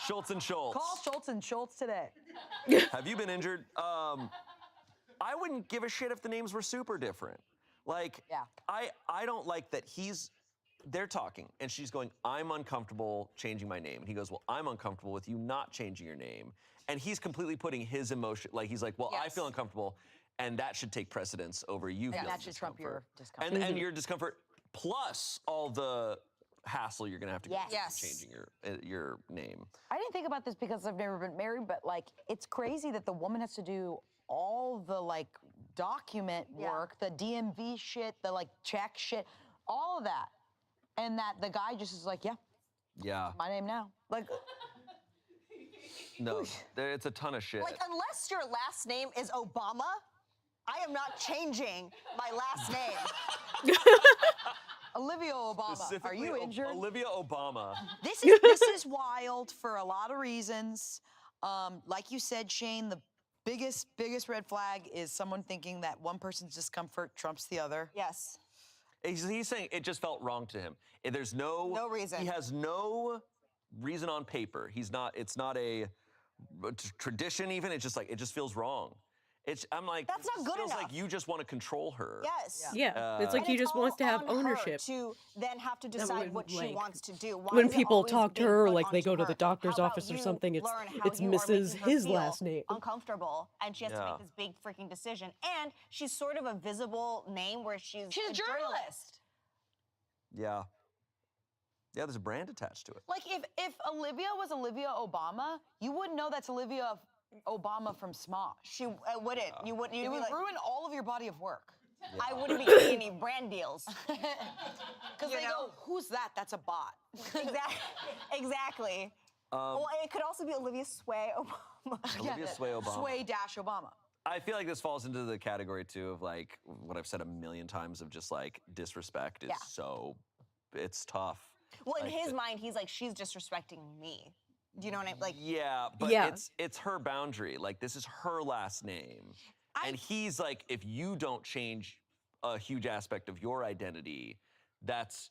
Schultz and Schultz. Call Schultz and Schultz today. Have you been injured? I wouldn't give a shit if the names were super different. Like, Yeah. I don't like that they're talking, and she's going, I'm uncomfortable changing my name. And he goes, well, I'm uncomfortable with you not changing your name. And he's completely putting his emotion, like, he's like, well, I Yes. feel uncomfortable, and that should take precedence over you Yeah, feeling that should trump your discomfort. And your discomfort, plus all the hassle you're gonna have to go through Yes. changing your name. I didn't think about this because I've never been married, but like, it's crazy that the woman has to do all the like document work, the DMV shit, the like check shit, all of that. And that the guy just is like, yeah, Yeah, my name now. Like, no, it's a ton of shit. Like, unless your last name is Obama, I am not changing my last name. Olivia Obama, are Specifically, you injured? Olivia Obama. This is wild for a lot of reasons. Like you said, Shane, the biggest red flag is someone thinking that one person's discomfort trumps the other. Yes. He's saying it just felt wrong to him. There's no reason. He has no reason on paper. It's not a tradition even. It's just like it just feels wrong. I'm like, That's not this good feels enough. like you just want to control her. Yes. Yeah, it's like And he it's just wants to all have on her ownership. to then have to decide what she like, wants to do. Why when is it people always talk to being her, put like they onto go to her? the doctor's How about office or you something, it's learn how you are Mrs. making her his feel last name. Uncomfortable, and she has to Yeah. make this big freaking decision. And she's sort of a visible name where she's She's a journalist. Yeah. Yeah, there's a brand attached to it. Like if Olivia was Olivia Obama, you wouldn't know that's Olivia Obama from Smosh. She wouldn't. You wouldn't. You'd It be would like, ruin all of your body of work. I wouldn't be getting any brand deals. Because You they know? go, who's that? That's a bot. Exactly. Well, it could also be Olivia Sway Obama. Olivia Sway Obama. Sway-Obama. I feel like this falls into the category too of like what I've said a million times of just like disrespect is it's tough. Well, in Like, his mind, he's like, she's disrespecting me. Do you know what I mean? Like, Yeah, but Yeah. it's her boundary. Like this is her last name. And he's like, if you don't change a huge aspect of your identity,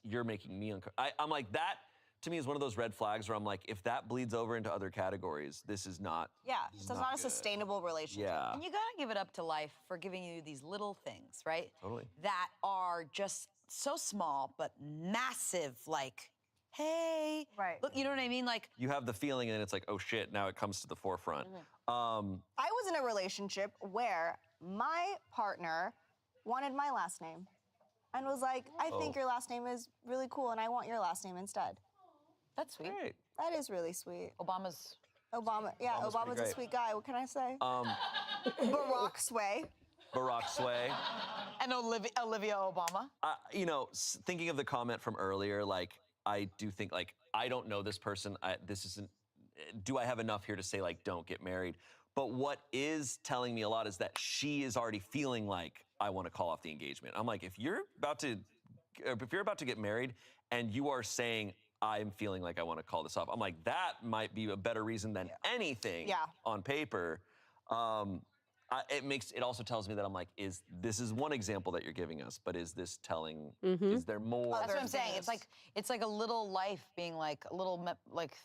you're making me uncomfortable. I'm like, that to me is one of those red flags where I'm like, if that bleeds over into other categories, this is not. yeah, so it's not a good. sustainable relationship. Yeah. And you gotta give it up to life for giving you these little things, right? Totally. That are just so small, but massive, like, hey. Right. Look, you know what I mean? Like, You have the feeling and it's like, oh shit, now it comes to the forefront. I was in a relationship where my partner wanted my last name and was like, I think your last name is really cool and I want your last name instead. that's sweet. Great. That is really sweet. Obama's. Obama, yeah, Obama's pretty Obama's a great. sweet guy. What can I say? Um, Barack Sway. Barack Sway. And Olivia Obama. You know, thinking of the comment from earlier, like, I do think, like, I don't know this person. This isn't, do I have enough here to say, like, don't get married? But what is telling me a lot is that she is already feeling like, I want to call off the engagement. I'm like, if you're about to get married and you are saying, I'm feeling like I want to call this off, I'm like, that might be a better reason than anything on paper. It also tells me that I'm like, this is one example that you're giving us, but is this telling, is there more? That's what I'm saying. It's like a little life being like a little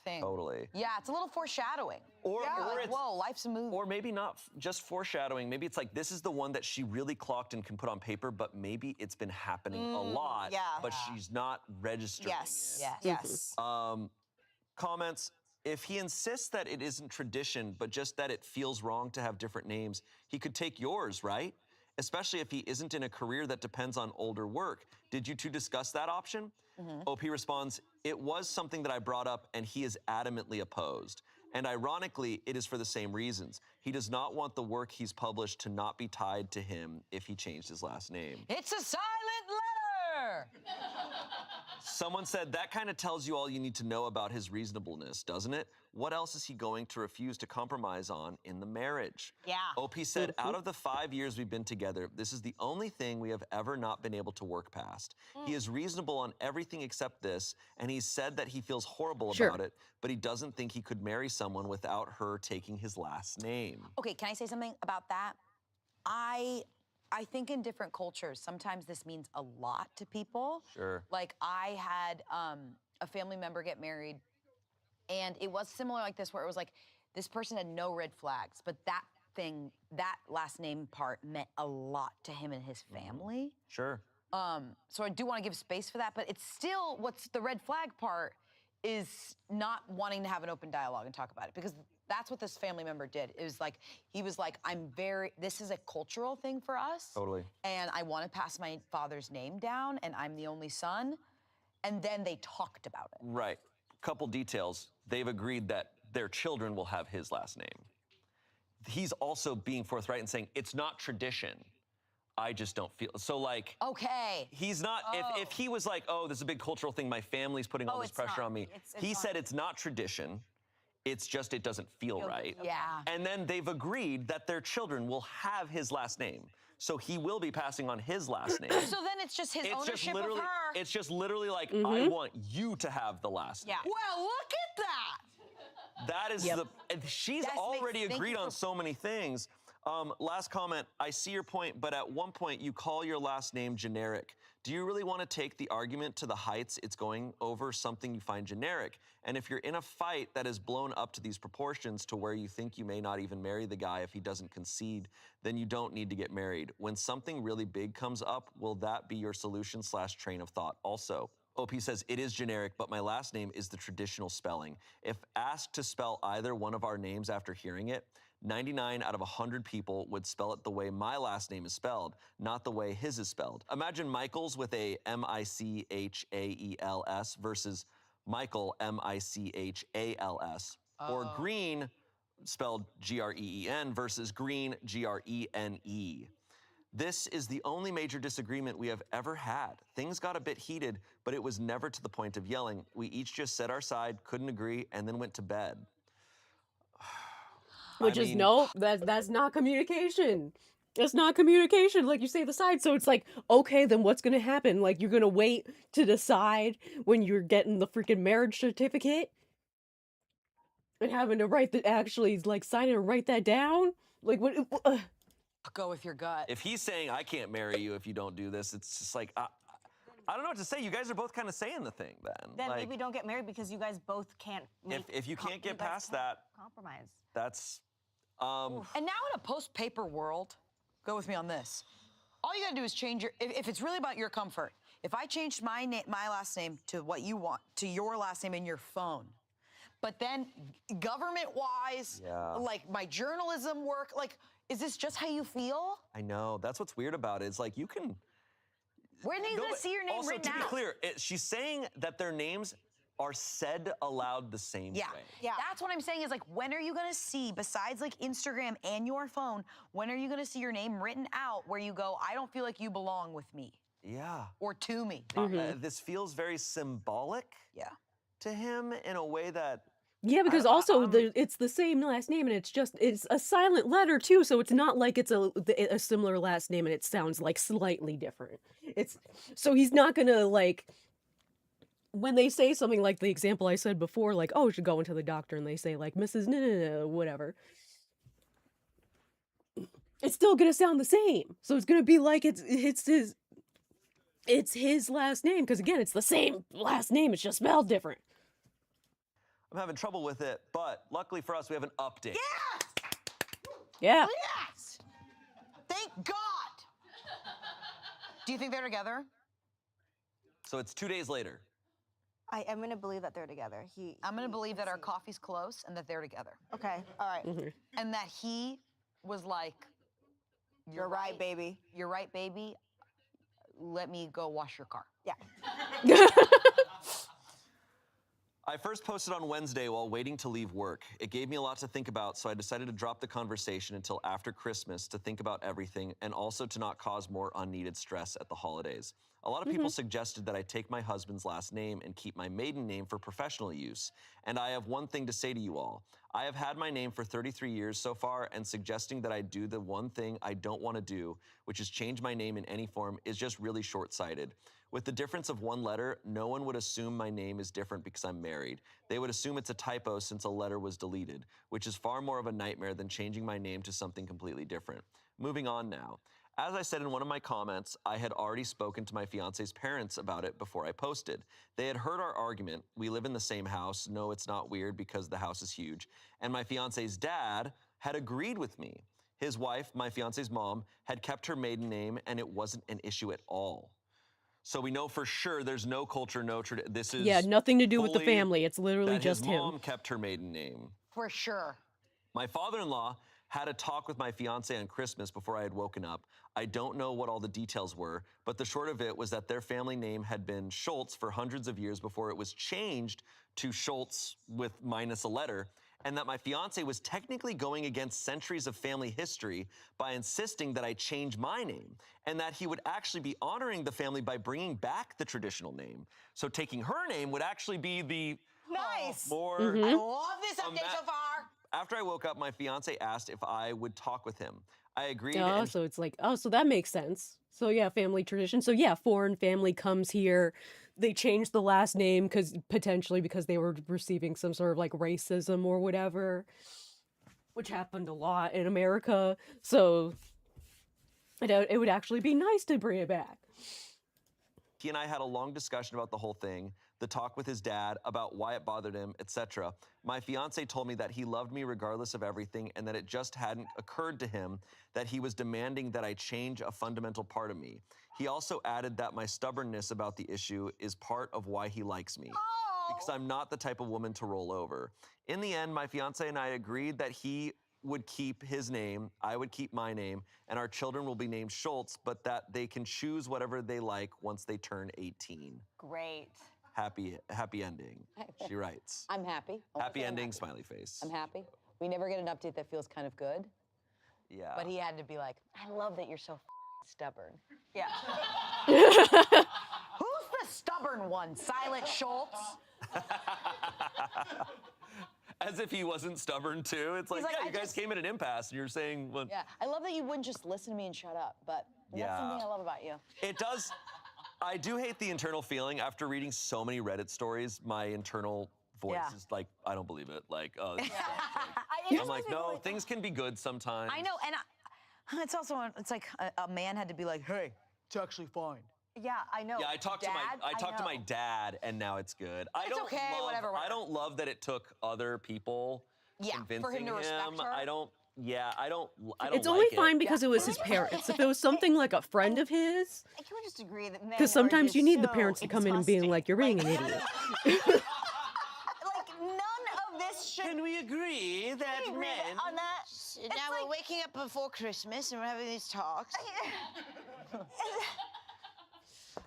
thing. Totally. Yeah, it's a little foreshadowing. Or like, whoa, life's a movie. Or maybe not just foreshadowing. Maybe it's like, this is the one that she really clocked and can put on paper, but maybe it's been happening a lot, but she's not registering it. Yes. Comments. If he insists that it isn't tradition, but just that it feels wrong to have different names, he could take yours, right? Especially if he isn't in a career that depends on older work. Did you two discuss that option? OP responds, it was something that I brought up and he is adamantly opposed. And ironically, it is for the same reasons. He does not want the work he's published to not be tied to him if he changed his last name. It's a silent letter! Someone said, that kind of tells you all you need to know about his reasonableness, doesn't it? What else is he going to refuse to compromise on in the marriage? Yeah. OP said, out of the 5 years we've been together, this is the only thing we have ever not been able to work past. He is reasonable on everything except this, and he said that he feels horrible about it, but he doesn't think he could marry someone without her taking his last name. Okay, can I say something about that? I think in different cultures, sometimes this means a lot to people. Sure. Like, I had a family member get married, and it was similar like this, where it was like, this person had no red flags, but that last name part meant a lot to him and his family. Sure. So I do want to give space for that, but it's still, what's the red flag part is not wanting to have an open dialogue and talk about it, because that's what this family member did. It was like, he was like, this is a cultural thing for us. Totally. And I want to pass my father's name down, and I'm the only son. And then they talked about it. Right. Couple details. They've agreed that their children will have his last name. He's also being forthright and saying, it's not tradition. I just don't feel, so like. Okay. He's not, if he was like, oh, this is a big cultural thing, my family's putting all this pressure on me. He said it's not tradition. It's just, it doesn't feel right. Yeah. And then they've agreed that their children will have his last name. So he will be passing on his last name. So then it's just his ownership of her. It's just literally like, I want you to have the last name. Well, look at that. That is she's already agreed on so many things. Last comment, I see your point, but at one point you call your last name generic. Do you really want to take the argument to the heights it's going over something you find generic? And if you're in a fight that is blown up to these proportions to where you think you may not even marry the guy if he doesn't concede, then you don't need to get married. When something really big comes up, will that be your solution / train of thought? Also, OP says, it is generic, but my last name is the traditional spelling. If asked to spell either one of our names after hearing it, 99 out of 100 people would spell it the way my last name is spelled, not the way his is spelled. Imagine Michaels with a M-I-C-H-A-E-L-S versus Michael, M-I-C-H-A-L-S. Or Green, spelled G-R-E-E-N, versus Green, G-R-E-N-E. This is the only major disagreement we have ever had. Things got a bit heated, but it was never to the point of yelling. We each just said our side, couldn't agree, and then went to bed. That's not communication. It's not communication, like you say the side. So it's like, okay, then what's gonna happen? Like, you're gonna wait to decide when you're getting the freaking marriage certificate and having to sign it and write that down? Like, what? Go with your gut. If he's saying, I can't marry you if you don't do this, it's just like, I don't know what to say. You guys are both kind of saying the thing then. Then like, maybe don't get married because you guys both can't if you can't get past that, compromise. that's... And now in a post-paper world, go with me on this. All you gotta do is change if it's really about your comfort, if I changed my last name to what you want, to your last name in your phone, but then government-wise, like my journalism work, like, is this just how you feel? I know, that's what's weird about it. It's like, you can... When are you gonna see your name also, written to be out? clear, she's saying that their names are said aloud the same Yeah. way. Yeah. That's what I'm saying is like, when are you gonna see, besides like Instagram and your phone, when are you gonna see your name written out where you go, I don't feel like you belong with me Yeah. or to me? This feels very symbolic Yeah. to him in a way that Yeah, because also it's the same last name and it's a silent letter too, so it's not like it's a similar last name and it sounds like slightly different. It's so he's not gonna like when they say something like the example I said before, like, oh, you should go into the doctor and they say like Mrs. No, whatever. It's still gonna sound the same. So it's gonna be like it's his last name, because again, it's the same last name, it's just spelled different. I'm having trouble with it, but luckily for us, we have an update. Yeah. Yes! Thank God! Do you think they're together? So it's 2 days later. I am gonna believe that they're together. I'm gonna believe that our coffee's close and that they're together. Okay, all right. And that he was like, You're right, baby. You're right, baby. Let me go wash your car. Yeah. I first posted on Wednesday while waiting to leave work. It gave me a lot to think about, so I decided to drop the conversation until after Christmas to think about everything and also to not cause more unneeded stress at the holidays. A lot of people suggested that I take my husband's last name and keep my maiden name for professional use. And I have one thing to say to you all. I have had my name for 33 years so far, and suggesting that I do the one thing I don't want to do, which is change my name in any form, is just really short-sighted. With the difference of one letter, no one would assume my name is different because I'm married. They would assume it's a typo since a letter was deleted, which is far more of a nightmare than changing my name to something completely different. Moving on now. As I said in one of my comments, I had already spoken to my fiance's parents about it before I posted. They had heard our argument. We live in the same house. No, it's not weird because the house is huge. And my fiance's dad had agreed with me. His wife, my fiance's mom, had kept her maiden name and it wasn't an issue at all. So we know for sure there's no culture, no tradition. This is nothing to do with the fully family. It's literally that just his him. mom kept her maiden name. For sure. My father-in-law had a talk with my fiance on Christmas before I had woken up. I don't know what all the details were, but the short of it was that their family name had been Schultz for hundreds of years before it was changed to Schultz with minus a letter, and that my fiance was technically going against centuries of family history by insisting that I change my name, and that he would actually be honoring the family by bringing back the traditional name. So taking her name would actually be the Nice. more... I love this update so far. After I woke up, my fiance asked if I would talk with him. I agreed. Oh, and so it's like, oh, so that makes sense. So yeah, family tradition. So yeah, foreign family comes here. They change the last name potentially because they were receiving some sort of like racism or whatever, which happened a lot in America. So it would actually be nice to bring it back. He and I had a long discussion about the whole thing, the talk with his dad about why it bothered him, etc. My fiance told me that he loved me regardless of everything and that it just hadn't occurred to him that he was demanding that I change a fundamental part of me. He also added that my stubbornness about the issue is part of why he likes me, because I'm not the type of woman to roll over. In the end, my fiance and I agreed that he would keep his name, I would keep my name, and our children will be named Schultz, but that they can choose whatever they like once they turn 18. Great. Happy ending, she writes. I'm happy. Happy ending, smiley face. I'm happy. We never get an update that feels kind of good. Yeah. But he had to be like, I love that you're so stubborn. Yeah. Who's the stubborn one? Silent Schultz? As if he wasn't stubborn too. It's like, like, yeah, I you guys just- came at an impasse and you're saying, well, Yeah, I love that you wouldn't just listen to me and shut up, but that's Yeah. something I love about you. it does. I do hate the internal feeling. After reading so many Reddit stories, my internal voice Yeah. is like, I don't believe it. Like, oh, this sucks. Here's I'm the like, thing, no, things can be good sometimes. I know, and it's also, it's like a man had to be like, hey, it's actually fine. Yeah, I know. Yeah, I talked Dad, to my know. dad, and now it's good. I It's don't okay, love, whatever. I don't love that it took other people Yeah, convincing for him to respect her. I don't. Yeah, I don't. It's like only it. fine because it was his parents. If it was something like a friend of his, Can we just agree that men because are sometimes just you need the so parents to come in and being disgusting. like, you're being an idiot. Like none of this should Can we agree that be men? on that. It's now like, we're waking up before Christmas and we're having these talks.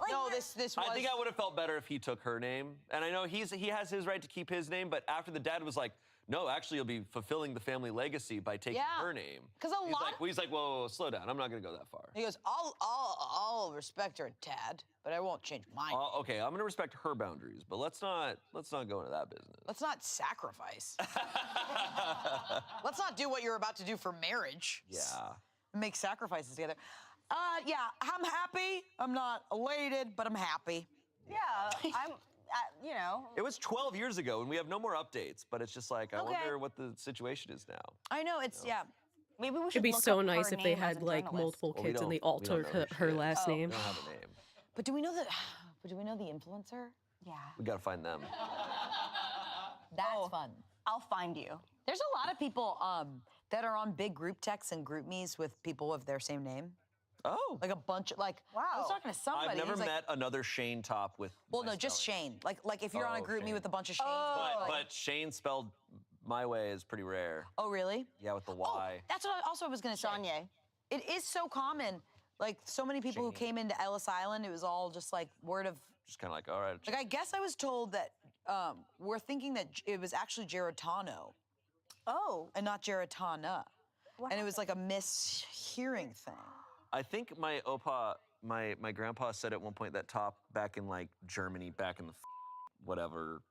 No, this was. I think I would have felt better if he took her name. And I know he has his right to keep his name, but after the dad was like, no, actually, you'll be fulfilling the family legacy by taking her name. Because a lot. He's like, whoa, slow down. I'm not going to go that far. He goes, I'll respect her a tad, but I won't change mine. Okay, I'm going to respect her boundaries, but let's not go into that business. Let's not sacrifice. Let's not do what you're about to do for marriage. Yeah. Make sacrifices together. Yeah, I'm happy. I'm not elated, but I'm happy. Yeah, I'm, you know. It was 12 years ago, and we have no more updates, but it's just like, I wonder what the situation is now. I know, it's, yeah. Maybe we should It'd be look so up nice her if they name as had a like journalist. multiple Well, we kids and they don't- we don't altered know who her she last is. name. We don't have a name. But do we know the influencer? Yeah. We got to find them. That's fun. I'll find you. There's a lot of people that are on big group texts and group me's with people with their same name. Oh. Like a bunch, I was talking to somebody. I've never he's like, met another Shane Top with. well, my no, just spelling. Shane. Like if you're on a group me Shane. with a bunch of Shanes. But Shane spelled my way is pretty rare. Oh, really? Yeah, with the Y. That's what I was going to say. Shanye. It is so common. Like so many people who came into Ellis Island, it was all just like word of. Just kind of like, all right. Like I guess I was told that we're thinking that it was actually Geritano. Oh. And not Geritana. And it was like a mishearing thing. I think my my grandpa said at one point that Top back in like Germany, back in the whatever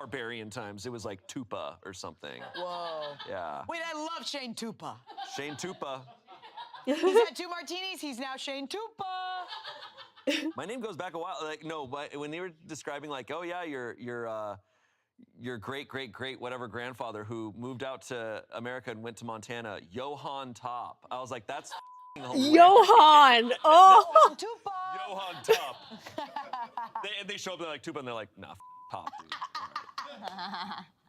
barbarian times, it was like Tupa or something. Whoa. Yeah. Wait, I love Shane Tupa. Shane Tupa. He's had 2 martinis. He's now Shane Tupa. My name goes back a while. Like no, but when they were describing like, oh yeah, your great whatever grandfather who moved out to America and went to Montana, Johann Top. I was like, that's hilarious. Johann! Oh! Tupa! Johann Top. they show up, they're like, Tupa, and they're like, nah, Top,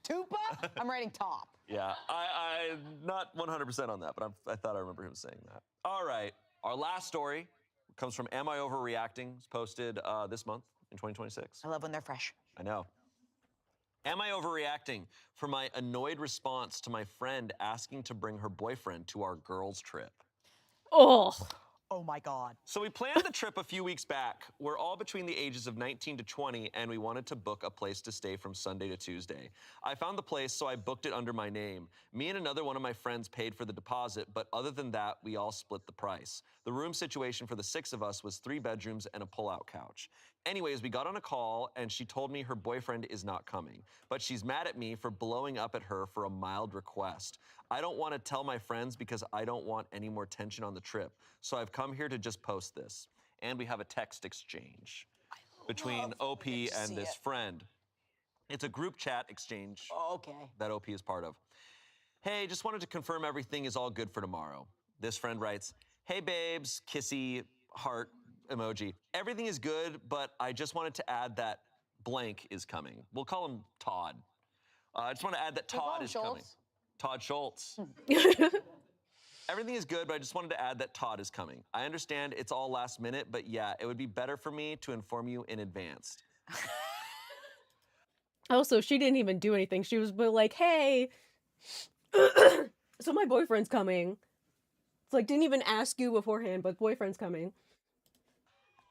dude. Tupa? I'm writing top. Yeah, I'm not 100% on that, but I thought I remember him saying that. All right, our last story comes from Am I Overreacting? It's posted this month in 2026. I love when they're fresh. I know. Am I overreacting for my annoyed response to my friend asking to bring her boyfriend to our girls' trip? Oh. Oh my God. So we planned the trip a few weeks back. We're all between the ages of 19 to 20, and we wanted to book a place to stay from Sunday to Tuesday. I found the place, so I booked it under my name. Me and another one of my friends paid for the deposit, but other than that, we all split the price. The room situation for the 6 of us was 3 bedrooms and a pull-out couch. Anyways, we got on a call, and she told me her boyfriend is not coming, but she's mad at me for blowing up at her for a mild request. I don't want to tell my friends because I don't want any more tension on the trip, so I've come here to just post this. And we have a text exchange between OP and this friend. It's a group chat exchange that OP is part of. Hey, just wanted to confirm everything is all good for tomorrow. This friend writes, hey babes, kissy heart emoji. Everything is good, but I just wanted to add that blank is coming. We'll call him Todd. I just want to add that Todd is coming. Todd Schultz. Everything is good, but I just wanted to add that Todd is coming. I understand it's all last minute, but yeah, it would be better for me to inform you in advance. Also, she didn't even do anything. She was but like, hey, so my boyfriend's coming. It's like, didn't even ask you beforehand, but boyfriend's coming.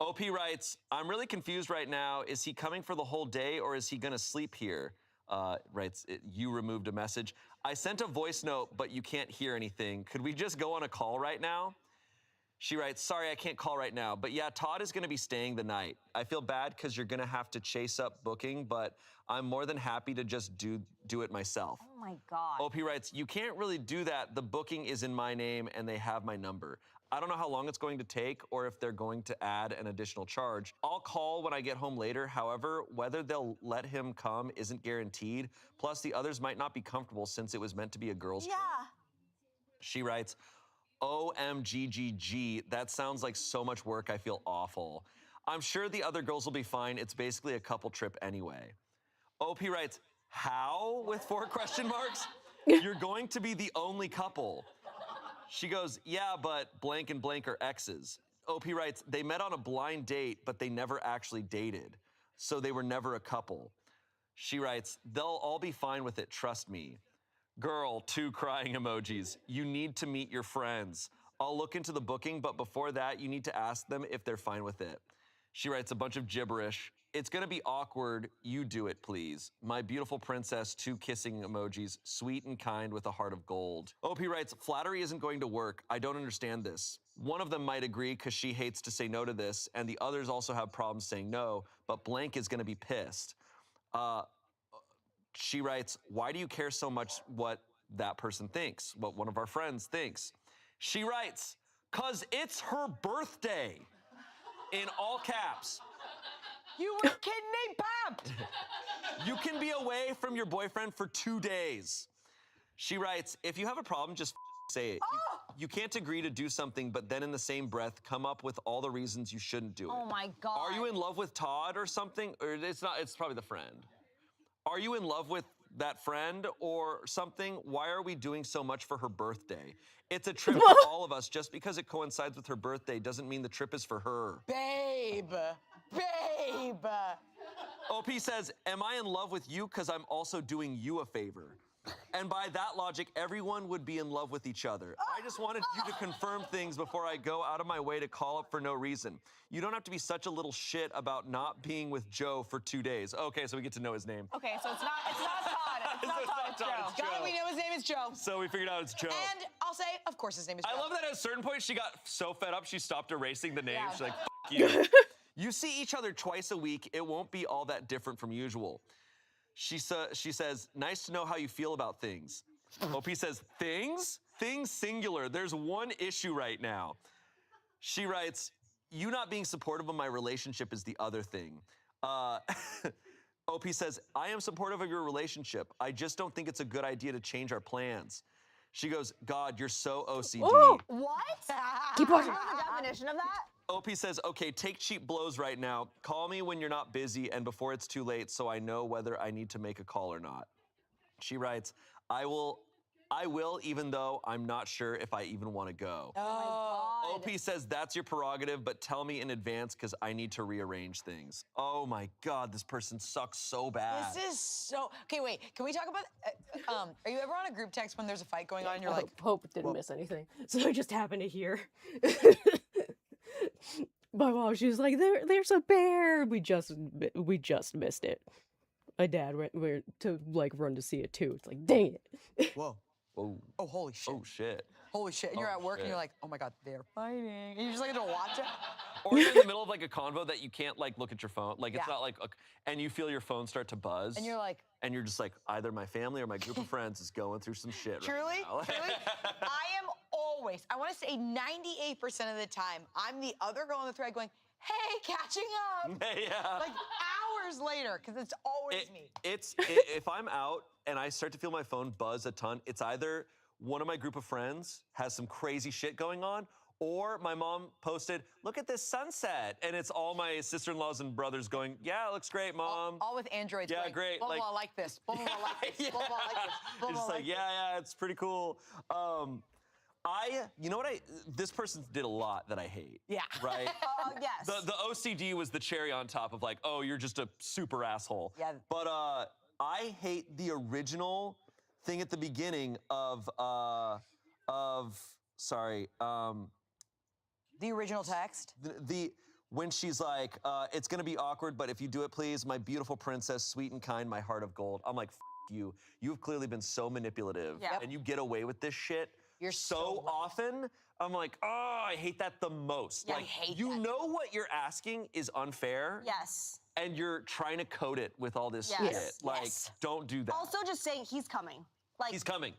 OP writes, I'm really confused right now. Is he coming for the whole day or is he gonna sleep here? Writes, you removed a message. I sent a voice note, but you can't hear anything. Could we just go on a call right now? She writes, sorry, I can't call right now. But yeah, Todd is gonna be staying the night. I feel bad because you're gonna have to chase up booking, but I'm more than happy to just do it myself. Oh my God. OP writes, you can't really do that. The booking is in my name and they have my number. I don't know how long it's going to take or if they're going to add an additional charge. I'll call when I get home later. However, whether they'll let him come isn't guaranteed. Plus, the others might not be comfortable since it was meant to be a girls' trip. She writes, OMGGG, that sounds like so much work. I feel awful. I'm sure the other girls will be fine. It's basically a couple trip anyway. OP writes, how? With 4 question marks? You're going to be the only couple. She goes, yeah, but blank and blank are exes. OP writes, they met on a blind date, but they never actually dated. So they were never a couple. She writes, they'll all be fine with it, trust me. Girl, 2 crying emojis. You need to meet your friends. I'll look into the booking, but before that, you need to ask them if they're fine with it. She writes a bunch of gibberish. It's gonna be awkward. You do it, please. My beautiful princess, 2 kissing emojis, sweet and kind with a heart of gold. OP writes, flattery isn't going to work. I don't understand this. One of them might agree because she hates to say no to this, and the others also have problems saying no, but blank is gonna be pissed. She writes, why do you care so much what that person thinks, what one of our friends thinks? She writes, cause it's her birthday, in all caps. You were kidnapped! You can be away from your boyfriend for 2 days. She writes, if you have a problem, just say it. You can't agree to do something, but then in the same breath, come up with all the reasons you shouldn't do it. Oh my God. Are you in love with Todd or something? Or it's not, it's probably the friend. Are you in love with that friend or something? Why are we doing so much for her birthday? It's a trip for all of us. Just because it coincides with her birthday doesn't mean the trip is for her. Babe. OP says, am I in love with you because I'm also doing you a favor? And by that logic, everyone would be in love with each other. I just wanted you to confirm things before I go out of my way to call up for no reason. You don't have to be such a little shit about not being with Joe for 2 days. Okay, so we get to know his name. Okay, so it's not Todd. It's not Todd. It's Joe. It's Joe. God, we know his name is Joe. So we figured out it's Joe. And I'll say, of course his name is Joe. I love that at a certain point she got so fed up she stopped erasing the name. She's like, F you. You see each other twice a week. It won't be all that different from usual. She says, nice to know how you feel about things. OP says, things? Things singular. There's one issue right now. She writes, you not being supportive of my relationship is the other thing. OP says, I am supportive of your relationship. I just don't think it's a good idea to change our plans. She goes, God, you're so OCD. Ooh, what? Keep What's watching. the definition of that? OP says, okay, take cheap blows right now. Call me when you're not busy and before it's too late so I know whether I need to make a call or not. She writes, I will even though I'm not sure if I even want to go. Oh. OP says, that's your prerogative, but tell me in advance because I need to rearrange things. Oh my God, this person sucks so bad. This is so... Okay, wait. Can we talk about... are you ever on a group text when there's a fight going on and you're like... Hope didn't miss anything. So I just happened to hear. My mom, she was like, there's a bear. We just missed it. My dad went to like run to see it too. It's like, dang it. Whoa. Whoa. Oh, holy shit. Oh, shit. Holy shit. And you're at work and shit. you're like, oh my God, they're fighting. And you just like to watch it. Or you're in the middle of like a convo that you can't like look at your phone. Like it's Yeah. not like, and you feel your phone start to buzz. And you're like... And you're just like, either my family or my group of friends is going through some shit Truly, right now. truly, I am always, I want to say 98% of the time, I'm the other girl on the thread going, hey, catching up. Yeah. Like hours later, because it's always me. If I'm out and I start to feel my phone buzz a ton, it's either one of my group of friends has some crazy shit going on, or my mom posted, look at this sunset. And it's all my sister-in-laws and brothers going, yeah, it looks great, Mom. All with androids Yeah, going, great, blah, like- blah, like this, blah, blah, blah, like this, blah, blah, like this, blah, It's blah, like, like yeah, it's pretty cool. You know what this person did a lot that I hate. Yeah. Right? Yes. The OCD was the cherry on top of like, oh, you're just a super asshole. Yeah. But I hate the original thing at the beginning of The original text? When she's like, it's gonna be awkward, but if you do it, please, my beautiful princess, sweet and kind, my heart of gold. I'm like, F you. You've clearly been so manipulative, Yep. and you get away with this shit You're so so right. often. I'm like, oh, I hate that the most. Yeah, I like, hate you that. know what you're asking is unfair, Yes. and you're trying to code it with all this Yes. shit. Like, Yes. don't do that. Also, just saying he's coming. Like He's coming.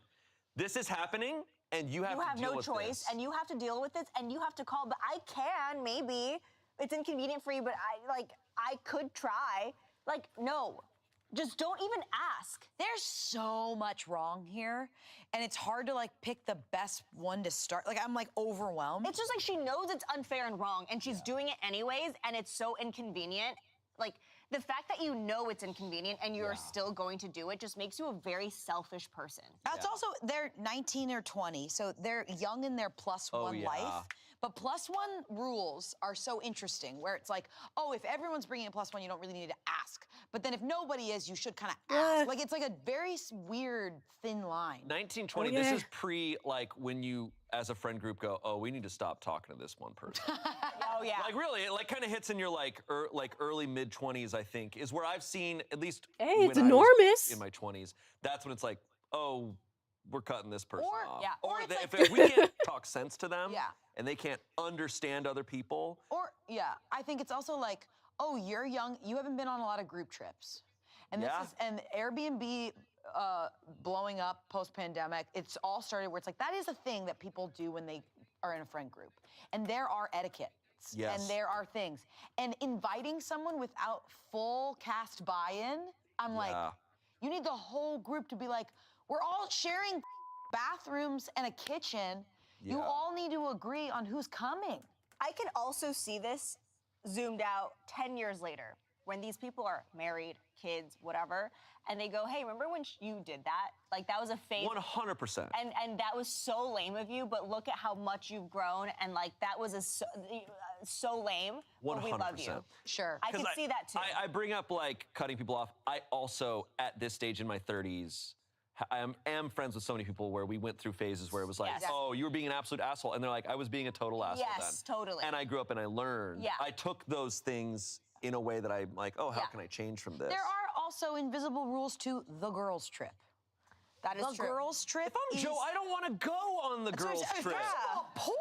This is happening, and you have you to have deal no with choice, this. and you have to deal with this, and you have to call. But I can maybe. It's inconvenient for you, but I could try. Like no, just don't even ask. There's so much wrong here, and it's hard to like pick the best one to start. Like I'm like overwhelmed. It's just like she knows it's unfair and wrong, and she's doing it anyways, and it's so inconvenient. Like the fact that you know it's inconvenient and you're still going to do it just makes you a very selfish person. That's also, they're 19 or 20, so they're young in their plus one yeah. life. But plus one rules are so interesting, where it's like, oh, if everyone's bringing a plus one, you don't really need to ask. But then if nobody is, you should kind of ask. Like it's like a very weird thin line. 1920. This is pre like when you as a friend group go, oh, we need to stop talking to this one person. Oh yeah. Like really, it like kind of hits in your like early mid 20s. I think is where I've seen at least. Hey, when it's I was enormous. in my 20s. That's when it's like, oh, we're cutting this person off. Yeah. Or it's like- if we can't talk sense to them. Yeah. And they can't understand other people. Or yeah, I think it's also like, oh, you're young, you haven't been on a lot of group trips. And this is and Airbnb blowing up post-pandemic, it's all started where it's like that is a thing that people do when they are in a friend group. And there are etiquettes. Yes. And there are things. And inviting someone without full cast buy-in, I'm like, you need the whole group to be like, we're all sharing bathrooms and a kitchen. You all need to agree on who's coming. I can also see this zoomed out 10 years later when these people are married, kids, whatever, and they go, hey, remember when you did that? Like that was a phase. 100%. And that was so lame of you, but look at how much you've grown, and like that was so lame. 100%. We love you. Sure. I can see that too. I bring up like cutting people off. I also, at this stage in my 30s, I am friends with so many people where we went through phases where it was like, oh, you were being an absolute asshole. And they're like, I was being a total asshole then. Yes, totally. And I grew up and I learned. Yeah. I took those things in a way that I'm like, oh, how can I change from this? There are also invisible rules to the girls' trip. That is the true. girls' trip. If I'm Joe, I don't want to go on the girls' trip. Poor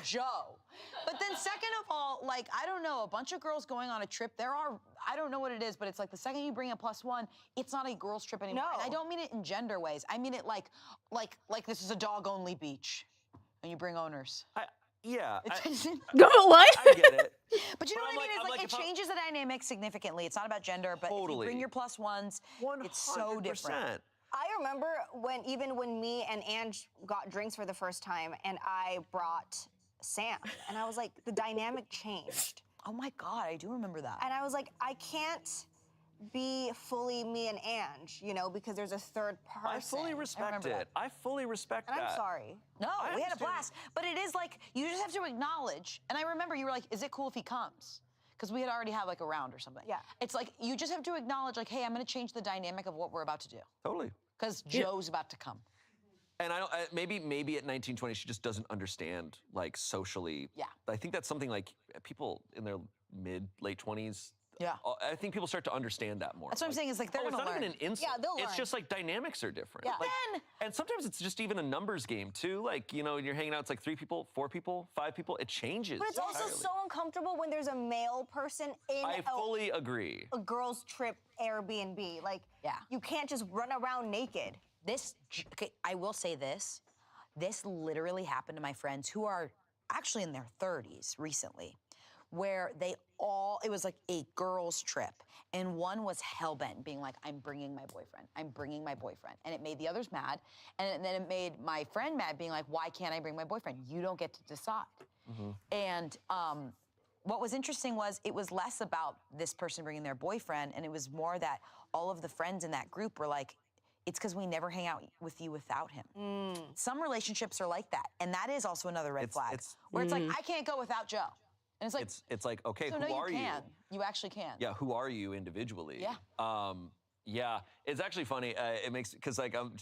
Joe. But then second of all, like, I don't know, a bunch of girls going on a trip, I don't know what it is, but it's like the second you bring a +1, it's not a girls' trip anymore. No. And I don't mean it in gender ways. I mean it like this is a dog-only beach, and you bring owners. What? I But get it. you know But what I I'm mean? It's like if it changes the dynamic significantly. It's not about gender, but if you Totally. bring your +1s, it's so different. I remember when me and Ange got drinks for the first time, and I brought Sam, and I was like, the dynamic changed. Oh my God, I do remember that. And I was like, I can't be fully me and Ange, you know, because there's a third person. I fully respect it. I fully respect And that. I'm sorry. No, I we had a understand. blast. But it is like, you just have to acknowledge. And I remember you were like, is it cool if he comes? Because we had already had like a round or something. Yeah. It's like, you just have to acknowledge like, hey, I'm gonna change the dynamic of what we're about to do. Totally. Because Joe's about to come. And I don't. Maybe at 1920 she just doesn't understand like socially. Yeah. I think that's something like people in their late 20s. Yeah. I think people start to understand that more. That's what I'm saying is like they're it's gonna not learn. even an insult. Yeah, they'll It's learn. just like dynamics are different. Yeah. Like, Then- and sometimes it's just even a numbers game too. Like you know, you're hanging out. It's like 3 people, 4 people, 5 people. It changes. But it's also entirely. so uncomfortable when there's a male person in I fully agree. a girls' trip Airbnb. Like, Yeah. you can't just run around naked. Okay, I will say this. This literally happened to my friends who are actually in their 30s recently, where it was like a girls' trip. And one was hellbent, being like, I'm bringing my boyfriend. I'm bringing my boyfriend. And it made the others mad. And then it made my friend mad, being like, why can't I bring my boyfriend? You don't get to decide. And what was interesting was it was less about this person bringing their boyfriend, and it was more that all of the friends in that group were like, it's because we never hang out with you without him. Some relationships are like that. And that is also another red flag. Where it's like, I can't go without Joe. And it's like, It's like okay, so who no, are you you? can. You actually can. Yeah, who are you individually? Yeah. Yeah, it's actually funny. It makes because like I'm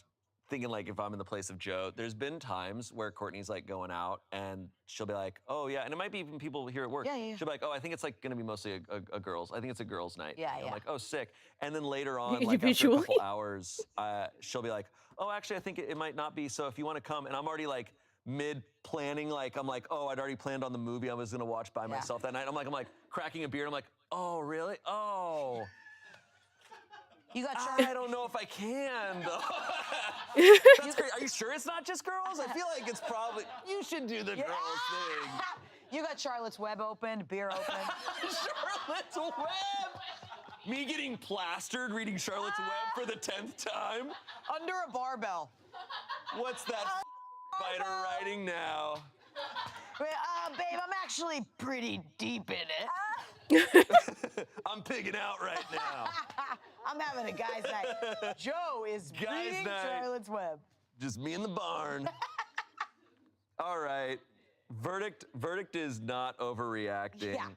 thinking like if I'm in the place of Joe, there's been times where Courtney's like going out and she'll be like, oh yeah, and it might be even people here at work. Yeah, yeah. She'll be like, oh, I think it's like gonna be mostly a girls. I think it's a girls' night. Yeah, And yeah. I'm like, oh, sick. And then later on, like after a Individually. couple hours, she'll be like, oh, actually, I think it might not be. So if you want to come, and I'm already like mid-planning, like I'm like, oh, I'd already planned on the movie I was gonna watch by myself that night. I'm like cracking a beer. I'm like, oh, really? Oh. You got I don't know if I can, though. That's great. Are you sure it's not just girls? I feel like it's probably. You should do the girls thing. You got Charlotte's Web opened, beer open. Charlotte's Web. Me getting plastered reading Charlotte's Web for the 10th time. Under a barbell. What's that fighter writing now? Babe, I'm actually pretty deep in it. I'm pigging out right now. I'm having a guy's night. Joe is Guys' reading night. Charlotte's Web. Just me in the barn. All right. Verdict is not overreacting. Yeah.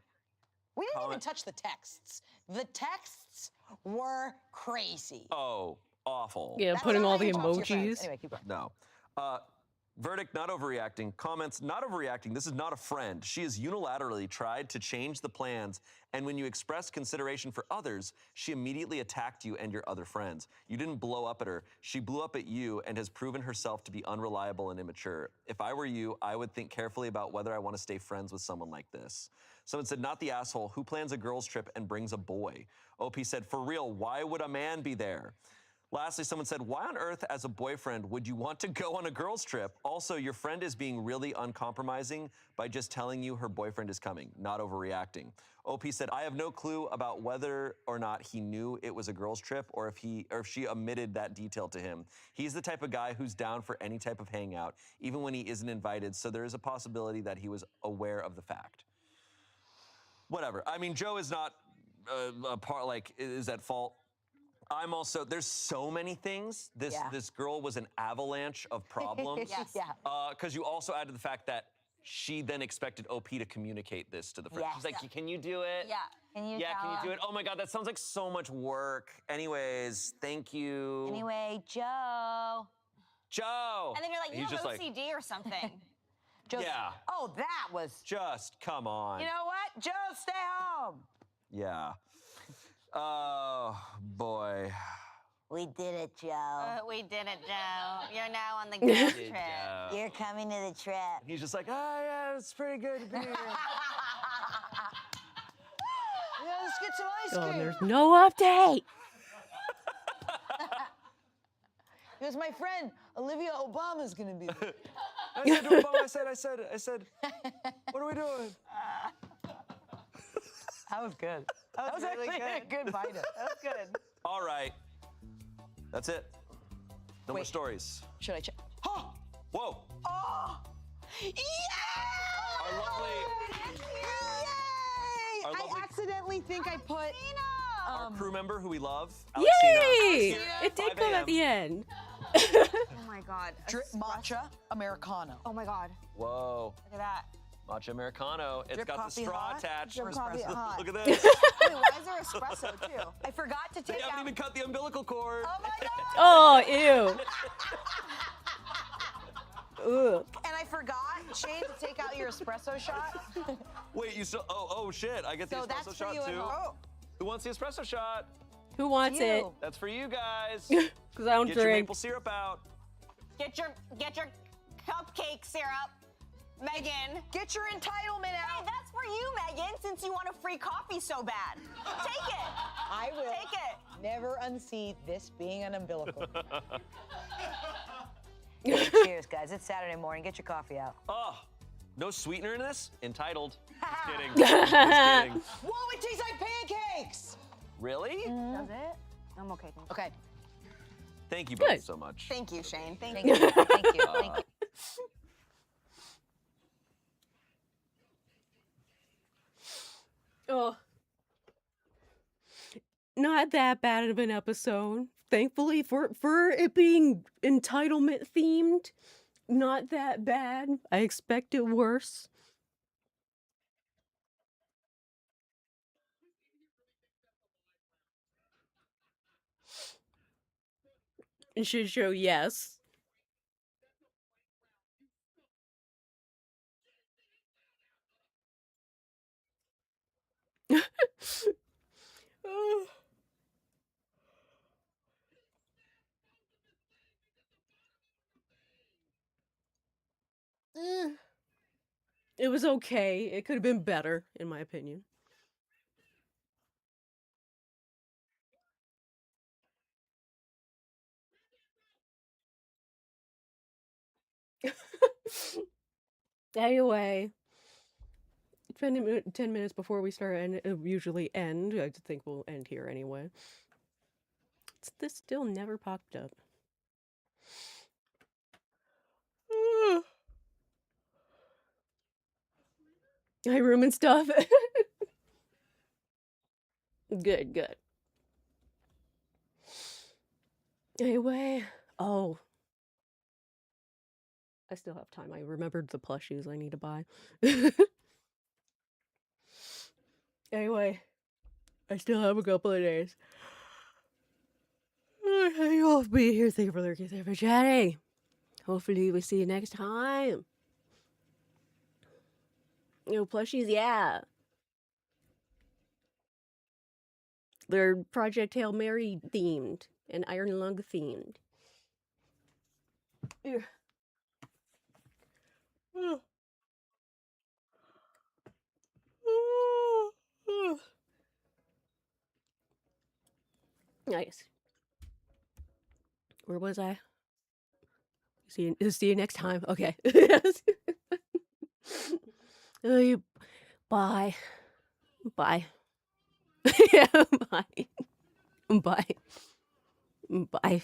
We didn't even Comment. touch the texts. The texts were crazy. Oh, awful. Yeah, That's putting not all how the you talk to your friends. emojis. Anyway, keep going. No. Verdict, not overreacting. Comments, not overreacting. This is not a friend. She has unilaterally tried to change the plans, and when you expressed consideration for others, she immediately attacked you and your other friends. You didn't blow up at her. She blew up at you and has proven herself to be unreliable and immature. If I were you, I would think carefully about whether I want to stay friends with someone like this. Someone said, not the asshole. Who plans a girls' trip and brings a boy? OP said, for real, why would a man be there? Lastly, someone said, why on earth, as a boyfriend, would you want to go on a girls' trip? Also, your friend is being really uncompromising by just telling you her boyfriend is coming, not overreacting. OP said, I have no clue about whether or not he knew it was a girls' trip or if she omitted that detail to him. He's the type of guy who's down for any type of hangout, even when he isn't invited, so there is a possibility that he was aware of the fact. Whatever. I mean, Joe is not is at fault. I'm also, there's so many things. This girl was an avalanche of problems. Yes. Because you also added the fact that she then expected OP to communicate this to the friend. Yes. She's like, can you do it? Yeah. Can you Yeah, tell can you do him? it? Oh my God, that sounds like so much work. Anyways, thank you. Anyway, Joe. Joe! And then you're like, you He's have just like, OCD or something. Just, yeah, Oh, that was. just come on. You know what? Joe, stay home. Yeah. Oh, boy. We did it, Joe. We did it, Joe. You're now on the girls' trip. You're coming to the trip. He's just like, oh, yeah, it's pretty good to be here. Yeah, let's get some ice Oh, cream. there's no update. He goes, my friend, Olivia Obama's gonna be there. I said to Obama, I said, what are we doing? That was good. That was really actually good. a good bite. That's good. All right. That's it. No more Wait. stories. Should I check? Oh! Whoa. Oh! Yeah! Our lovely, Yay! Our lovely- I accidentally think I put. our crew member who we love, Yay! Alexina. It did 5 come a.m. at the end. Oh my God. Drip matcha Americano. Oh my God. Whoa. Look at that. Matcha Americano. It's Drip got the coffee straw hot, attached. drip coffee hot. Look at this. Wait, why is there espresso too? I forgot to They take haven't out. even cut the umbilical cord. Oh my God! Oh, ew. Ugh. And I forgot, Shane, to take out your espresso shot. Wait, you still? Oh shit! I get the So espresso that's for shot you at too. home. Who wants the espresso shot? Who wants it? You. That's for you guys. Because I don't Get your drink. maple syrup out. Get your cupcake syrup, Megan. Get your entitlement Hey, out. that's for you, Megan, since you want a free coffee so bad. Take it. I will Take it. never unsee this being an umbilical. Cheers, guys. It's Saturday morning. Get your coffee out. Oh, no sweetener in this? Entitled. Just kidding. Just kidding. Whoa, it tastes like pancakes! Really? Does it? I'm okay. Thank you. Okay. Thank you Good. both so much. Thank you, Shane. Thank Thank you. you. Thank you. Thank you. Oh. Not that bad of an episode. Thankfully, for it being entitlement themed, not that bad. I expected worse. Shit show, yes. It was okay. It could have been better, in my opinion. Anyway, 10 minutes before we start, and usually end. I think we'll end here anyway. This still never popped up. My room and stuff. Good, good. Anyway, oh. I still have time. I remembered the plushies I need to buy. Anyway, I still have a couple of days. You all be here. Thank you for lurking. Thank you for chatting. Hopefully we'll see you next time. Plushies, yeah. They're Project Hail Mary themed and Iron Lung themed. Ugh. Nice. Where was I? See you next time. Okay. Bye. Bye. Yeah, bye. Bye. Bye.